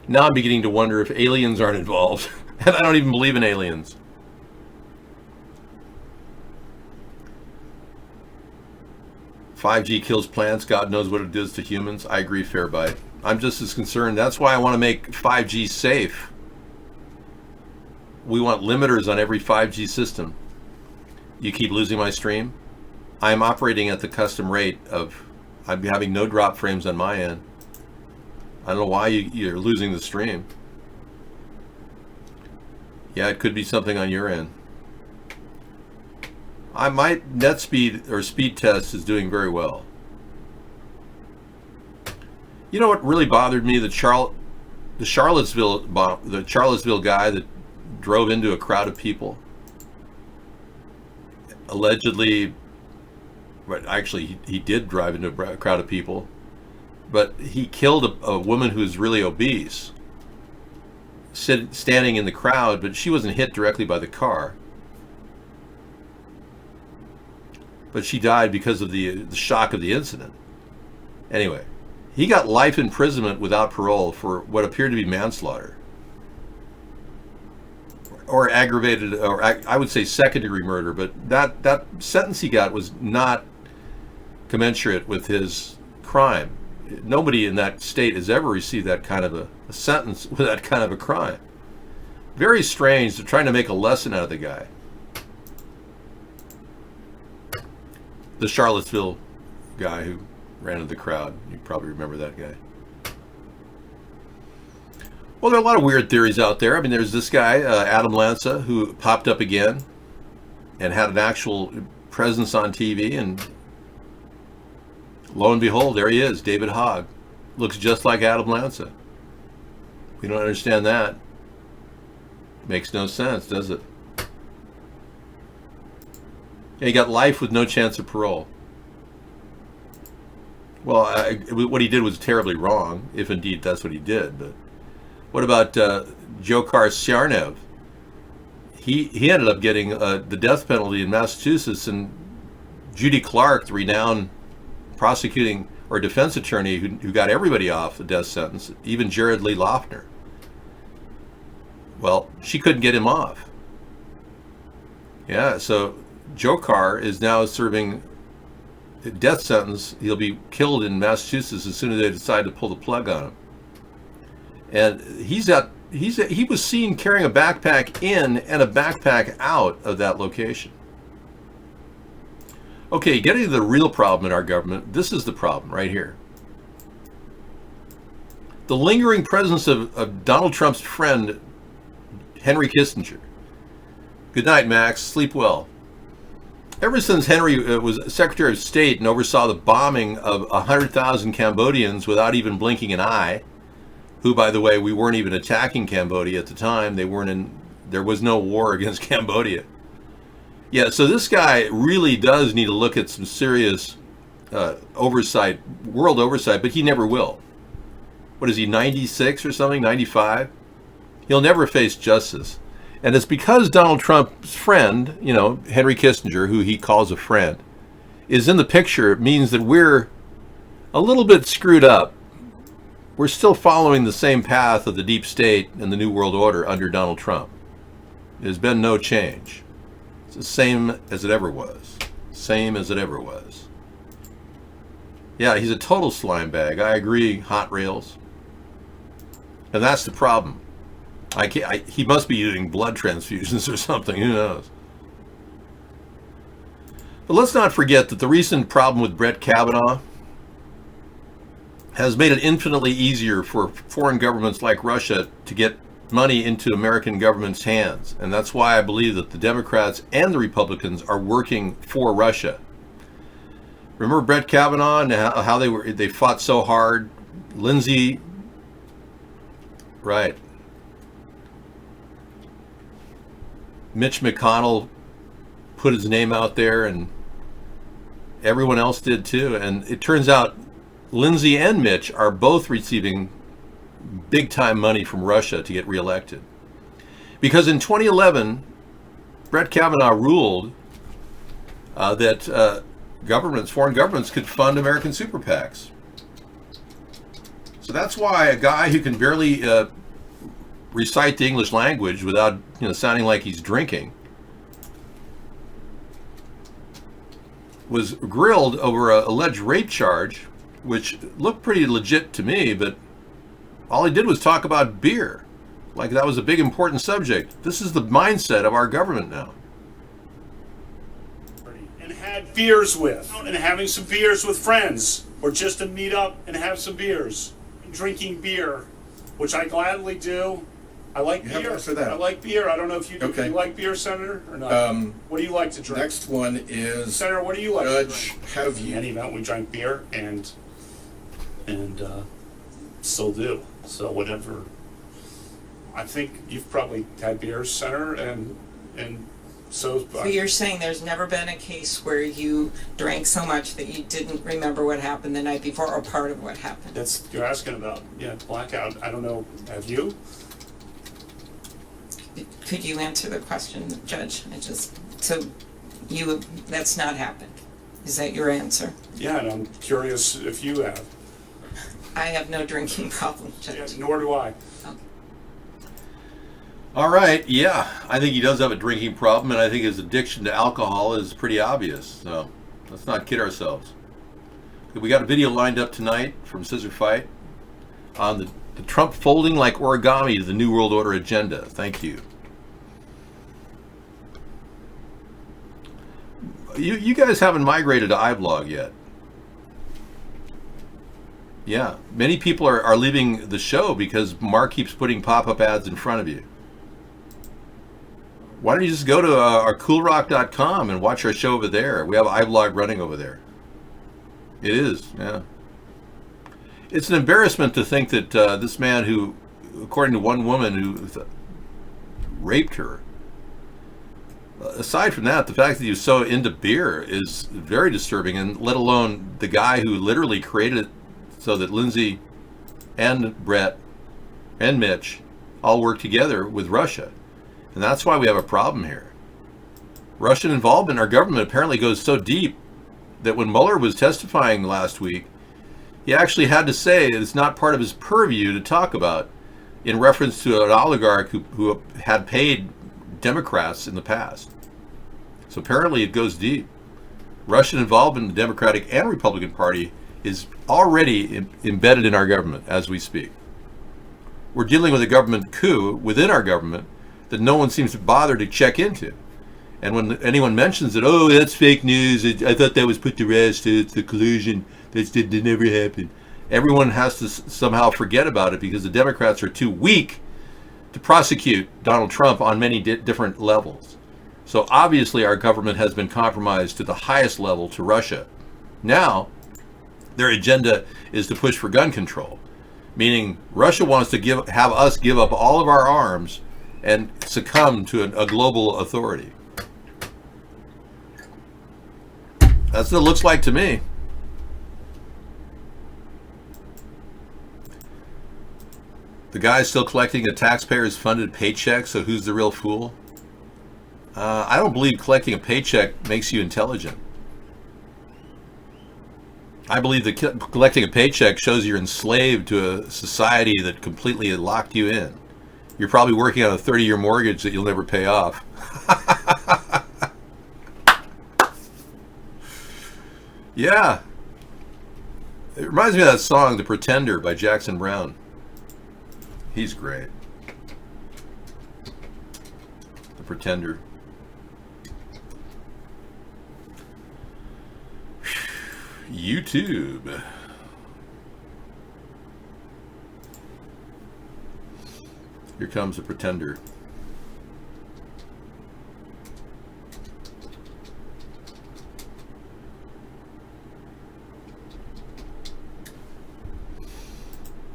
Now I'm beginning to wonder if aliens aren't involved. And I don't even believe in aliens. "5G kills plants. God knows what it does to humans." I agree, Fairbite. I'm just as concerned. That's why I want to make 5G safe. We want limiters on every 5G system. You keep losing my stream. I'm operating at the custom rate of, I'm having no drop frames on my end. I don't know why you're losing the stream. Yeah, it could be something on your end. My net speed or speed test is doing very well. You know what really bothered me? The Charlottesville guy that drove into a crowd of people. Allegedly, but actually he did drive into a crowd of people, but he killed a woman who's really obese, standing in the crowd, but she wasn't hit directly by the car. But she died because of the shock of the incident. Anyway, he got life imprisonment without parole for what appeared to be manslaughter. Or aggravated, or I would say second-degree murder, but that sentence he got was not commensurate with his crime. Nobody in that state has ever received that kind of a sentence with that kind of a crime. Very strange. They're trying to make a lesson out of the guy. The Charlottesville guy who ran into the crowd. You probably remember that guy. Well, there are a lot of weird theories out there. I mean, there's this guy, Adam Lanza, who popped up again and had an actual presence on TV, and lo and behold, there he is, David Hogg. Looks just like Adam Lanza. We don't understand that. Makes no sense, does it? And he got life with no chance of parole. Well, what he did was terribly wrong, if indeed that's what he did, but what about Dzhokhar Tsarnaev? He ended up getting the death penalty in Massachusetts, and Judy Clark, the renowned prosecuting or defense attorney who got everybody off the death sentence, even Jared Lee Loughner. Well, she couldn't get him off. Yeah, so Dzhokhar is now serving a death sentence. He'll be killed in Massachusetts as soon as they decide to pull the plug on him. And he was seen carrying a backpack in and a backpack out of that location. Okay, getting to the real problem in our government, this is the problem right here. The lingering presence of Donald Trump's friend, Henry Kissinger. Good night, Max. Sleep well. Ever since Henry was Secretary of State and oversaw the bombing of 100,000 Cambodians without even blinking an eye, who, by the way, we weren't even attacking Cambodia at the time. There was no war against Cambodia. Yeah, so this guy really does need to look at some serious oversight, world oversight, but he never will. What is he, 96 or something, 95? He'll never face justice. And it's because Donald Trump's friend, you know, Henry Kissinger, who he calls a friend, is in the picture. It means that we're a little bit screwed up. We're still following the same path of the deep state and the New World Order under Donald Trump. There's been no change. It's the same as it ever was. Same as it ever was. Yeah, he's a total slime bag. I agree, Hot Rails. And that's the problem. He must be using blood transfusions or something. Who knows? But let's not forget that the recent problem with Brett Kavanaugh has made it infinitely easier for foreign governments like Russia to get money into American government's hands. And that's why I believe that the Democrats and the Republicans are working for Russia. Remember Brett Kavanaugh and how they fought so hard? Lindsey, right. Mitch McConnell put his name out there, and everyone else did too. And it turns out Lindsey and Mitch are both receiving big time money from Russia to get reelected. Because in 2011, Brett Kavanaugh ruled that foreign governments could fund American super PACs. So that's why a guy who can barely recite the English language without sounding like he's drinking was grilled over an alleged rape charge, which looked pretty legit to me, but all he did was talk about beer, like that was a big important subject. This is the mindset of our government now. And had beers with, and having some beers with friends, or just to meet up and have some beers, and drinking beer, which I gladly do. I like beer. I like beer. I don't know if you do. Okay. Do you like beer, Senator, or not? What do you like to drink? Next one is Senator. What do you like Judge, to drink? have you? In any event, we drank beer and still do. So whatever. I think you've probably had beers, Senator, and so. So you're saying there's never been a case where you drank so much that you didn't remember what happened the night before, or part of what happened? That's you're asking about. Yeah, blackout. I don't know. Have you? Could you answer the question, Judge? That's not happened. Is that your answer? Yeah, and I'm curious if you have. I have no drinking problem, Judge. Yeah, nor do I. Okay. All right, yeah, I think he does have a drinking problem, and I think his addiction to alcohol is pretty obvious. So let's not kid ourselves. We got a video lined up tonight from Scissor Fight on the Trump folding like origami to the New World Order agenda. Thank you. You guys haven't migrated to iBlog yet. Yeah, many people are leaving the show because Mark keeps putting pop-up ads in front of you. Why don't you just go to our coolrock.com and watch our show over there? We have iBlog running over there. It is, yeah. It's an embarrassment to think that this man who, according to one woman who raped her, aside from that, the fact that he was so into beer is very disturbing, and let alone the guy who literally created it so that Lindsey and Brett and Mitch all work together with Russia. And that's why we have a problem here. Russian involvement in our government apparently goes so deep that when Mueller was testifying last week, he actually had to say it's not part of his purview to talk about in reference to an oligarch who had paid Democrats in the past. So apparently it goes deep. Russian involvement in the Democratic and Republican Party is already embedded in our government as we speak. We're dealing with a government coup within our government that no one seems to bother to check into. And when anyone mentions it, oh, that's fake news, I thought that was put to rest, it's the collusion, that never happened. Everyone has to somehow forget about it because the Democrats are too weak to prosecute Donald Trump on many different levels. So obviously our government has been compromised to the highest level to Russia. Now, their agenda is to push for gun control, meaning Russia wants to have us give up all of our arms and succumb to a global authority. That's what it looks like to me. The guy's still collecting a taxpayer's funded paycheck, so who's the real fool? I don't believe collecting a paycheck makes you intelligent. I believe that collecting a paycheck shows you're enslaved to a society that completely locked you in. You're probably working on a 30-year mortgage that you'll never pay off. Yeah. It reminds me of that song, The Pretender by Jackson Browne. He's great. The Pretender. YouTube. Here comes The Pretender.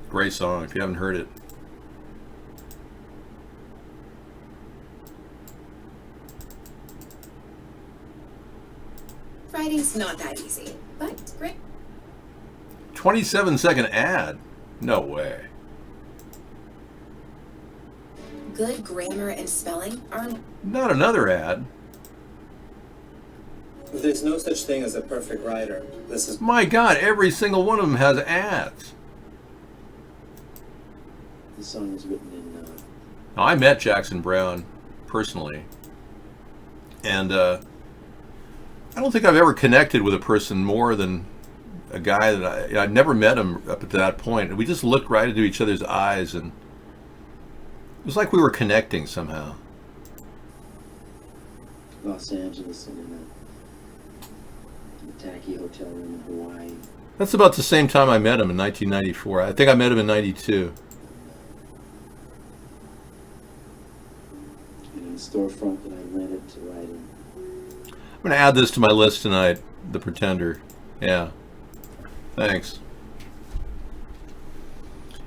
Great song if you haven't heard it. Writing's not that easy, but great. 27-second ad? No way. Good grammar and spelling are... Not another ad. There's no such thing as a perfect writer. This is... My God, every single one of them has ads. The song was written in... Now, I met Jackson Browne personally, and I don't think I've ever connected with a person more than a guy that I'd never met him up to that point. We just looked right into each other's eyes, and it was like we were connecting somehow. Los Angeles and in a tacky hotel room in Hawaii. That's about the same time I met him in 1994. I think I met him in 92. In a storefront that I rented to write in. I'm going to add this to my list tonight, The Pretender. Yeah. Thanks.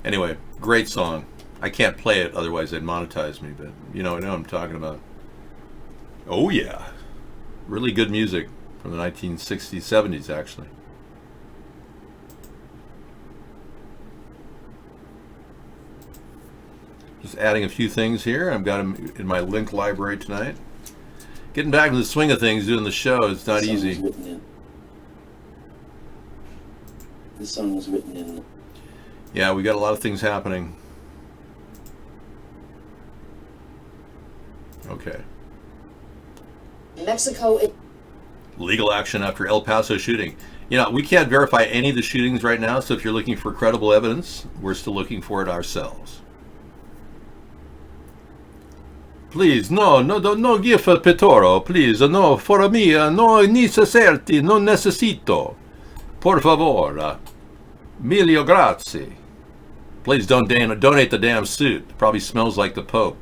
Anyway, great song. I can't play it, otherwise they'd monetize me, but you know what I'm talking about. Oh yeah. Really good music from the 1960s, 70s actually. Just adding a few things here. I've got them in my link library tonight. Getting back into the swing of things, doing the show, it's not easy. This song was written in... Yeah, we got a lot of things happening. Okay. Mexico. Legal action after El Paso shooting. You know, we can't verify any of the shootings right now, so if you're looking for credible evidence, we're still looking for it ourselves. Please, no give Petoro, please, no, for me, no necessity, no necessito. Por favor, milio grazie. Please don't donate the damn suit. It probably smells like the Pope.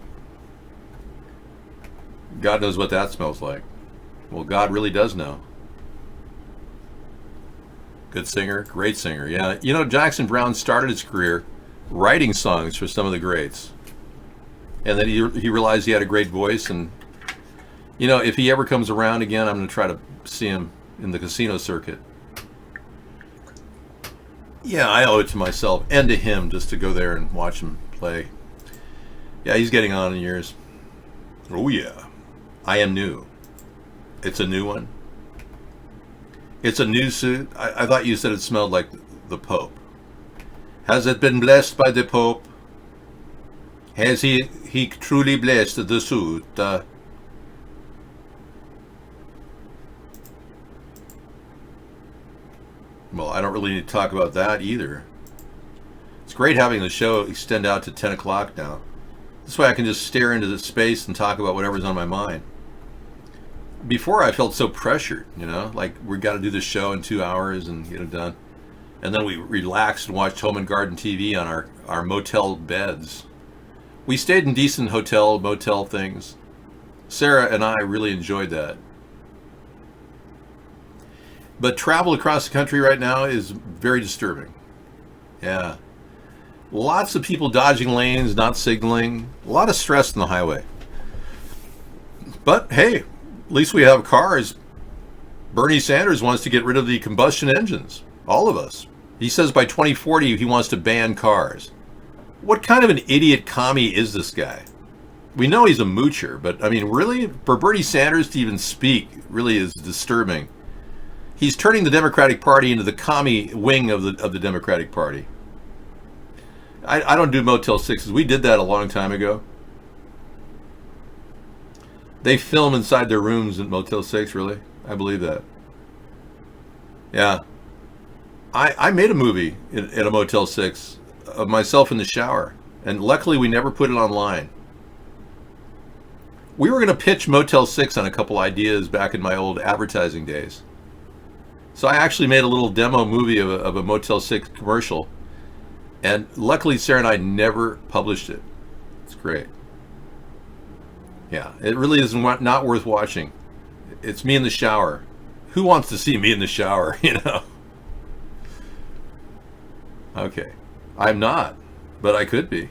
God knows what that smells like. Well, God really does know. Good singer, great singer. Yeah, you know, Jackson Browne started his career writing songs for some of the greats. And then he realized he had a great voice, and you know, if he ever comes around again, I'm going to try to see him in the casino circuit. Yeah, I owe it to myself and to him just to go there and watch him play. Yeah, he's getting on in years. Oh yeah, I am new. It's a new one. It's a new suit. I thought you said it smelled like the Pope. Has it been blessed by the Pope? Has he truly blessed the suit? Well, I don't really need to talk about that either. It's great having the show extend out to 10 o'clock now. This way I can just stare into the space and talk about whatever's on my mind. Before I felt so pressured, you know, like we got to do this show in 2 hours and get it done. And then we relaxed and watched Home and Garden TV on our motel beds. We stayed in decent hotel, motel things. Sarah and I really enjoyed that. But travel across the country right now is very disturbing. Yeah. Lots of people dodging lanes, not signaling. A lot of stress on the highway. But hey, at least we have cars. Bernie Sanders wants to get rid of the combustion engines. All of us. He says by 2040 he wants to ban cars. What kind of an idiot commie is this guy? We know he's a moocher, but I mean, really? For Bernie Sanders to even speak really is disturbing. He's turning the Democratic Party into the commie wing of the Democratic Party. I don't do Motel 6s. We did that a long time ago. They film inside their rooms at Motel 6, really? I believe that. Yeah. I made a movie at a Motel 6 of myself in the shower. And luckily we never put it online. We were going to pitch Motel 6 on a couple ideas back in my old advertising days. So I actually made a little demo movie of a Motel 6 commercial. And luckily Sarah and I never published it. It's great. Yeah, it really is not worth watching. It's me in the shower. Who wants to see me in the shower, you know? Okay. I'm not, but I could be.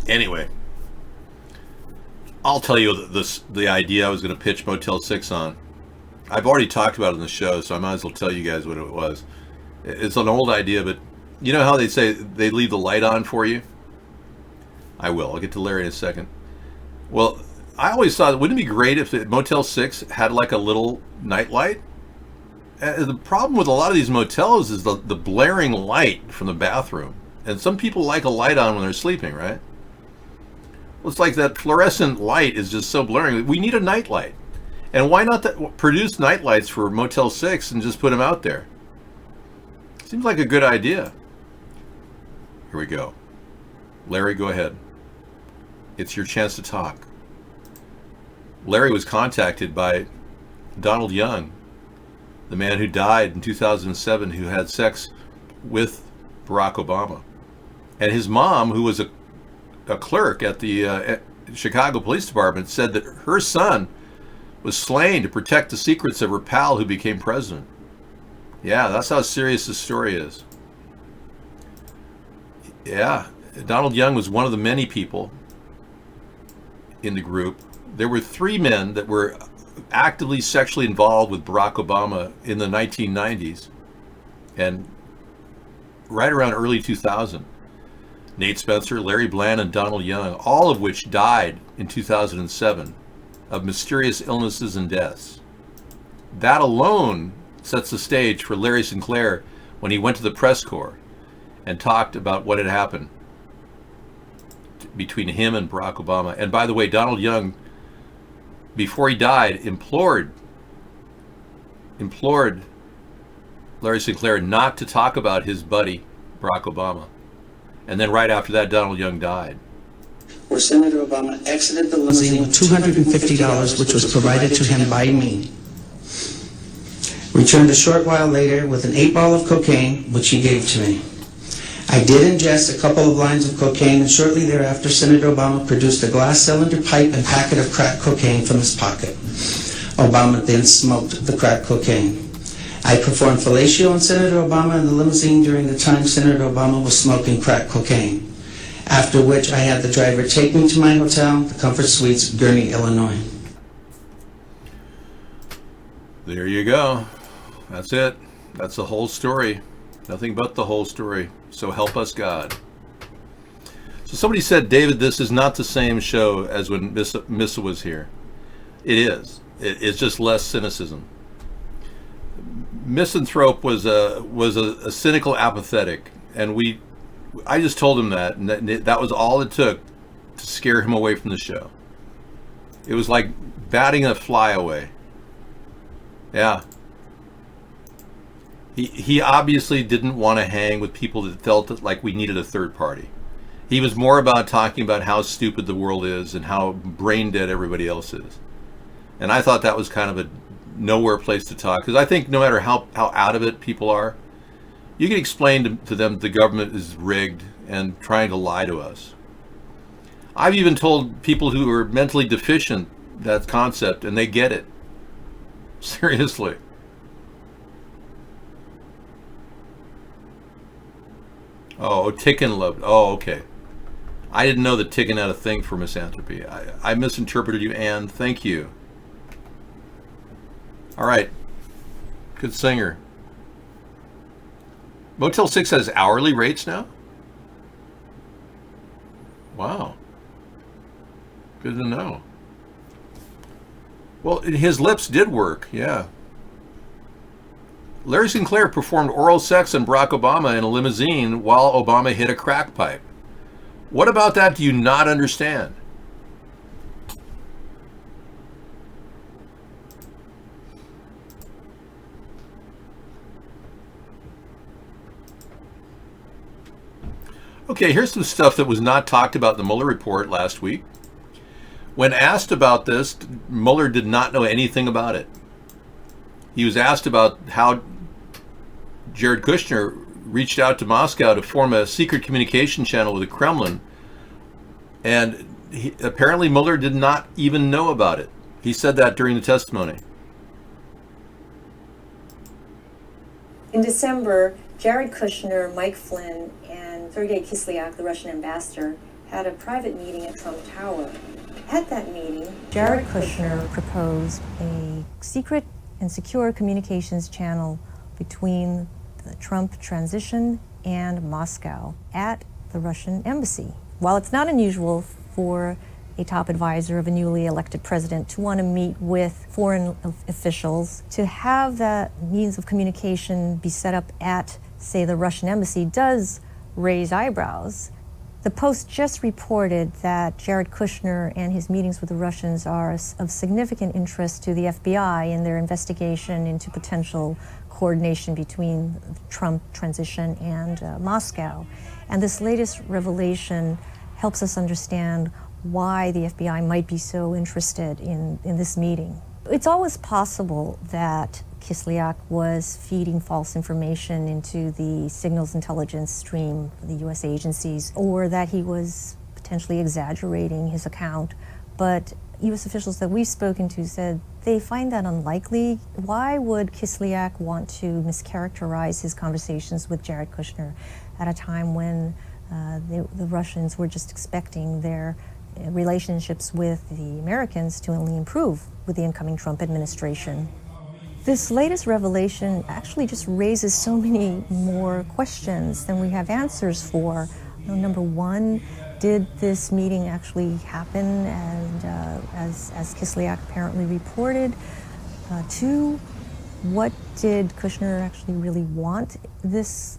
Anyway, I'll tell you the idea I was going to pitch Motel 6 on. I've already talked about it in the show, so I might as well tell you guys what it was. It's an old idea, but you know how they say they leave the light on for you? I will. I'll get to Larry in a second. Well, I always thought, wouldn't it be great if Motel 6 had like a little night light? The problem with a lot of these motels is the blaring light from the bathroom. And some people like a light on when they're sleeping, right? Well, it's like that fluorescent light is just so blaring. We need a night light. And why not produce night lights for Motel 6 and just put them out there? Seems like a good idea. Here we go. Larry, go ahead. It's your chance to talk. Larry was contacted by Donald Young, the man who died in 2007, who had sex with Barack Obama. And his mom, who was a clerk at the Chicago Police Department, said that her son was slain to protect the secrets of her pal who became president. Yeah, that's how serious this story is. Yeah, Donald Young was one of the many people in the group. There were 3 men that were actively sexually involved with Barack Obama in the 1990s and right around early 2000. Nate Spencer, Larry Bland, and Donald Young, all of which died in 2007 of mysterious illnesses and deaths. That alone sets the stage for Larry Sinclair when he went to the press corps and talked about what had happened between him and Barack Obama. And by the way, Donald Young, before he died, implored Larry Sinclair not to talk about his buddy, Barack Obama. And then right after that, Donald Young died. Where Senator Obama exited the limousine with $250, which was provided to him by me. Returned a short while later with an 8-ball of cocaine, which he gave to me. I did ingest a couple of lines of cocaine, and shortly thereafter, Senator Obama produced a glass cylinder pipe and packet of crack cocaine from his pocket. Obama then smoked the crack cocaine. I performed fellatio on Senator Obama in the limousine during the time Senator Obama was smoking crack cocaine, after which I had the driver take me to my hotel, the Comfort Suites, Gurnee, Illinois. There you go. That's it. That's the whole story. Nothing but the whole story. So help us God. So somebody said, David, this is not the same show as when Missa was here. It is. It's just less cynicism. Misanthrope was a cynical apathetic, and I just told him that, and that was all it took to scare him away from the show. It was like batting a fly away. Yeah. He obviously didn't want to hang with people that felt like we needed a third party. He was more about talking about how stupid the world is and how brain dead everybody else is. And I thought that was kind of a nowhere place to talk, because I think no matter how out of it people are, You can explain to them the government is rigged and trying to lie to us. I've even told people who are mentally deficient that concept, and they get it. Seriously. Oh, Ticken loved. Oh, okay. I didn't know that Ticken had a thing for misanthropy. I misinterpreted you, Anne. Thank you. All right. Good singer. Motel 6 has hourly rates now? Wow. Good to know. Well, his lips did work, yeah. Larry Sinclair performed oral sex on Barack Obama in a limousine while Obama hit a crack pipe. What about that do you not understand? Okay, here's some stuff that was not talked about in the Mueller report last week. When asked about this, Mueller did not know anything about it. He was asked about how Jared Kushner reached out to Moscow to form a secret communication channel with the Kremlin, and apparently Mueller did not even know about it. He said that during the testimony. In December, Jared Kushner, Mike Flynn, and Sergei Kislyak, the Russian ambassador, had a private meeting at Trump Tower. At that meeting, Jared Kushner proposed a secret and secure communications channel between the Trump transition and Moscow at the Russian embassy. While it's not unusual for a top advisor of a newly elected president to want to meet with foreign officials, to have that means of communication be set up at, say, the Russian embassy does raise eyebrows. The Post just reported that Jared Kushner and his meetings with the Russians are of significant interest to the FBI in their investigation into potential coordination between the Trump transition and Moscow. And this latest revelation helps us understand why the FBI might be so interested in this meeting. It's always possible that Kislyak was feeding false information into the signals intelligence stream of the U.S. agencies, or that he was potentially exaggerating his account. But U.S. officials that we've spoken to said they find that unlikely. Why would Kislyak want to mischaracterize his conversations with Jared Kushner at a time when the Russians were just expecting their relationships with the Americans to only improve with the incoming Trump administration? This latest revelation actually just raises so many more questions than we have answers for. Number one, did this meeting actually happen, and as Kislyak apparently reported? Two, what did Kushner actually really want this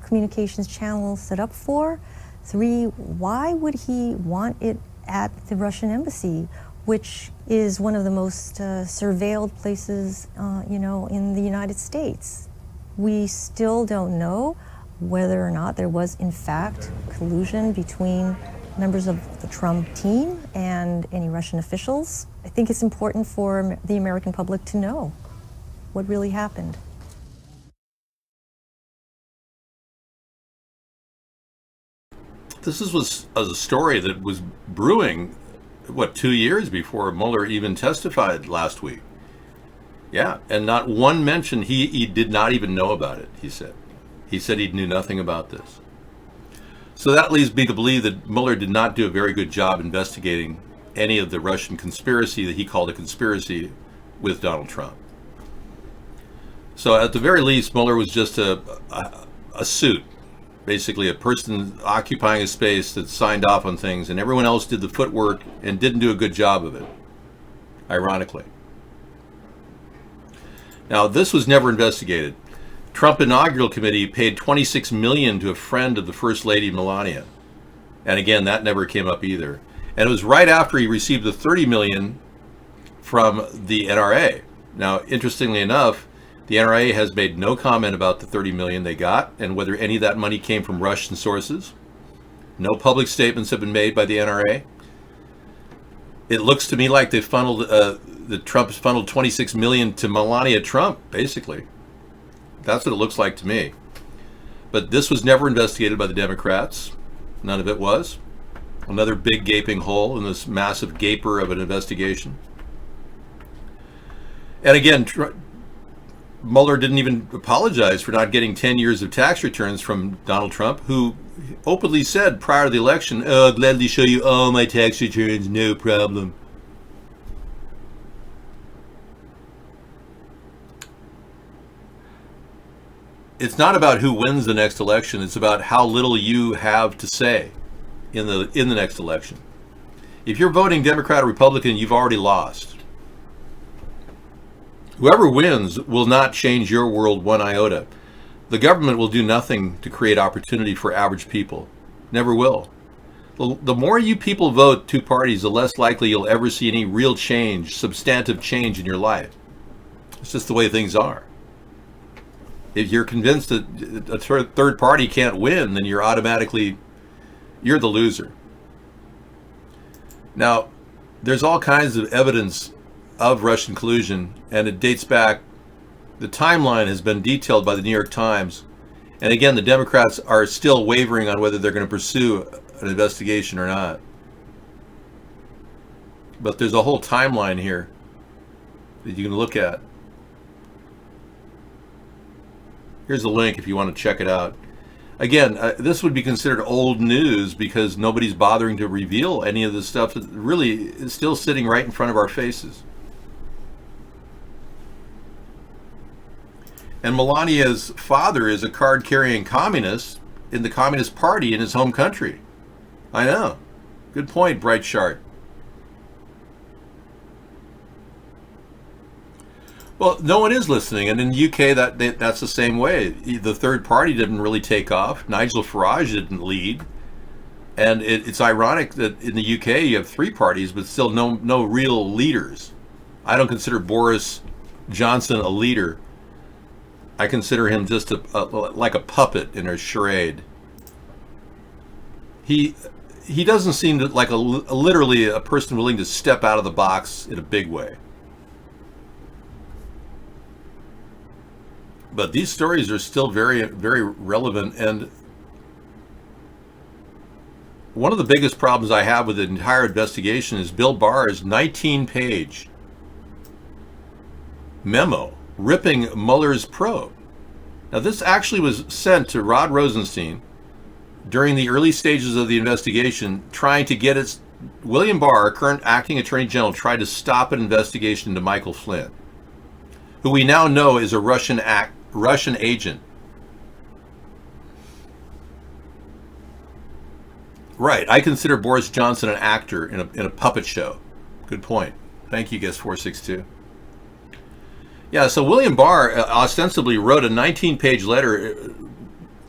communications channel set up for? Three, why would he want it at the Russian embassy, which is one of the most surveilled places, in the United States? We still don't know whether or not there was, in fact, collusion between members of the Trump team and any Russian officials. I think it's important for the American public to know what really happened. This was a story that was brewing, 2 years before Mueller even testified last week. Yeah, and not one mention, he did not even know about it, he said. He said he knew nothing about this. So that leads me to believe that Mueller did not do a very good job investigating any of the Russian conspiracy that he called a conspiracy with Donald Trump. So at the very least, Mueller was just a suit, basically a person occupying a space that signed off on things, and everyone else did the footwork and didn't do a good job of it, ironically. Now, this was never investigated. Trump Inaugural Committee paid $26 million to a friend of the First Lady, Melania. And again, that never came up either. And it was right after he received the $30 million from the NRA. Now, interestingly enough, the NRA has made no comment about the $30 million they got and whether any of that money came from Russian sources. No public statements have been made by the NRA. It looks to me like they funneled, the Trumps funneled $26 million to Melania Trump, basically. That's what it looks like to me. But this was never investigated by the Democrats. None of it was. Another big gaping hole in this massive gaper of an investigation. And again, Mueller didn't even apologize for not getting 10 years of tax returns from Donald Trump, who openly said prior to the election, "Oh, I'll gladly show you all my tax returns, no problem." It's not about who wins the next election. It's about how little you have to say in the next election. If you're voting Democrat or Republican, you've already lost. Whoever wins will not change your world one iota. The government will do nothing to create opportunity for average people. Never will. The more you people vote two parties, the less likely you'll ever see any real change, substantive change in your life. It's just the way things are. If you're convinced that a third party can't win, then you're the loser. Now, there's all kinds of evidence of Russian collusion, and it dates back, the timeline has been detailed by the New York Times. And again, the Democrats are still wavering on whether they're going to pursue an investigation or not. But there's a whole timeline here that you can look at. Here's a link if you want to check it out. Again, this would be considered old news because nobody's bothering to reveal any of this stuff that really is still sitting right in front of our faces. And Melania's father is a card-carrying communist in the Communist Party in his home country. I know. Good point, Bright Shart. Well, no one is listening, and in the UK that's the same way. The third party didn't really take off. Nigel Farage didn't lead, and it's ironic that in the UK you have three parties, but still no real leaders. I don't consider Boris Johnson a leader. I consider him just like a puppet in a charade. He doesn't seem like literally a person willing to step out of the box in a big way. But these stories are still very, very relevant, and one of the biggest problems I have with the entire investigation is Bill Barr's 19-page memo ripping Mueller's probe. Now, this actually was sent to Rod Rosenstein during the early stages of the investigation, trying to get William Barr, current acting attorney general, tried to stop an investigation into Michael Flynn, who we now know is a Russian agent. Right, I consider Boris Johnson an actor in a puppet show. Good point. Thank you, Guest 462. Yeah, so William Barr ostensibly wrote a 19-page letter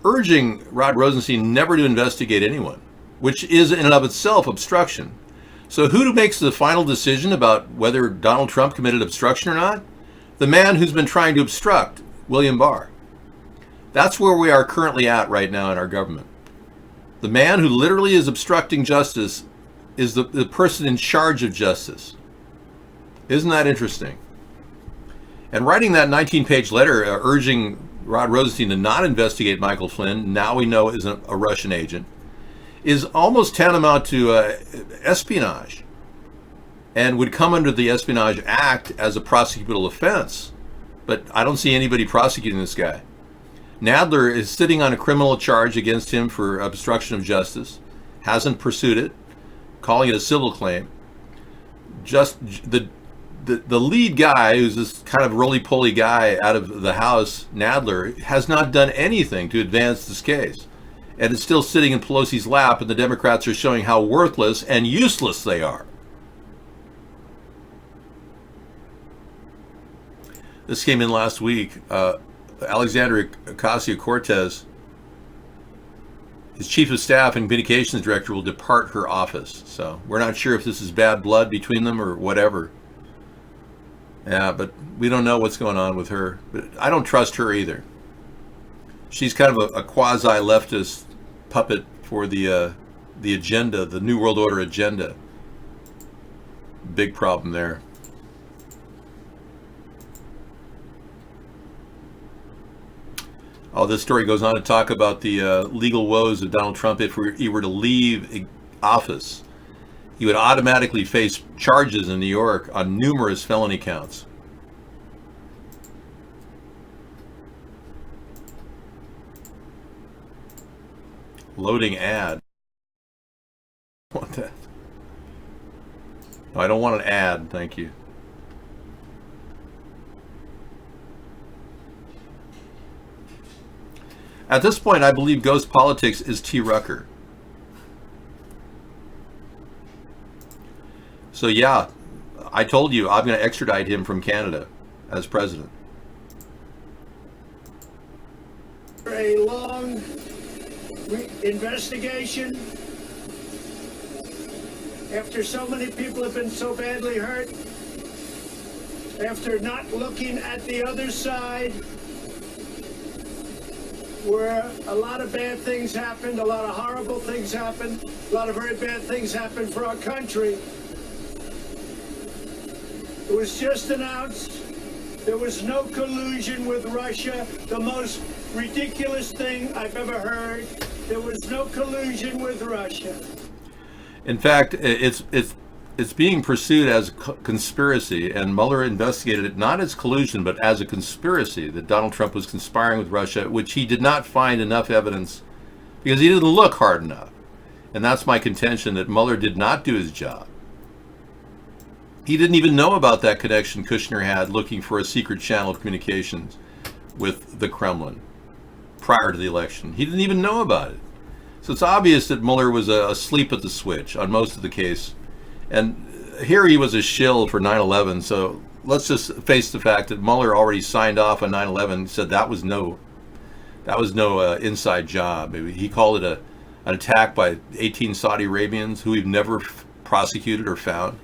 urging Rod Rosenstein never to investigate anyone, which is in and of itself obstruction. So who makes the final decision about whether Donald Trump committed obstruction or not? The man who's been trying to obstruct, William Barr. That's where we are currently at right now in our government. The man who literally is obstructing justice is the person in charge of justice. Isn't that interesting? And writing that 19-page letter urging Rod Rosenstein to not investigate Michael Flynn, now we know is a Russian agent, is almost tantamount to espionage, and would come under the Espionage Act as a prosecutable offense. But I don't see anybody prosecuting this guy. Nadler is sitting on a criminal charge against him for obstruction of justice, hasn't pursued it, calling it a civil claim. Just the lead guy, who's this kind of roly-poly guy out of the House, Nadler, has not done anything to advance this case. And it's still sitting in Pelosi's lap, and the Democrats are showing how worthless and useless they are. This came in last week. Alexandria Ocasio-Cortez, his chief of staff and communications director, will depart her office. So we're not sure if this is bad blood between them or whatever. Yeah, but we don't know what's going on with her. But I don't trust her either. She's kind of a quasi-leftist puppet for the agenda, the New World Order agenda. Big problem there. Oh, this story goes on to talk about the legal woes of Donald Trump. If he were to leave office, he would automatically face charges in New York on numerous felony counts. Loading ad. I want that. No, I don't want an ad, thank you. At this point, I believe Ghost Politics is T. Rucker. So yeah, I told you I'm going to extradite him from Canada as president. A long investigation after so many people have been so badly hurt, after not looking at the other side, where a lot of bad things happened, a lot of horrible things happened, a lot of very bad things happened for our country. It was just announced there was no collusion with Russia, the most ridiculous thing I've ever heard. There was no collusion with Russia. In fact, it's being pursued as conspiracy, and Mueller investigated it not as collusion, but as a conspiracy that Donald Trump was conspiring with Russia, which he did not find enough evidence because he didn't look hard enough. And that's my contention, that Mueller did not do his job. He didn't even know about that connection Kushner had looking for a secret channel of communications with the Kremlin prior to the election. He didn't even know about it. So it's obvious that Mueller was asleep at the switch on most of the case. And here he was a shill for 9/11, so let's just face the fact that Mueller already signed off on 9/11, said that was no inside job. He called it an attack by 18 Saudi Arabians who we've never prosecuted or found.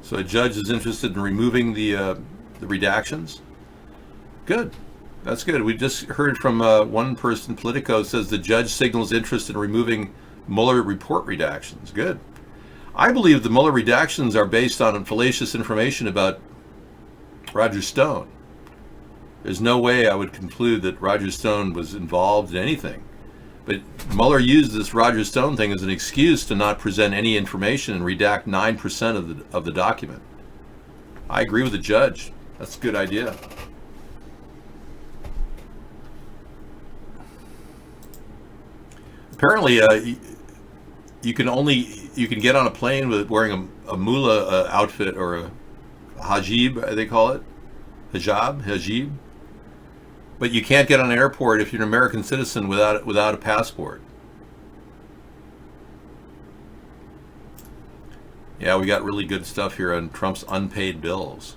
So a judge is interested in removing the redactions? Good. That's good. We just heard from one person, Politico, says the judge signals interest in removing Mueller report redactions. Good. I believe the Mueller redactions are based on fallacious information about Roger Stone. There's no way I would conclude that Roger Stone was involved in anything. But Mueller used this Roger Stone thing as an excuse to not present any information and redact 9% of the document. I agree with the judge. That's a good idea. Apparently, you can get on a plane with wearing a mullah outfit, or a hajib, they call it, hijab. But you can't get on an airport if you're an American citizen without a passport. Yeah, we got really good stuff here on Trump's unpaid bills.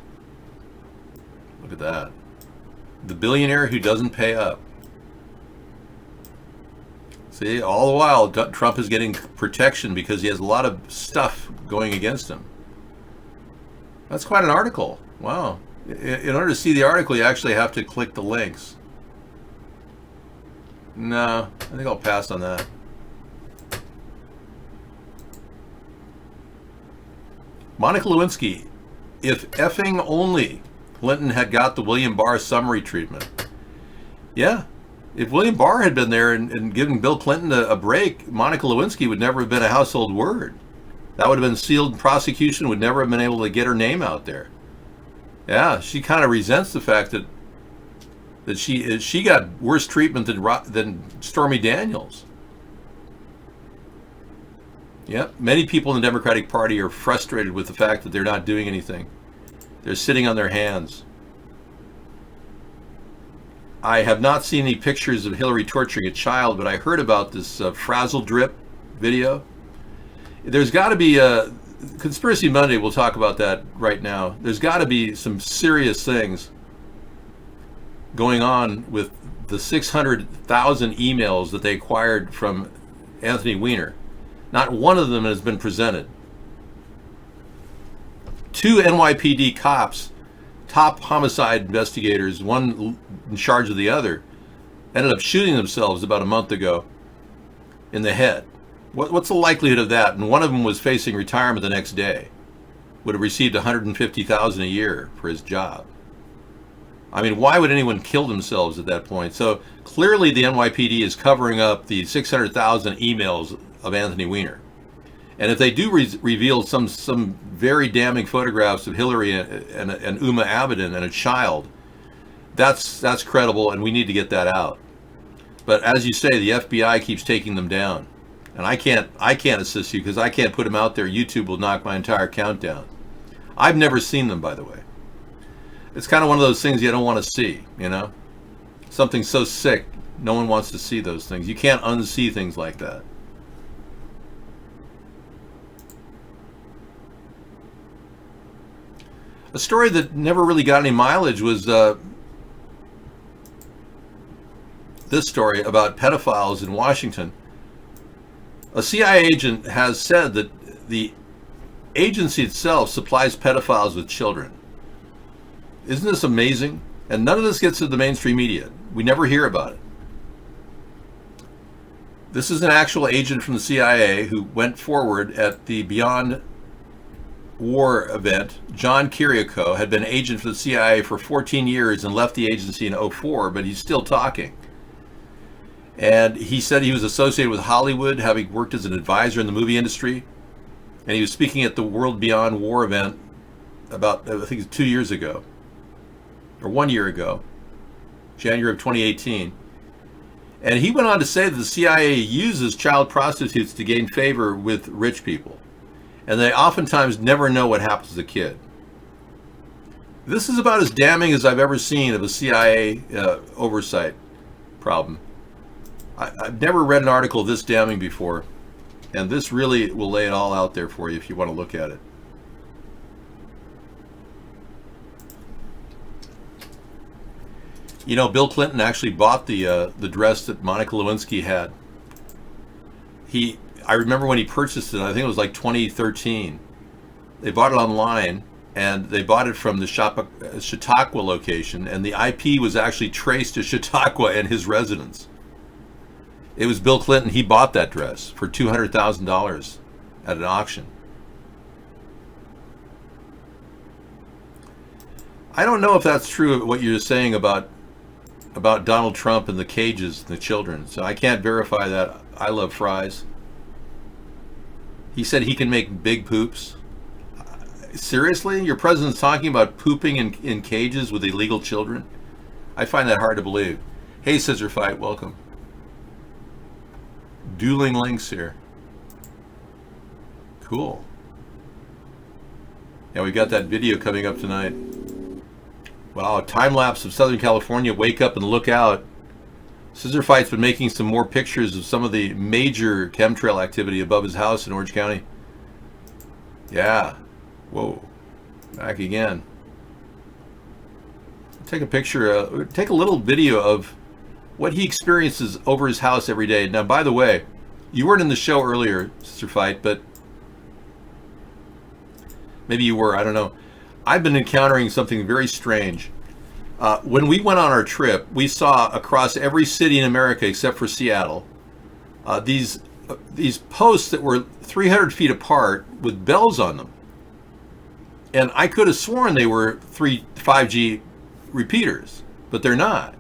Look at that. The billionaire who doesn't pay up. See, all the while Trump is getting protection because he has a lot of stuff going against him. That's quite an article. Wow. In order to see the article, you actually have to click the links. No, I think I'll pass on that. Monica Lewinsky, if effing only Clinton had got the William Barr summary treatment. Yeah, if William Barr had been there and given Bill Clinton a break, Monica Lewinsky would never have been a household word. That would have been sealed prosecution, would never have been able to get her name out there. Yeah, she kind of resents the fact that she got worse treatment than Stormy Daniels. Yeah, many people in the Democratic Party are frustrated with the fact that they're not doing anything. They're sitting on their hands. I have not seen any pictures of Hillary torturing a child, but I heard about this frazzle drip video. There's got to be a Conspiracy Monday. We'll talk about that right now. There's got to be some serious things going on with the 600,000 emails that they acquired from Anthony Weiner. Not one of them has been presented. 2 NYPD cops, top homicide investigators, one in charge of the other, ended up shooting themselves about a month ago in the head. What's the likelihood of that? And one of them was facing retirement the next day. Would have received $150,000 a year for his job. I mean, why would anyone kill themselves at that point? So clearly the NYPD is covering up the 600,000 emails of Anthony Weiner. And if they do reveal some very damning photographs of Hillary and Uma Abedin and a child, that's credible, and we need to get that out. But as you say, the FBI keeps taking them down, and I can't assist you because I can't put them out there. YouTube will knock my entire account down. I've never seen them, by the way. It's kind of one of those things you don't want to see, you know? Something so sick, no one wants to see those things. You can't unsee things like that. A story that never really got any mileage was this story about pedophiles in Washington. A CIA agent has said that the agency itself supplies pedophiles with children. Isn't this amazing? And none of this gets to the mainstream media. We never hear about it. This is an actual agent from the CIA who went forward at the Beyond War event. John Kiriakou had been agent for the CIA for 14 years and left the agency in 2004, but he's still talking. And he said he was associated with Hollywood, having worked as an advisor in the movie industry. And he was speaking at the World Beyond War event about, I think, 2 years ago, or 1 year ago, January of 2018. And he went on to say that the CIA uses child prostitutes to gain favor with rich people. And they oftentimes never know what happens to the kid. This is about as damning as I've ever seen of a CIA oversight problem. I've never read an article this damning before, and this really will lay it all out there for you if you want to look at it. You know, Bill Clinton actually bought the dress that Monica Lewinsky had. I remember when he purchased it, I think it was like 2013. They bought it online, and they bought it from the Chautauqua location, and the IP was actually traced to Chautauqua and his residence. It was Bill Clinton. He bought that dress for $200,000 at an auction. I don't know if that's true, what you're saying about Donald Trump and the cages and the children, so I can't verify that. I love fries. He said he can make big poops. Seriously? Your president's talking about pooping in cages with illegal children? I find that hard to believe. Hey, Scissor Fight, welcome. Dueling links here. Cool. Yeah, we got that video coming up tonight. Wow, a time lapse of Southern California. Wake up and look out. Scissor Fight's been making some more pictures of some of the major chemtrail activity above his house in Orange County. Yeah. Whoa. Back again. Take a picture, take a little video of what he experiences over his house every day. Now, by the way, you weren't in the show earlier, Sister Fight, but maybe you were, I don't know. I've been encountering something very strange. When we went on our trip, we saw across every city in America except for Seattle, these posts that were 300 feet apart with bells on them. And I could have sworn they were 5G repeaters, but they're not.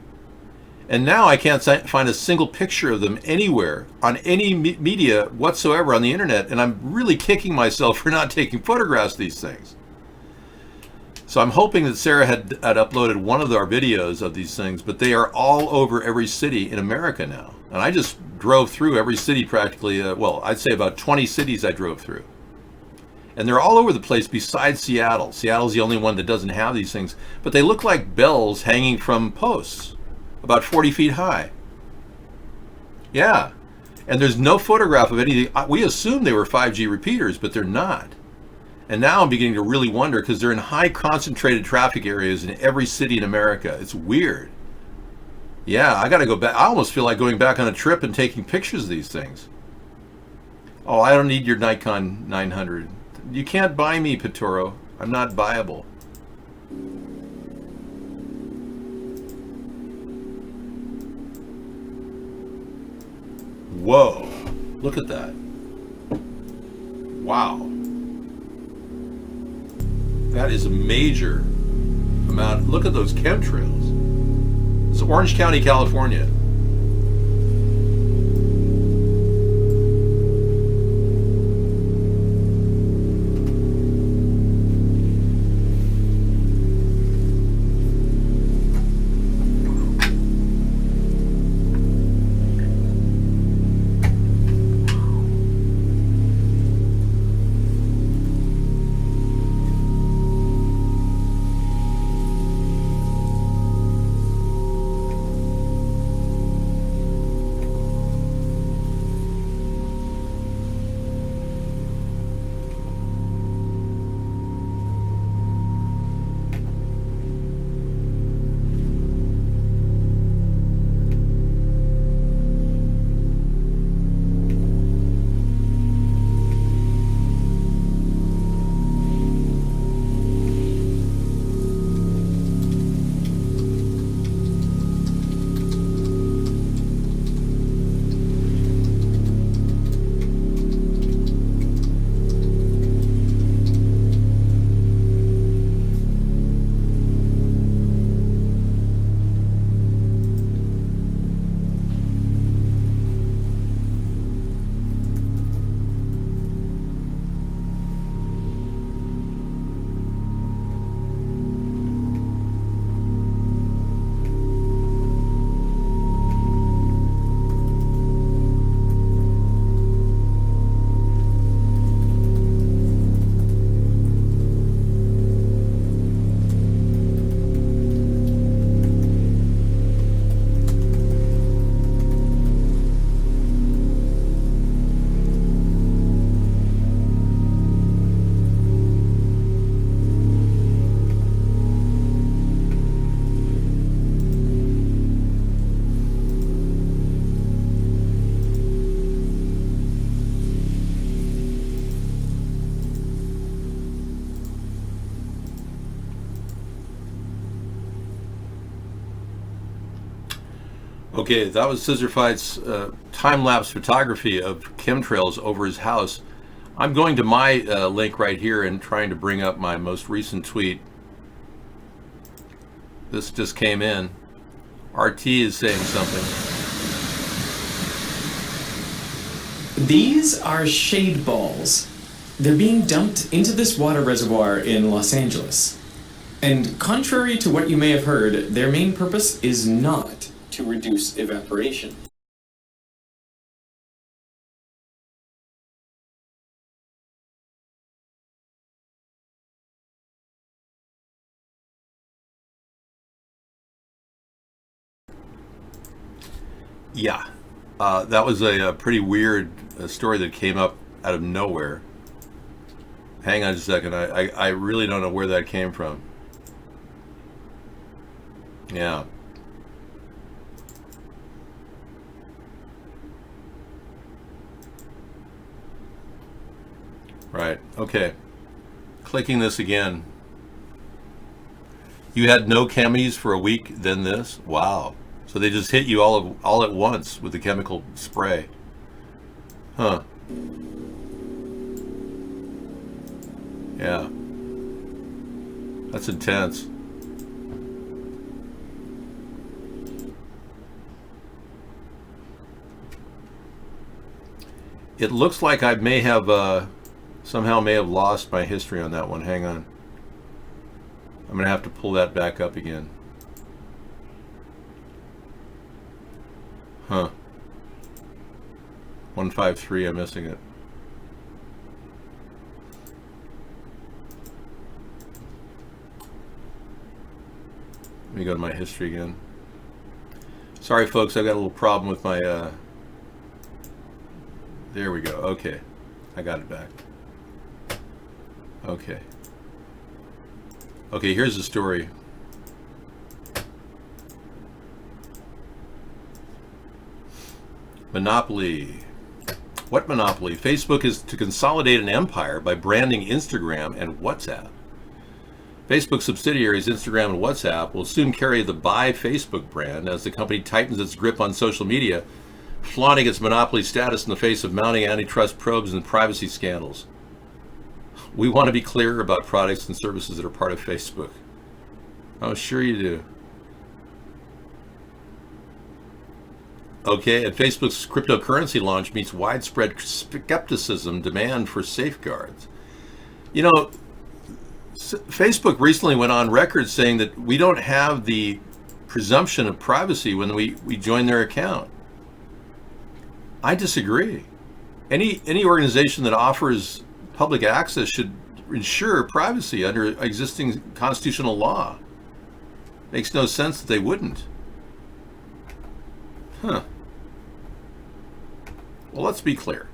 And now I can't find a single picture of them anywhere on any media whatsoever on the internet, and I'm really kicking myself for not taking photographs of these things. So I'm hoping that Sarah had uploaded one of our videos of these things, but they are all over every city in America now. And I just drove through every city practically, well, I'd say about 20 cities I drove through. And they're all over the place besides Seattle. Seattle's the only one that doesn't have these things, but they look like bells hanging from posts about 40 feet high. Yeah, and there's no photograph of anything. We assumed they were 5G repeaters, but they're not. And now I'm beginning to really wonder, because they're in high concentrated traffic areas in every city in America. It's weird. Yeah, I gotta go back. I almost feel like going back on a trip and taking pictures of these things. Oh, I don't need your Nikon 900. You can't buy me, Pitoro. I'm not buyable. Whoa, look at that. Wow. That is a major amount. Look at those chemtrails. It's Orange County, California. Okay, that was Scissorfight's time-lapse photography of chemtrails over his house. I'm going to my link right here and trying to bring up my most recent tweet. This just came in. RT is saying something. These are shade balls. They're being dumped into this water reservoir in Los Angeles. And contrary to what you may have heard, their main purpose is not to reduce evaporation. Yeah, that was a pretty weird story that came up out of nowhere. Hang on just a second, I really don't know where that came from. Yeah. Right, okay. Clicking this again. You had no chemies for a week, then this? Wow. So they just hit you all at once with the chemical spray. Huh. Yeah. That's intense. It looks like I may have somehow may have lost my history on that one. Hang on. I'm gonna have to pull that back up again. Huh. 153, I'm missing it. Let me go to my history again. Sorry folks, I've got a little problem with my there we go. Okay. I got it back. Okay. Okay, here's the story. Monopoly. What monopoly? Facebook is to consolidate an empire by branding Instagram and WhatsApp. Facebook subsidiaries Instagram and WhatsApp will soon carry the Buy Facebook brand as the company tightens its grip on social media, flaunting its monopoly status in the face of mounting antitrust probes and privacy scandals. We want to be clear about products and services that are part of Facebook. Oh, sure you do. Okay, and Facebook's cryptocurrency launch meets widespread skepticism, demand for safeguards. You know, Facebook recently went on record saying that we don't have the presumption of privacy when we join their account. I disagree. Any organization that offers public access should ensure privacy under existing constitutional law. Makes no sense that they wouldn't. Huh. Well, let's be clear.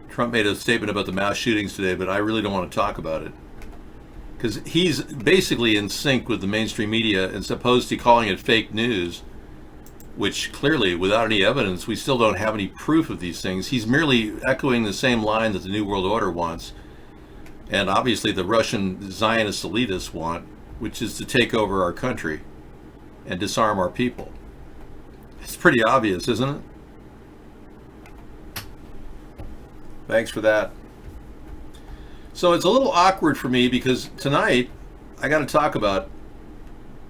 Trump made a statement about the mass shootings today, but I really don't want to talk about it. Because he's basically in sync with the mainstream media and supposed to calling it fake news, which clearly, without any evidence, we still don't have any proof of these things. He's merely echoing the same line that the New World Order wants, and obviously the Russian Zionist elitists want, which is to take over our country and disarm our people. It's pretty obvious, isn't it? Thanks for that. So it's a little awkward for me because tonight, I got to talk about,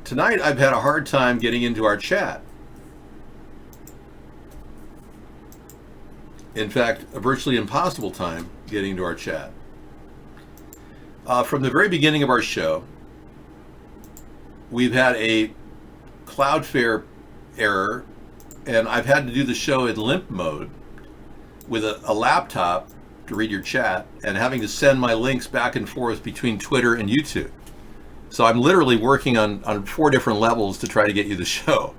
tonight I've had a hard time getting into our chat. In fact, a virtually impossible time getting into our chat. From the very beginning of our show, we've had a Cloudflare error, and I've had to do the show in limp mode with a laptop to read your chat and having to send my links back and forth between Twitter and YouTube. So I'm literally working on 4 different levels to try to get you the show.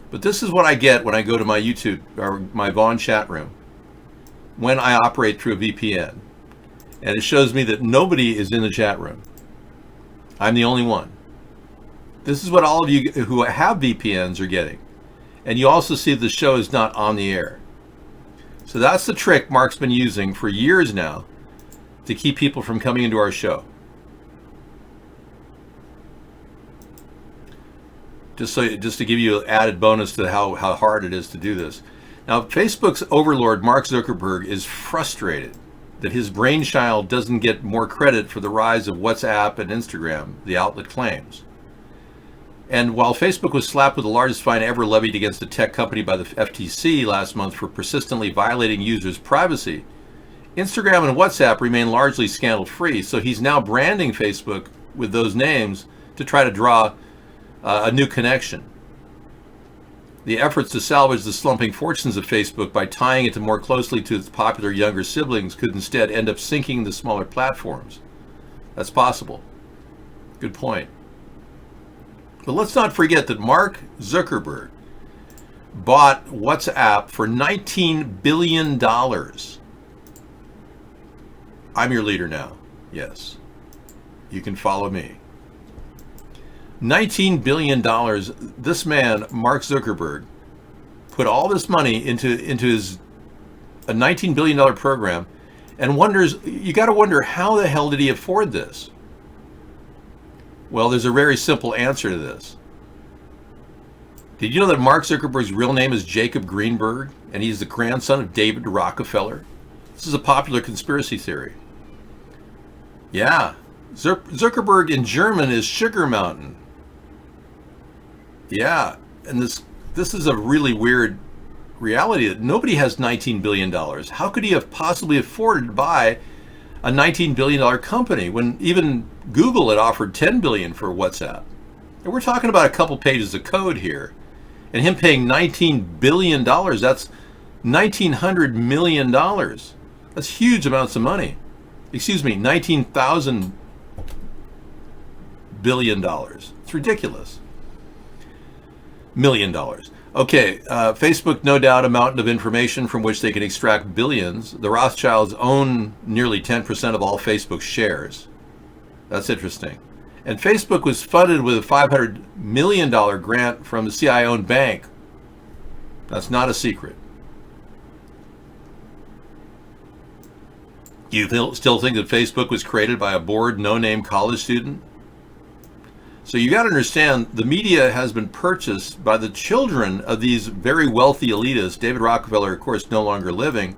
But this is what I get when I go to my YouTube or my Vaughn chat room when I operate through a VPN. And it shows me that nobody is in the chat room. I'm the only one. This is what all of you who have VPNs are getting. And you also see the show is not on the air. So that's the trick Mark's been using for years now to keep people from coming into our show. Just to give you an added bonus to how hard it is to do this. Now, Facebook's overlord, Mark Zuckerberg, is frustrated that his brainchild doesn't get more credit for the rise of WhatsApp and Instagram, the outlet claims. And while Facebook was slapped with the largest fine ever levied against a tech company by the FTC last month for persistently violating users' privacy, Instagram and WhatsApp remain largely scandal-free, so he's now branding Facebook with those names to try to draw a new connection. The efforts to salvage the slumping fortunes of Facebook by tying it more closely to its popular younger siblings could instead end up sinking the smaller platforms. That's possible. Good point. But let's not forget that Mark Zuckerberg bought WhatsApp for $19 billion. I'm your leader now. Yes. You can follow me. $19 billion. This man, Mark Zuckerberg, put all this money into a $19 billion program and wonders, you got to wonder, how the hell did he afford this? Well, there's a very simple answer to this. Did you know that Mark Zuckerberg's real name is Jacob Greenberg, and he's the grandson of David Rockefeller? This is a popular conspiracy theory. Yeah, Zuckerberg in German is Sugar Mountain. Yeah, and this is a really weird reality that nobody has $19 billion. How could he have possibly afforded to buy a $19 billion company when even Google had offered $10 billion for WhatsApp? And we're talking about a couple pages of code here. And him paying $19 billion, that's $1,900 million. That's huge amounts of money. Excuse me, 19,000 billion dollars. It's ridiculous. $1 million. Okay, Facebook, no doubt a mountain of information from which they can extract billions. The Rothschilds own nearly 10% of all Facebook shares. That's interesting. And Facebook was funded with a $500 million grant from the CIA-owned bank. That's not a secret. Do you still think that Facebook was created by a bored, no-name college student? So you got to understand, the media has been purchased by the children of these very wealthy elitists. David Rockefeller, of course, no longer living,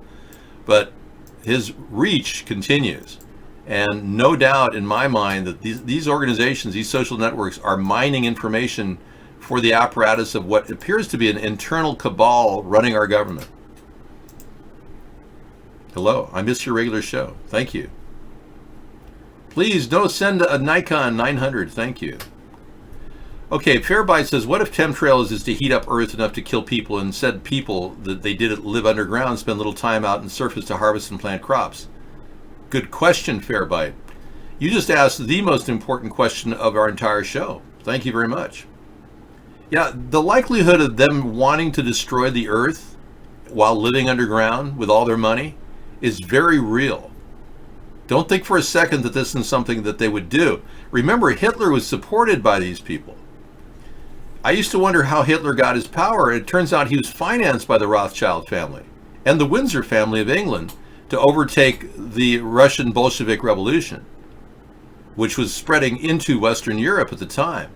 but his reach continues. And no doubt in my mind that these organizations, these social networks, are mining information for the apparatus of what appears to be an internal cabal running our government. Hello, I missed your regular show. Thank you. Please don't send a Nikon 900. Thank you. Okay, Fairbyte says, what if chemtrails is to heat up Earth enough to kill people, and said people that they did it live underground, spend little time out in the surface to harvest and plant crops? Good question, Fairbyte. You just asked the most important question of our entire show. Thank you very much. Yeah, the likelihood of them wanting to destroy the Earth while living underground with all their money is very real. Don't think for a second that this is something that they would do. Remember, Hitler was supported by these people. I used to wonder how Hitler got his power. It turns out he was financed by the Rothschild family and the Windsor family of England to overtake the Russian Bolshevik Revolution, which was spreading into Western Europe at the time.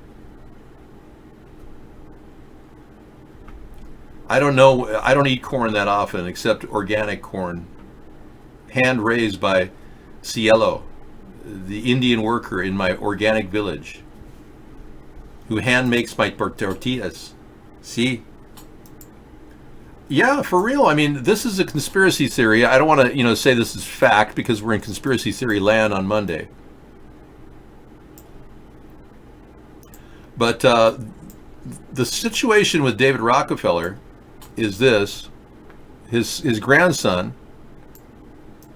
I don't know, I don't eat corn that often, except organic corn, hand raised by Cielo, the Indian worker in my organic village, who hand makes my tortillas. See? Yeah, for real. I mean, this is a conspiracy theory. I don't want to, say this is fact, because we're in conspiracy theory land on Monday. But the situation with David Rockefeller is this: his grandson,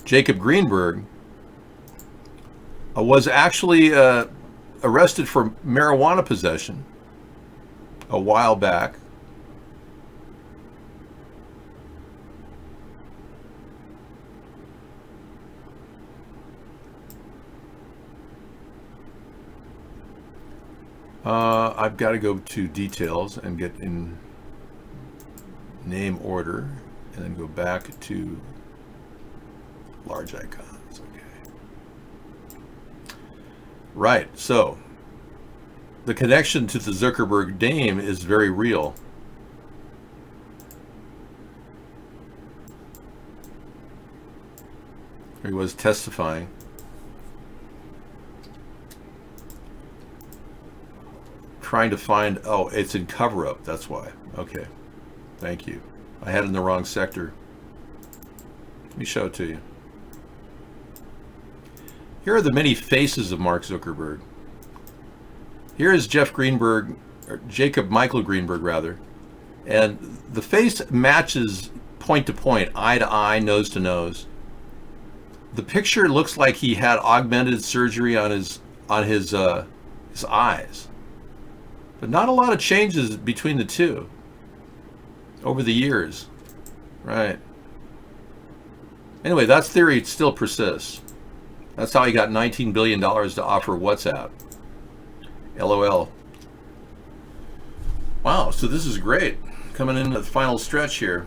Jacob Greenberg, was actually arrested for marijuana possession a while back. I've got to go to details and get in name order, and then go back to large icons. Okay. Right, so the connection to the Zuckerberg dame is very real. He was testifying. Trying to find, oh, it's in cover-up, that's why. Okay, thank you. I had it in the wrong sector. Let me show it to you. Here are the many faces of Mark Zuckerberg. Here is Jeff Greenberg, or Jacob Michael Greenberg rather, and the face matches point to point, eye to eye, nose to nose. The picture looks like he had augmented surgery on his eyes. But not a lot of changes between the two over the years. Right. Anyway, that theory still persists. That's how he got $19 billion to offer WhatsApp. LOL. Wow, so this is great. Coming in the final stretch here.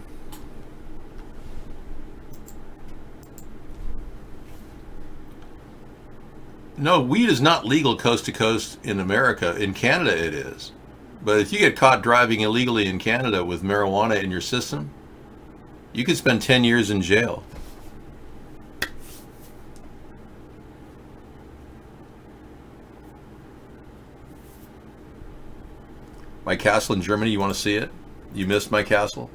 No, weed is not legal coast to coast in America. In Canada it is. But if you get caught driving illegally in Canada with marijuana in your system, you could spend 10 years in jail. My castle in Germany, you want to see it? You missed my castle?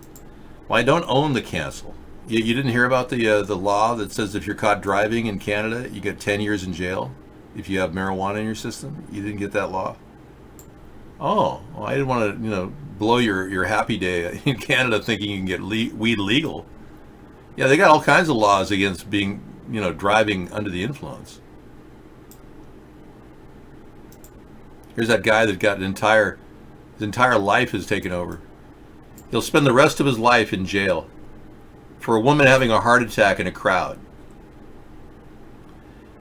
Well, I don't own the castle. You didn't hear about the law that says if you're caught driving in Canada, you get 10 years in jail? If you have marijuana in your system? You didn't get that law? Oh, well, I didn't want to, blow your happy day in Canada thinking you can get weed legal. Yeah, they got all kinds of laws against being, driving under the influence. Here's that guy that got his entire life is taken over. He'll spend the rest of his life in jail for a woman having a heart attack in a crowd.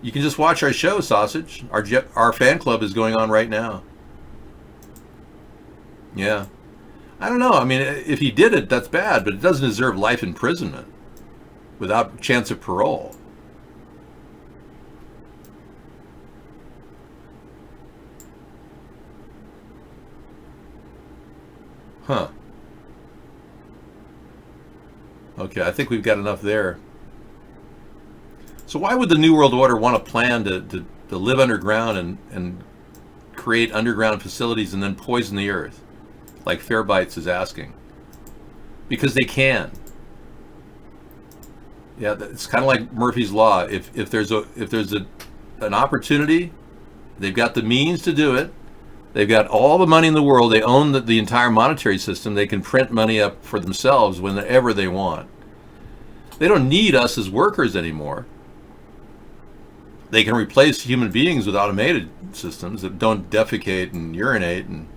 You can just watch our show, Sausage. Our fan club is going on right now. Yeah. I don't know. I mean, if he did it, that's bad, but it doesn't deserve life imprisonment without chance of parole. Huh. Okay, I think we've got enough there. So why would the New World Order want a plan to live underground and create underground facilities and then poison the earth, like Fairbites is asking? Because they can. Yeah, it's kind of like Murphy's Law. If there's an opportunity, they've got the means to do it. They've got all the money in the world. They own the entire monetary system. They can print money up for themselves whenever they want. They don't need us as workers anymore. They can replace human beings with automated systems that don't defecate and urinate and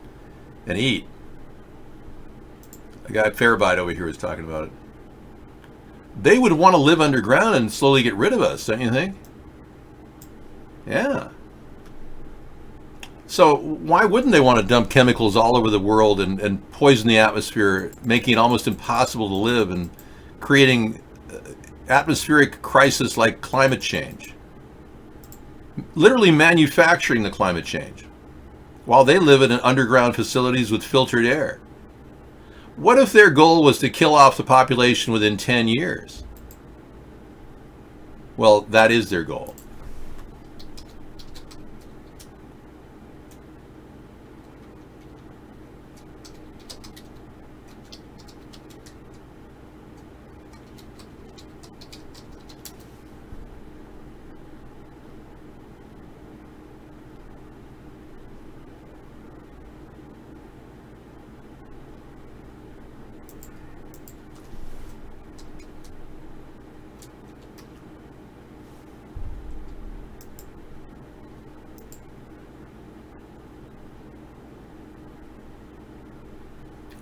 eat. The guy Fairbite over here is talking about it. They would want to live underground and slowly get rid of us, don't you think? Yeah. So why wouldn't they want to dump chemicals all over the world and poison the atmosphere, making it almost impossible to live and creating atmospheric crisis like climate change? Literally manufacturing the climate change while they live in underground facilities with filtered air. What if their goal was to kill off the population within 10 years? Well, that is their goal.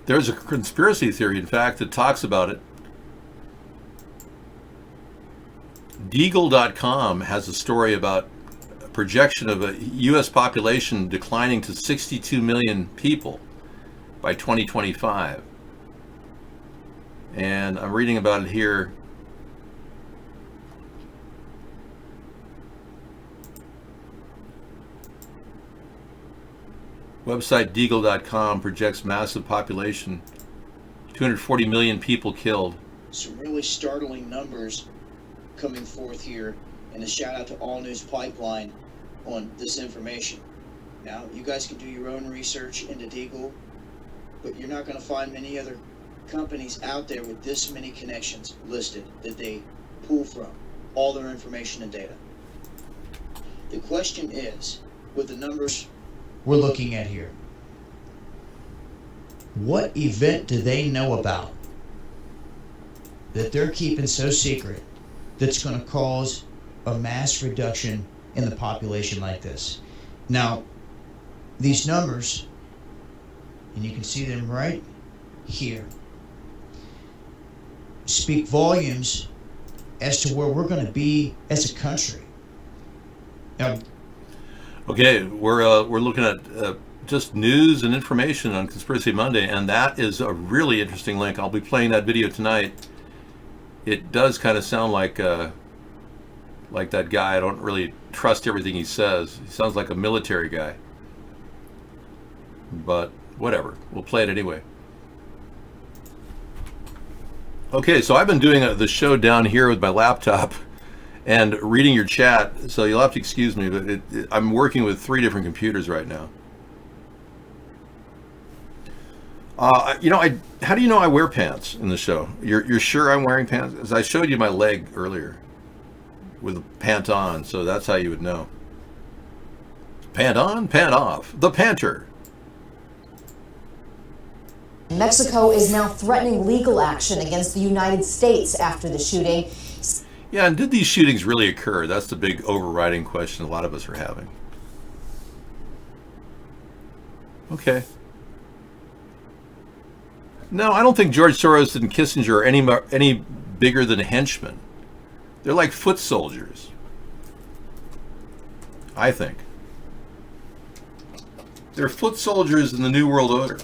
There's a conspiracy theory, in fact, that talks about it. Deagle.com has a story about a projection of a U.S. population declining to 62 million people by 2025. And I'm reading about it here. Website Deagle.com projects massive population, 240 million people killed. Some really startling numbers coming forth here, and a shout out to All News Pipeline on this information. Now, you guys can do your own research into Deagle, but you're not going to find many other companies out there with this many connections listed that they pull from, all their information and data. The question is, with the numbers we're looking at here, what event do they know about that they're keeping so secret that's going to cause a mass reduction in the population like this? Now, these numbers, and you can see them right here, speak volumes as to where we're going to be as a country. Now, okay, we're looking at just news and information on Conspiracy Monday, and that is a really interesting link. I'll be playing that video tonight. It does kind of sound like that guy. I don't really trust everything he says. He sounds like a military guy. But whatever, we'll play it anyway. Okay, so I've been doing the show down here with my laptop and reading your chat, so you'll have to excuse me, but I'm working with 3 different computers right now. How do you know I wear pants in the show? You're sure I'm wearing pants? As I showed you my leg earlier with a pant on, so that's how you would know. Pant on, pant off. The Panter. Mexico is now threatening legal action against the United States after the shooting. Yeah, and did these shootings really occur? That's the big overriding question a lot of us are having. Okay. No, I don't think George Soros and Kissinger are any bigger than henchmen. They're like foot soldiers, I think. They're foot soldiers in the New World Order.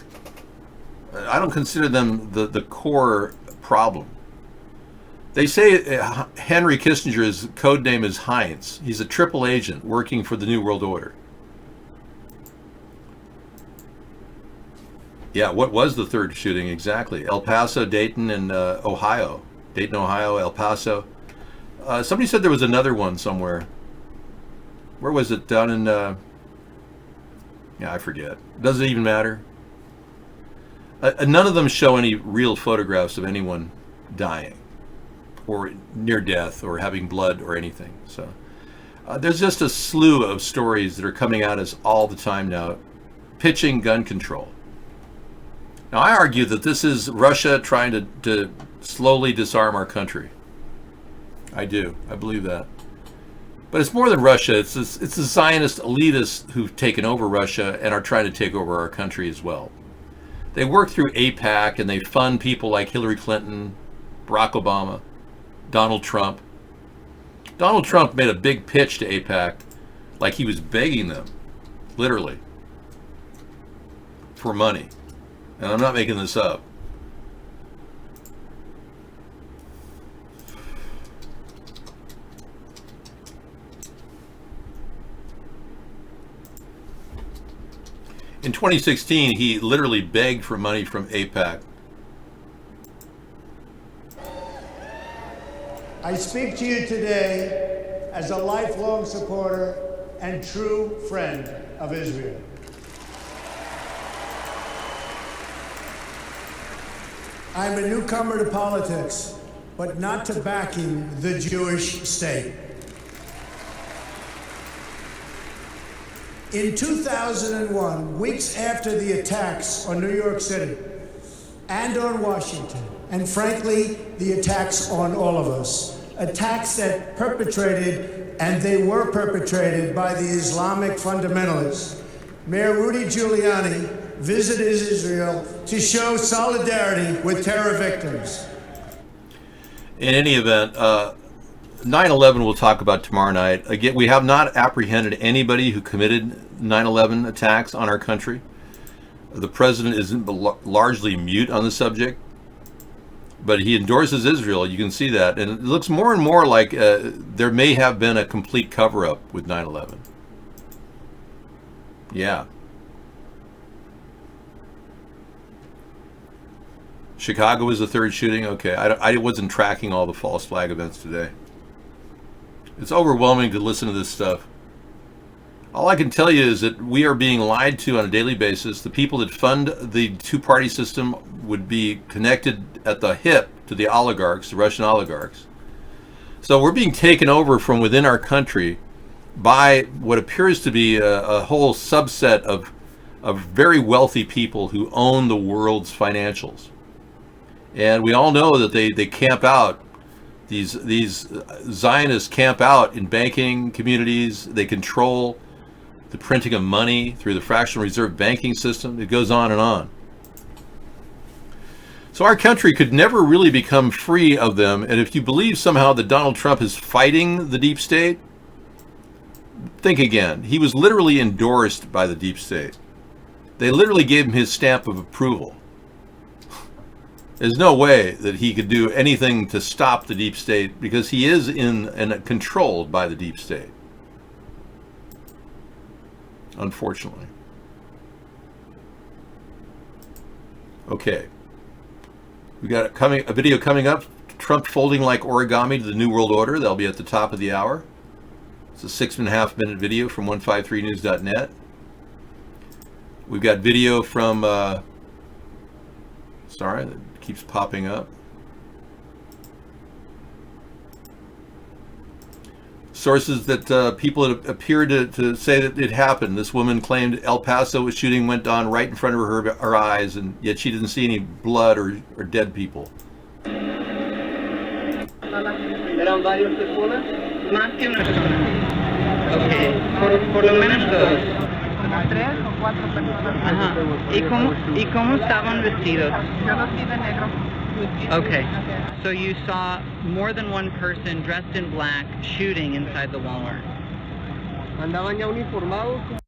I don't consider them the core problem. They say Henry Kissinger's code name is Heinz. He's a triple agent working for the New World Order. Yeah, what was the third shooting exactly? El Paso, Dayton, and Ohio. Dayton, Ohio, El Paso. Somebody said there was another one somewhere. Where was it? Down in... yeah, I forget. Doesn't even matter. None of them show any real photographs of anyone dying or near death or having blood or anything. So there's just a slew of stories that are coming at us all the time now, pitching gun control. Now, I argue that this is Russia trying to slowly disarm our country. I do. I believe that. But it's more than Russia. It's the Zionist elitists who've taken over Russia and are trying to take over our country as well. They work through AIPAC and they fund people like Hillary Clinton, Barack Obama, Donald Trump. Donald Trump made a big pitch to AIPAC like he was begging them, literally, for money. And I'm not making this up. In 2016, he literally begged for money from AIPAC. I speak to you today as a lifelong supporter and true friend of Israel. I'm a newcomer to politics, but not to backing the Jewish state. In 2001, weeks after the attacks on New York City and on Washington, and frankly, the attacks on all of us, attacks that perpetrated, and they were perpetrated by the Islamic fundamentalists, Mayor Rudy Giuliani visited Israel to show solidarity with terror victims. In any event, 9/11 we'll talk about tomorrow night. Again, we have not apprehended anybody who committed 9/11 attacks on our country. The president is largely mute on the subject, but he endorses Israel. You can see that. And it looks more and more like there may have been a complete cover-up with 9/11. Yeah. Chicago was the third shooting. Okay, I wasn't tracking all the false flag events today. It's overwhelming to listen to this stuff. All I can tell you is that we are being lied to on a daily basis. The people that fund the two-party system would be connected at the hip to the oligarchs, the Russian oligarchs. So we're being taken over from within our country by what appears to be a whole subset of very wealthy people who own the world's financials. And we all know that they camp out. These Zionists camp out in banking communities. They control the printing of money through the fractional reserve banking system. It goes on and on. So our country could never really become free of them. And if you believe somehow that Donald Trump is fighting the deep state, think again. He was literally endorsed by the deep state. They literally gave him his stamp of approval. There's no way that he could do anything to stop the deep state because he is in and controlled by the deep state. Unfortunately. Okay. We got a video coming up. Trump folding like origami to the New World Order. That'll be at the top of the hour. It's a 6.5-minute video from 153news.net. We've got video from sorry, that keeps popping up. Sources that people appear to say that it happened. This woman claimed El Paso shooting went on right in front of her eyes, and yet she didn't see any blood or dead people. ¿Eran varias personas? Más que una persona. Okay. Por lo menos dos. Como 3 o 4 personas. Ajá. ¿Y cómo estaban vestidos? Yo los vi de negro. Okay. So you saw more than one person dressed in black shooting inside the Walmart. Andaban ya uniformados.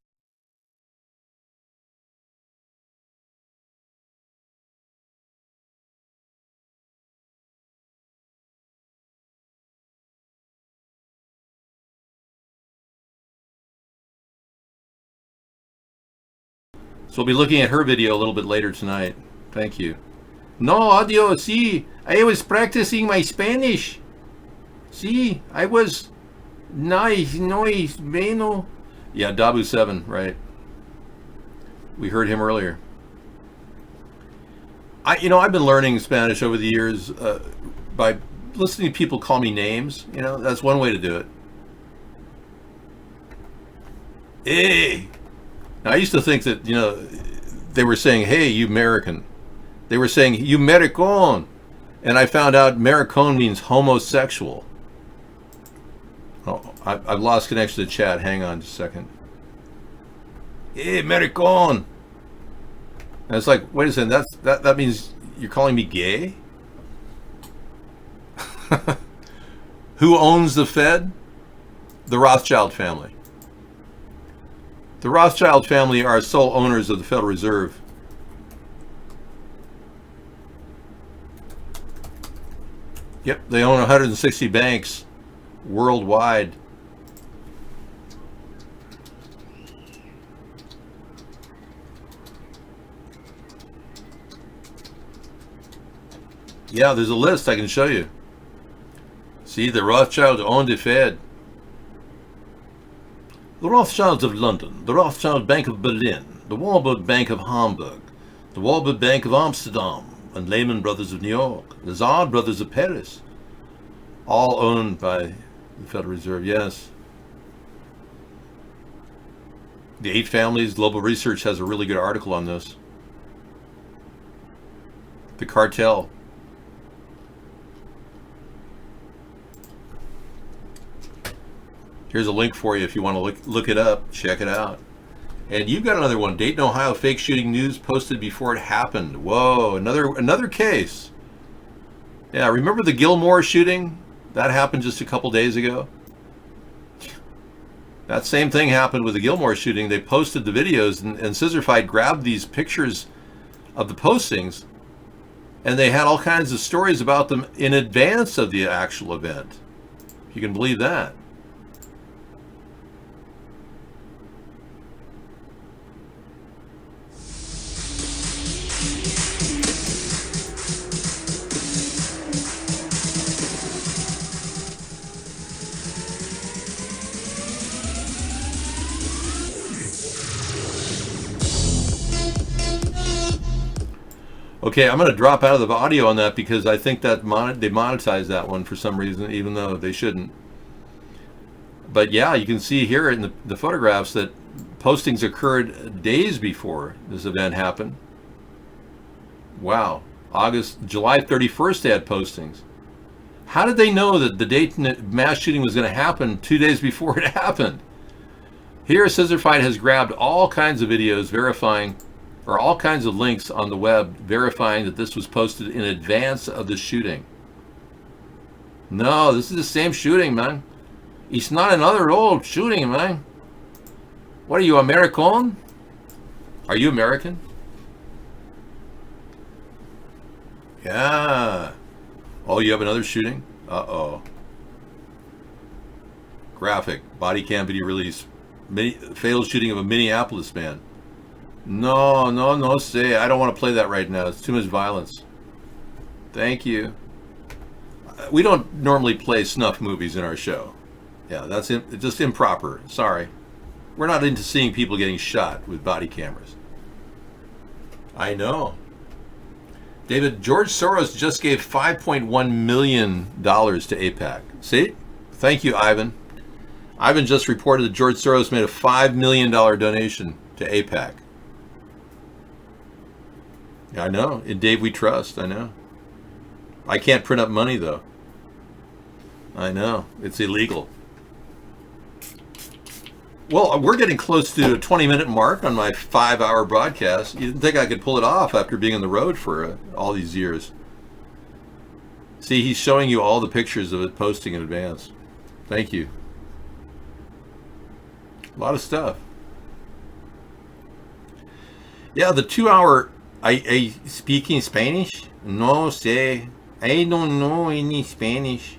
So we'll be looking at her video a little bit later tonight. Thank you. No, audio, see, I was practicing my Spanish. See, I was nice, bueno. Yeah, Dabu7, right. We heard him earlier. I've been learning Spanish over the years by listening to people call me names. That's one way to do it. Hey. Now, I used to think that, they were saying, hey, you American. They were saying, you Maricon. And I found out Maricon means homosexual. Oh, I've lost connection to chat. Hang on just a second. Hey, Maricon. And it's like, wait a second, that means you're calling me gay? Who owns the Fed? The Rothschild family. The Rothschild family are sole owners of the Federal Reserve. Yep, they own 160 banks worldwide. Yeah, there's a list I can show you. See, the Rothschilds own the Fed. The Rothschilds of London, the Rothschild Bank of Berlin, the Warburg Bank of Hamburg, the Warburg Bank of Amsterdam, and Lehman Brothers of New York, the Zard Brothers of Paris, all owned by the Federal Reserve, yes. The 8 Families, Global Research has a really good article on this. The cartel. Here's a link for you if you want to look it up. Check it out. And you've got another one. Dayton, Ohio fake shooting news posted before it happened. Whoa, another case. Yeah, remember the Gilmore shooting? That happened just a couple days ago. That same thing happened with the Gilmore shooting. They posted the videos, and Scissorfied grabbed these pictures of the postings, and they had all kinds of stories about them in advance of the actual event. If you can believe that. Okay, I'm going to drop out of the audio on that because I think that they monetized that one for some reason, even though they shouldn't. But yeah, you can see here in the photographs that postings occurred days before this event happened. Wow. July 31st they had postings. How did they know that the Dayton mass shooting was going to happen 2 days before it happened? Here, Scissorfied has grabbed all kinds of videos verifying, or all kinds of links on the web verifying that this was posted in advance of the shooting. No, this is the same shooting, man. It's not another old shooting, man. What are you, American? Are you American? Yeah. Oh, you have another shooting? Uh-oh. Graphic. Body cam video release. Failed shooting of a Minneapolis man. No, say. I don't want to play that right now. It's too much violence. Thank you. We don't normally play snuff movies in our show. Yeah, that's just improper. Sorry. We're not into seeing people getting shot with body cameras. I know. David, George Soros just gave $5.1 million to AIPAC. See? Thank you, Ivan. Ivan just reported that George Soros made a $5 million donation to AIPAC. I know. In Dave we trust. I know. I can't print up money, though. I know. It's illegal. Well, we're getting close to a 20-minute mark on my 5-hour broadcast. You didn't think I could pull it off after being on the road for all these years. See, he's showing you all the pictures of it posting in advance. Thank you. A lot of stuff. Yeah, the 2-hour... I speaking Spanish? No sé. I don't know any Spanish.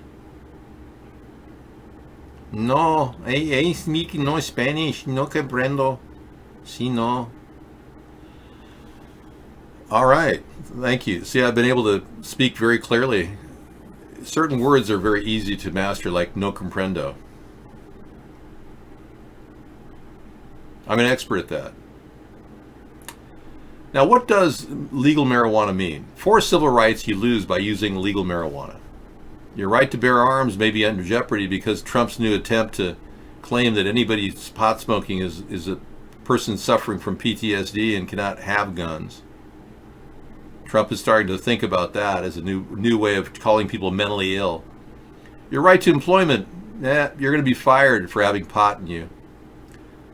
No, I speak no Spanish. No comprendo. Sí, no. All right. Thank you. See, I've been able to speak very clearly. Certain words are very easy to master, like no comprendo. I'm an expert at that. Now, what does legal marijuana mean? 4 civil rights you lose by using legal marijuana. Your right to bear arms may be under jeopardy because Trump's new attempt to claim that anybody pot smoking is a person suffering from PTSD and cannot have guns. Trump is starting to think about that as a new way of calling people mentally ill. Your right to employment, you're going to be fired for having pot in you.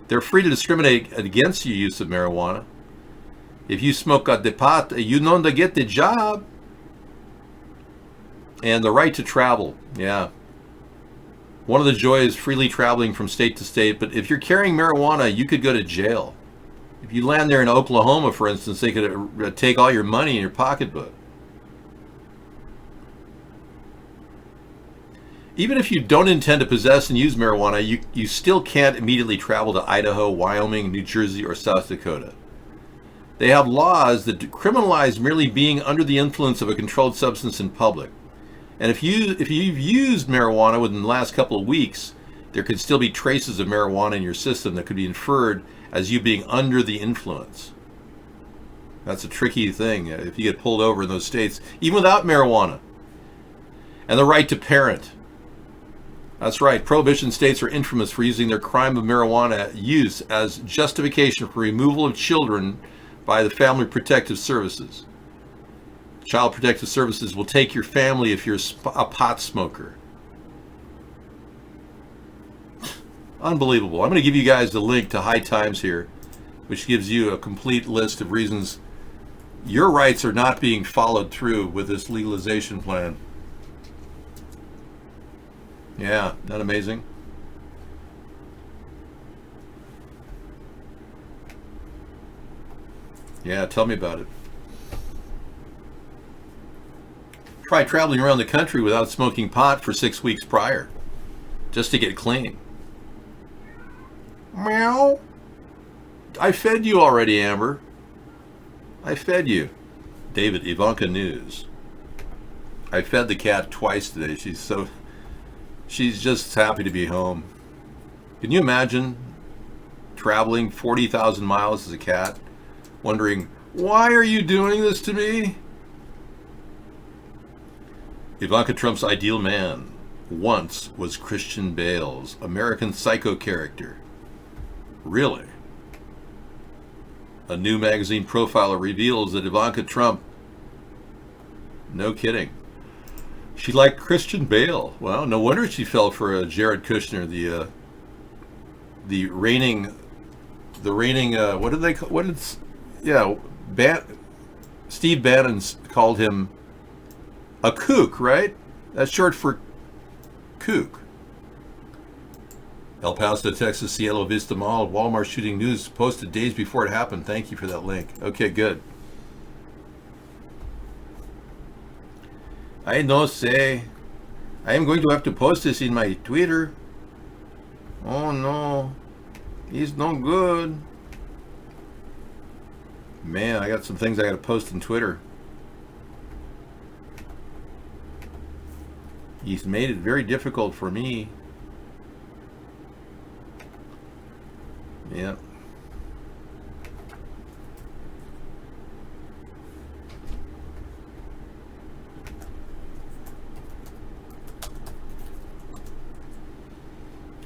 They're free to discriminate against your use of marijuana. If you smoke de pot, you know to get the job. And the right to travel, yeah. One of the joys freely traveling from state to state, but if you're carrying marijuana, you could go to jail. If you land there in Oklahoma, for instance, they could take all your money in your pocketbook. Even if you don't intend to possess and use marijuana, you still can't immediately travel to Idaho, Wyoming, New Jersey, or South Dakota. They have laws that criminalize merely being under the influence of a controlled substance in public. And if you've used marijuana within the last couple of weeks, there could still be traces of marijuana in your system that could be inferred as you being under the influence. That's a tricky thing if you get pulled over in those states, even without marijuana. And the right to parent. That's right, prohibition states are infamous for using their crime of marijuana use as justification for removal of children by the Family Protective Services. Child Protective Services will take your family if you're a pot smoker. Unbelievable. I'm going to give you guys the link to High Times here, which gives you a complete list of reasons your rights are not being followed through with this legalization plan. Yeah, isn't that amazing? Yeah, tell me about it. Try traveling around the country without smoking pot for 6 weeks prior, just to get clean. Meow. I fed you already, Amber. I fed you. David, Ivanka News. I fed the cat twice today. She's just happy to be home. Can you imagine traveling 40,000 miles as a cat, wondering, why are you doing this to me? Ivanka Trump's ideal man once was Christian Bale's American Psycho character. Really? A new magazine profiler reveals that Ivanka Trump, no kidding, she liked Christian Bale. Well, no wonder she fell for Jared Kushner, the reigning, what did they call, Steve Bannon called him a kook, right? That's short for kook. El Paso, Texas, Cielo Vista Mall, Walmart shooting news posted days before it happened. Thank you for that link. Okay, good. I know, say, I am going to have to post this in my Twitter. Oh no, he's no good. Man, I got some things I got to post in Twitter. He's made it very difficult for me. Yeah.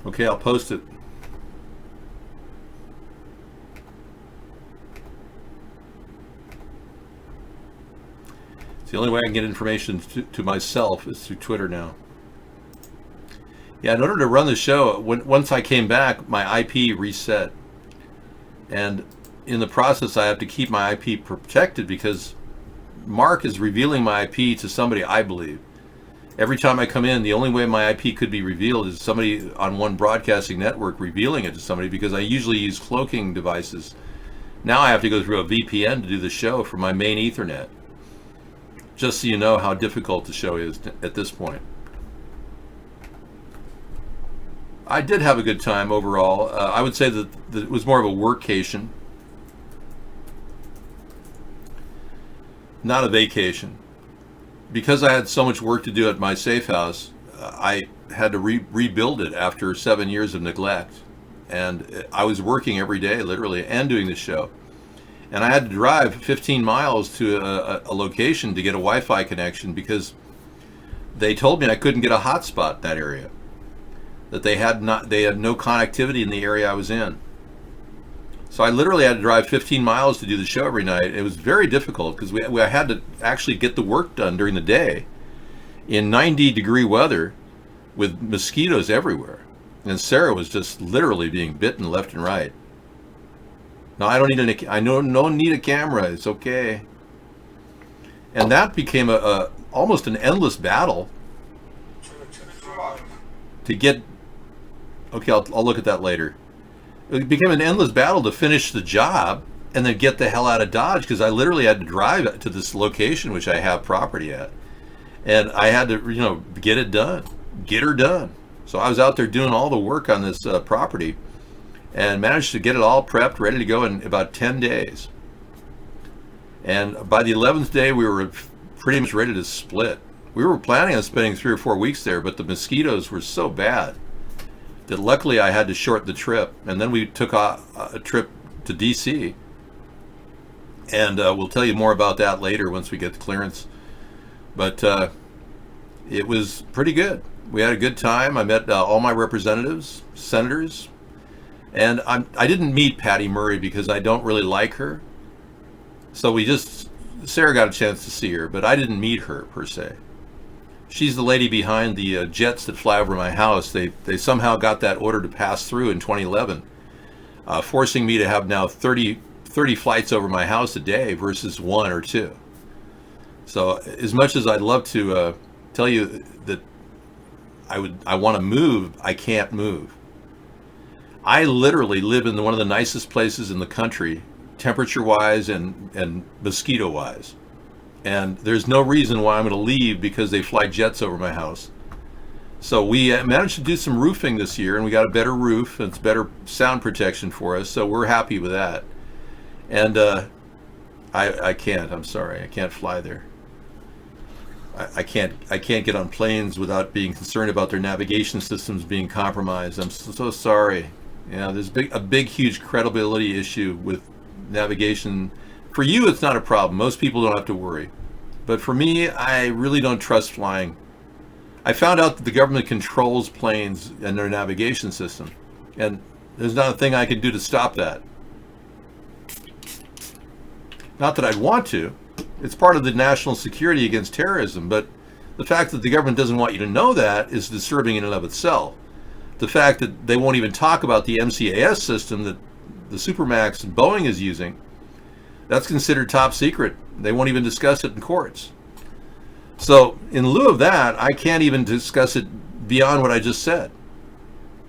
Okay, I'll post it. It's the only way I can get information to myself is through Twitter now. Yeah, in order to run the show, once I came back, my IP reset. And in the process, I have to keep my IP protected because Mark is revealing my IP to somebody I believe. Every time I come in, the only way my IP could be revealed is somebody on one broadcasting network revealing it to somebody, because I usually use cloaking devices. Now I have to go through a VPN to do the show from my main Ethernet. Just so you know how difficult the show is at this point. I did have a good time overall. I would say that it was more of a workcation. not a vacation. Because I had so much work to do at my safe house, I had to rebuild it after 7 years of neglect. And I was working every day, literally, and doing the show. And I had to drive 15 miles to a location to get a Wi-Fi connection because they told me I couldn't get a hotspot in that area. That they had no connectivity in the area I was in. So I literally had to drive 15 miles to do the show every night. It was very difficult because we had to actually get the work done during the day in 90-degree weather with mosquitoes everywhere. And Sarah was just literally being bitten left and right. No, I don't need a camera. It's okay. And that became almost an endless battle to get. Okay, I'll look at that later. It became an endless battle to finish the job and then get the hell out of Dodge because I literally had to drive to this location which I have property at, and I had to get it done, get her done. So I was out there doing all the work on this property and managed to get it all prepped, ready to go in about 10 days. And by the 11th day, we were pretty much ready to split. We were planning on spending 3 or 4 weeks there, but the mosquitoes were so bad that luckily I had to shorten the trip. And then we took a trip to DC. And we'll tell you more about that later once we get the clearance. But it was pretty good. We had a good time. I met all my representatives, senators. And I didn't meet Patty Murray because I don't really like her. So Sarah got a chance to see her, but I didn't meet her per se. She's the lady behind the jets that fly over my house. They somehow got that order to pass through in 2011, forcing me to have now 30 flights over my house a day versus 1 or 2. So as much as I'd love to tell you that I want to move, I can't move. I literally live in one of the nicest places in the country, temperature-wise and mosquito-wise. And there's no reason why I'm going to leave because they fly jets over my house. So we managed to do some roofing this year, and we got a better roof, and it's better sound protection for us, so we're happy with that. And I can't, I'm sorry, I can't fly there. I can't get on planes without being concerned about their navigation systems being compromised. I'm so sorry. Yeah, there's a big, huge credibility issue with navigation. For you, it's not a problem. Most people don't have to worry. But for me, I really don't trust flying. I found out that the government controls planes and their navigation system. And there's not a thing I can do to stop that. Not that I'd want to. It's part of the national security against terrorism. But the fact that the government doesn't want you to know that is disturbing in and of itself. The fact that they won't even talk about the MCAS system that the Supermax and Boeing is using, that's considered top secret. They won't even discuss it in courts. So in lieu of that, I can't even discuss it beyond what I just said.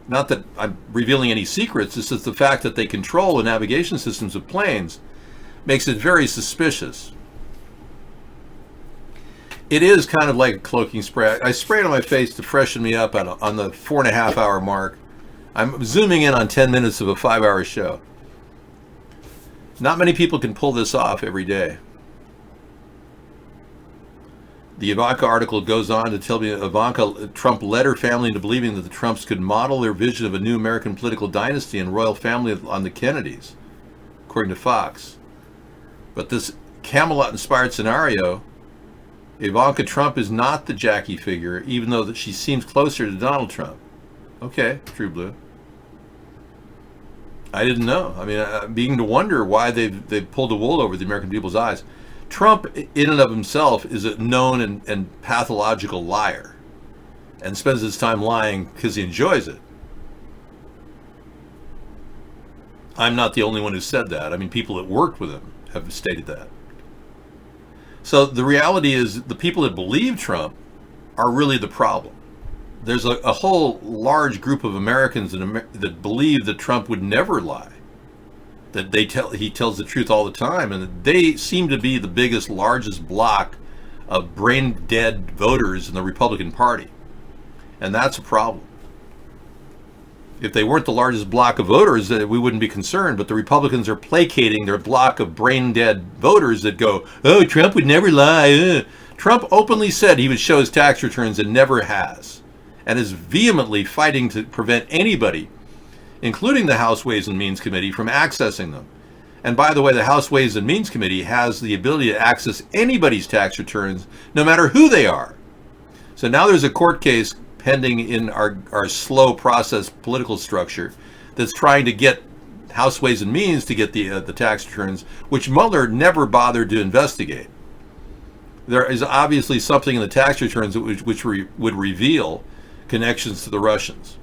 Not that I'm revealing any secrets, it's just the fact that they control the navigation systems of planes makes it very suspicious. It is kind of like a cloaking spray. I spray it on my face to freshen me up on the 4.5 hour mark. I'm zooming in on 10 minutes of a 5-hour show. Not many people can pull this off every day. The Ivanka article goes on to tell me Ivanka Trump led her family into believing that the Trumps could model their vision of a new American political dynasty and royal family on the Kennedys, according to Fox. But this Camelot-inspired scenario, Ivanka Trump is not the Jackie figure, even though that she seems closer to Donald Trump. Okay, True Blue. I didn't know. I mean, I'm beginning to wonder why they've pulled the wool over the American people's eyes. Trump, in and of himself, is a known and pathological liar, and spends his time lying because he enjoys it. I'm not the only one who said that. I mean, people that worked with him have stated that. So the reality is the people that believe Trump are really the problem. There's a whole large group of Americans that believe that Trump would never lie, that he tells the truth all the time, and they seem to be the biggest, largest block of brain-dead voters in the Republican Party. And that's a problem. If they weren't the largest bloc of voters, we wouldn't be concerned. But the Republicans are placating their bloc of brain-dead voters that go, oh, Trump would never lie. Trump openly said he would show his tax returns and never has, and is vehemently fighting to prevent anybody, including the House Ways and Means Committee, from accessing them. And by the way, the House Ways and Means Committee has the ability to access anybody's tax returns, no matter who they are. So now there's a court case pending in our slow process political structure that's trying to get House Ways and Means to get the tax returns, which Mueller never bothered to investigate. There is obviously something in the tax returns which would reveal connections to the Russians.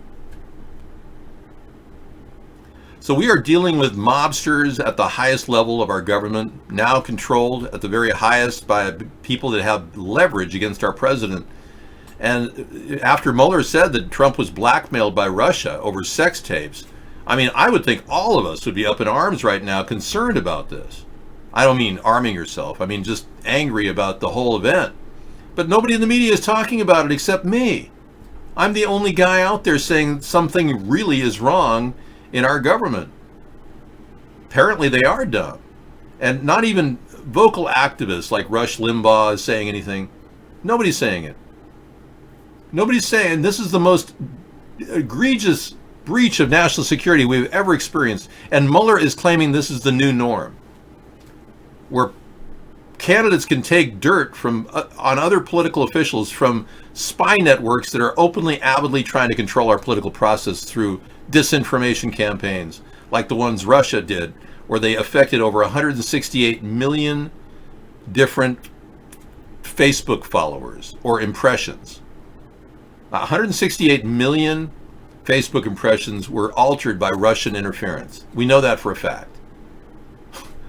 So we are dealing with mobsters at the highest level of our government, now controlled at the very highest by people that have leverage against our president. And after Mueller said that Trump was blackmailed by Russia over sex tapes, I mean, I would think all of us would be up in arms right now, concerned about this. I don't mean arming yourself. I mean just angry about the whole event. But nobody in the media is talking about it except me. I'm the only guy out there saying something really is wrong in our government. Apparently they are dumb. And not even vocal activists like Rush Limbaugh is saying anything. Nobody's saying it. Nobody's saying this is the most egregious breach of national security we've ever experienced. And Mueller is claiming this is the new norm, where candidates can take dirt from on other political officials from spy networks that are openly, avidly trying to control our political process through disinformation campaigns like the ones Russia did, where they affected over 168 million different Facebook followers or impressions. 168 million Facebook impressions were altered by Russian interference. We know that for a fact.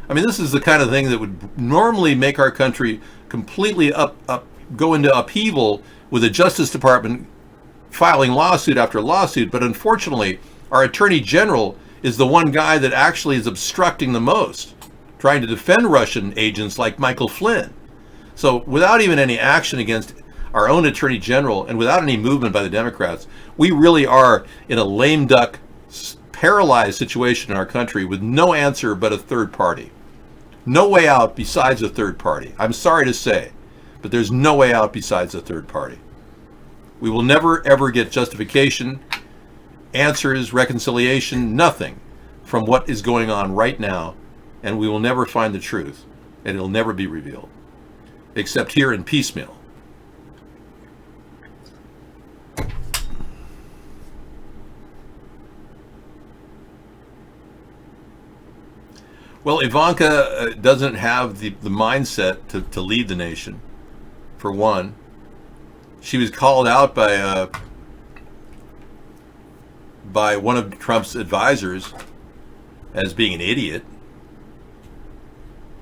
I mean, this is the kind of thing that would normally make our country completely go into upheaval with the Justice Department filing lawsuit after lawsuit. But unfortunately, our Attorney General is the one guy that actually is obstructing the most, trying to defend Russian agents like Michael Flynn. So without even any action against our own Attorney General and without any movement by the Democrats, we really are in a lame duck, paralyzed situation in our country with no answer but a third party. No way out besides a third party. I'm sorry to say, but there's no way out besides a third party. We will never ever get justification, answers, reconciliation, nothing from what is going on right now, and we will never find the truth, and it'll never be revealed, except here in piecemeal. Well, Ivanka doesn't have the mindset to lead the nation, for one. She was called out by one of Trump's advisors as being an idiot.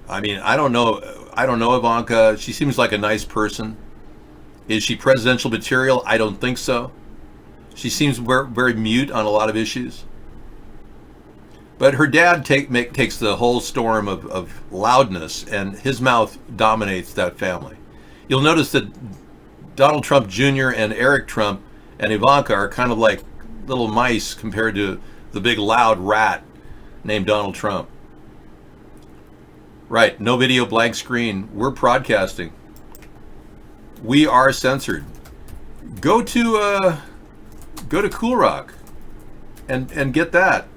I mean, I don't know Ivanka. She seems like a nice person. Is she presidential material? I don't think so. She seems very mute on a lot of issues. But her dad takes the whole storm of loudness, and his mouth dominates that family. You'll notice that Donald Trump Jr. and Eric Trump and Ivanka are kind of like little mice compared to the big loud rat named Donald Trump. Right, no video, blank screen. We're broadcasting. We are censored. Go to Cool Rock and get that.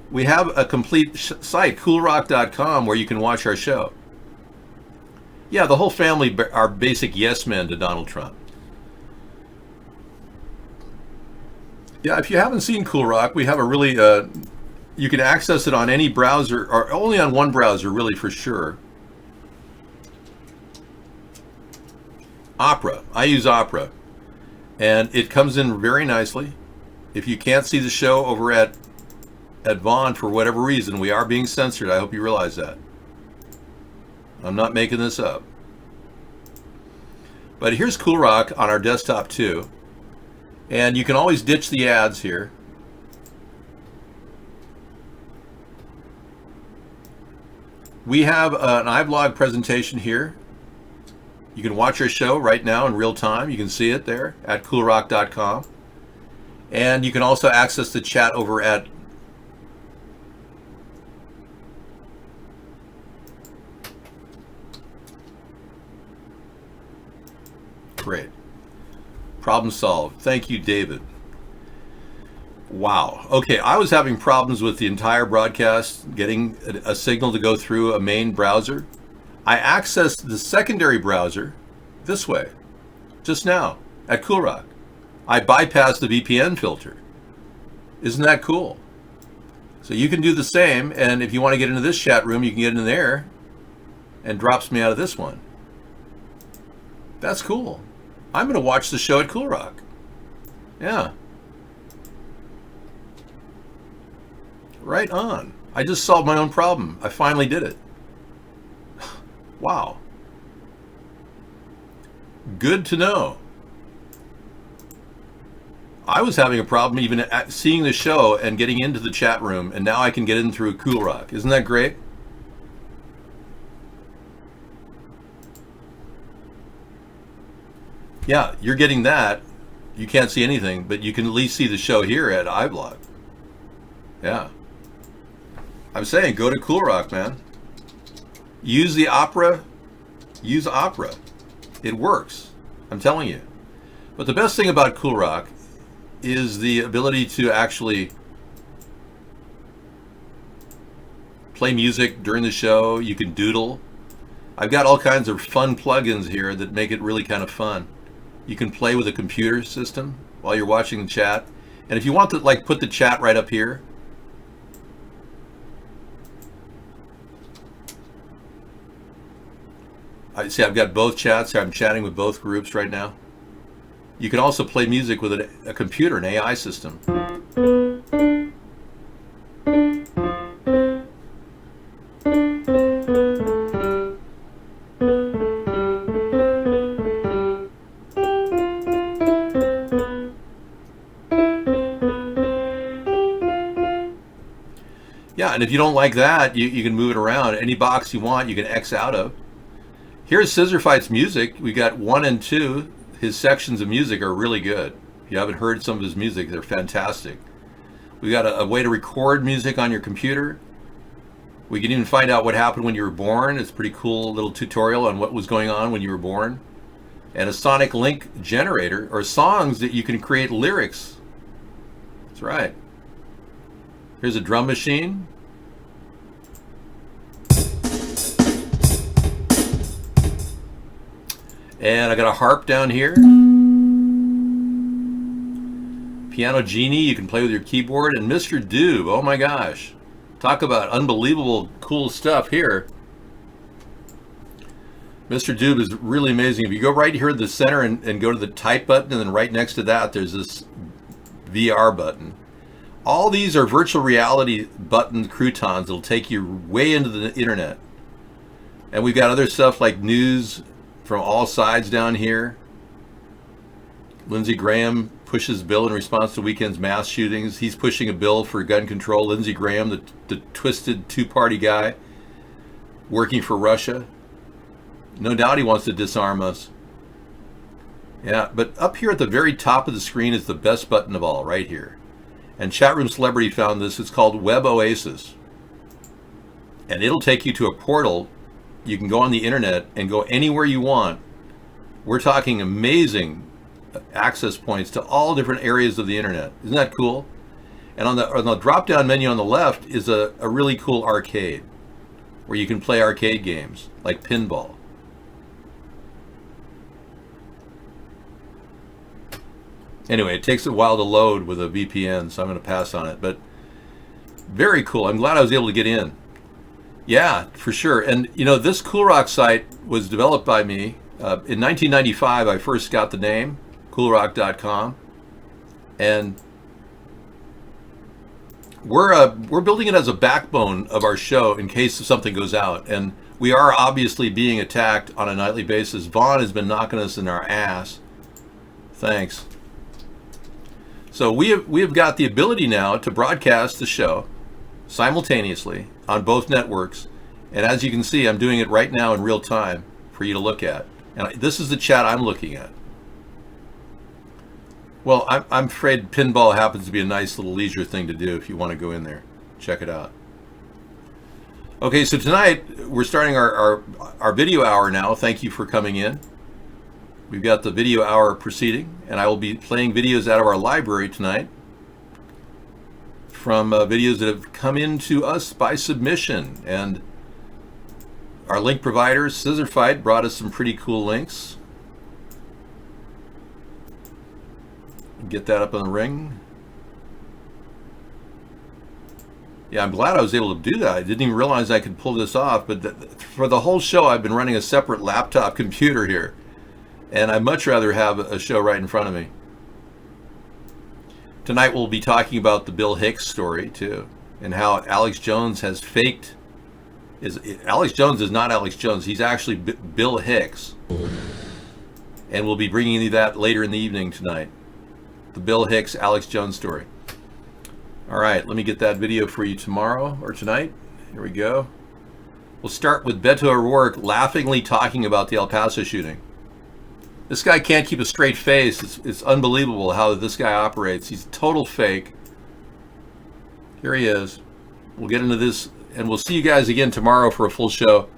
We have a complete site, coolrock.com, where you can watch our show. Yeah, the whole family are basic yes men to Donald Trump. Yeah, if you haven't seen Cool Rock, we have a really, you can access it on any browser, or only on one browser, really, for sure. Opera. I use Opera. And it comes in very nicely. If you can't see the show over at Vaughn for whatever reason, we are being censored. I hope you realize that. I'm not making this up. But here's Cool Rock on our desktop too. And you can always ditch the ads here. We have an iVlog presentation here. You can watch our show right now in real time. You can see it there at coolrock.com. And you can also access the chat over at great. Problem solved. Thank you, David. Wow. Okay, I was having problems with the entire broadcast, getting a signal to go through a main browser. I accessed the secondary browser this way, just now, at CoolRock. I bypassed the VPN filter. Isn't that cool? So you can do the same, and if you want to get into this chat room, you can get in there, and drops me out of this one. That's cool. I'm going to watch the show at CoolRock. Yeah. Right on. I just solved my own problem. I finally did it. Wow. Good to know. I was having a problem even seeing the show and getting into the chat room, and now I can get in through CoolRock. Isn't that great? Yeah, you're getting that. You can't see anything, but you can at least see the show here at iBlog. Yeah. I'm saying, go to CoolRock, man. Use the Opera. Use Opera. It works. I'm telling you. But the best thing about CoolRock is the ability to actually play music during the show. You can doodle. I've got all kinds of fun plugins here that make it really kind of fun. You can play with a computer system while you're watching the chat. And if you want to like put the chat right up here, I see I've got both chats here. I'm chatting with both groups right now. You can also play music with a computer, an AI system. Yeah, and if you don't like that, you can move it around. Any box you want, you can X out of. Here's Scissor Fight's music. We got 1 and 2. His sections of music are really good. If you haven't heard some of his music, they're fantastic. We got a way to record music on your computer. We can even find out what happened when you were born. It's a pretty cool little tutorial on what was going on when you were born. And a sonic link generator, or songs that you can create lyrics. That's right. Here's a drum machine. And I got a harp down here. Piano Genie, you can play with your keyboard. And Mr. Doob, oh my gosh. Talk about unbelievable cool stuff here. Mr. Doob is really amazing. If you go right here to the center and go to the type button, and then right next to that there's this VR button. All these are virtual reality button croutons that'll take you way into the internet. And we've got other stuff like news from all sides down here. Lindsey Graham pushes bill in response to weekend's mass shootings. He's pushing a bill for gun control. Lindsey Graham, the twisted two-party guy working for Russia. No doubt he wants to disarm us. Yeah, but up here at the very top of the screen is the best button of all, right here. And Chatroom Celebrity found this. It's called Web Oasis. And it'll take you to a portal. You can go on the internet and go anywhere you want. We're talking amazing access points to all different areas of the internet. Isn't that cool? And on the drop-down menu on the left is a really cool arcade where you can play arcade games like pinball. Anyway, it takes a while to load with a VPN, so I'm going to pass on it. But very cool. I'm glad I was able to get in. Yeah, for sure. And, you know, this CoolRock site was developed by me. In 1995, I first got the name, coolrock.com. And we're building it as a backbone of our show in case something goes out. And we are obviously being attacked on a nightly basis. Vaughn has been knocking us in our ass. Thanks. So we have got the ability now to broadcast the show simultaneously on both networks. And as you can see, I'm doing it right now in real time for you to look at. And this is the chat I'm looking at. Well, I'm afraid pinball happens to be a nice little leisure thing to do if you want to go in there. Check it out. Okay, so tonight we're starting our video hour now. Thank you for coming in. We've got the video hour proceeding, and I will be playing videos out of our library tonight from videos that have come in to us by submission. And our link provider, Scissor Fight, brought us some pretty cool links. Get that up on the ring. Yeah, I'm glad I was able to do that. I didn't even realize I could pull this off, but for the whole show I've been running a separate laptop computer here, and I'd much rather have a show right in front of me. Tonight we'll be talking about the Bill Hicks story too, and how Alex Jones has faked. Alex Jones is not Alex Jones, he's actually Bill Hicks. And we'll be bringing you that later in the evening tonight. The Bill Hicks, Alex Jones story. All right, let me get that video for you tomorrow or tonight. Here we go. We'll start with Beto O'Rourke laughingly talking about the El Paso shooting. This guy can't keep a straight face. It's unbelievable how this guy operates. He's a total fake. Here he is. We'll get into this, and we'll see you guys again tomorrow for a full show.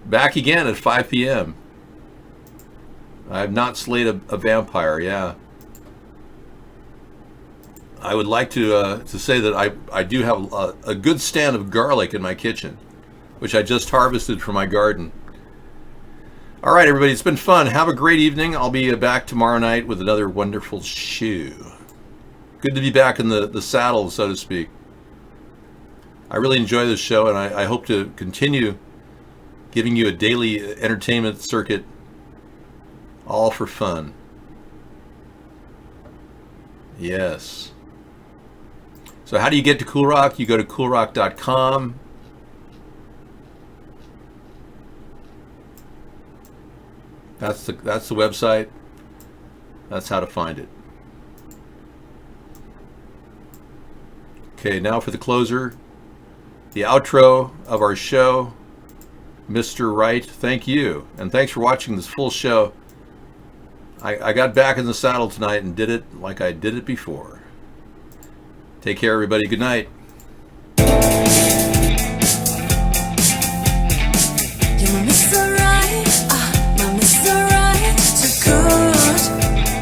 Back again at 5 p.m. I have not slayed a vampire, yeah. I would like to say that I do have a good stand of garlic in my kitchen, which I just harvested from my garden. All right, everybody, it's been fun. Have a great evening. I'll be back tomorrow night with another wonderful show. Good to be back in the saddle, so to speak. I really enjoy this show, and I hope to continue giving you a daily entertainment circuit, all for fun. Yes. So how do you get to Cool Rock? You go to coolrock.com. That's the website. That's how to find it. Okay, now for the closer, the outro of our show. Mr. Wright, thank you, and thanks for watching this full show. I got back in the saddle tonight and did it like I did it before. Take care, everybody. Good night. You're my Mr. Right, my Mr. Right. Too good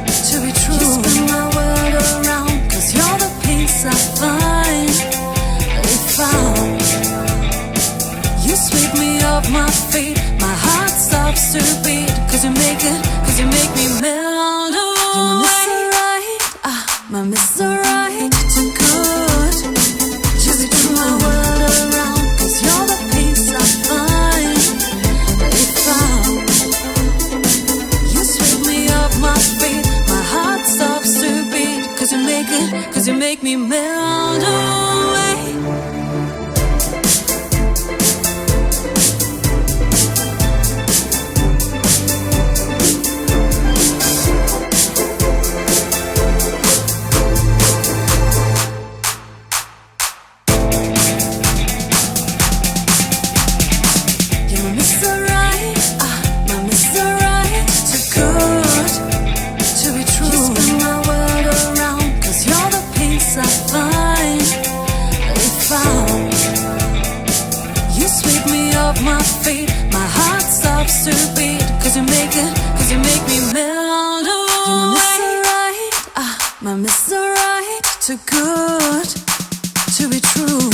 to be true. You spin my world around, 'cause you're the peace I finally found. You sweep me off my feet, my heart stops to beat, 'cause you make me melt away. You're my Mr. Right, my Mr. Right. Too good to be true. My world around, 'cause you're the peace I finally found. You sweep me off my feet, my heart stops to beat, 'cause you make me melt away. My feet, my heart stops to beat, 'cause you make me melt away. You're my Mr. Right, my Mr. Right. Too good to be true.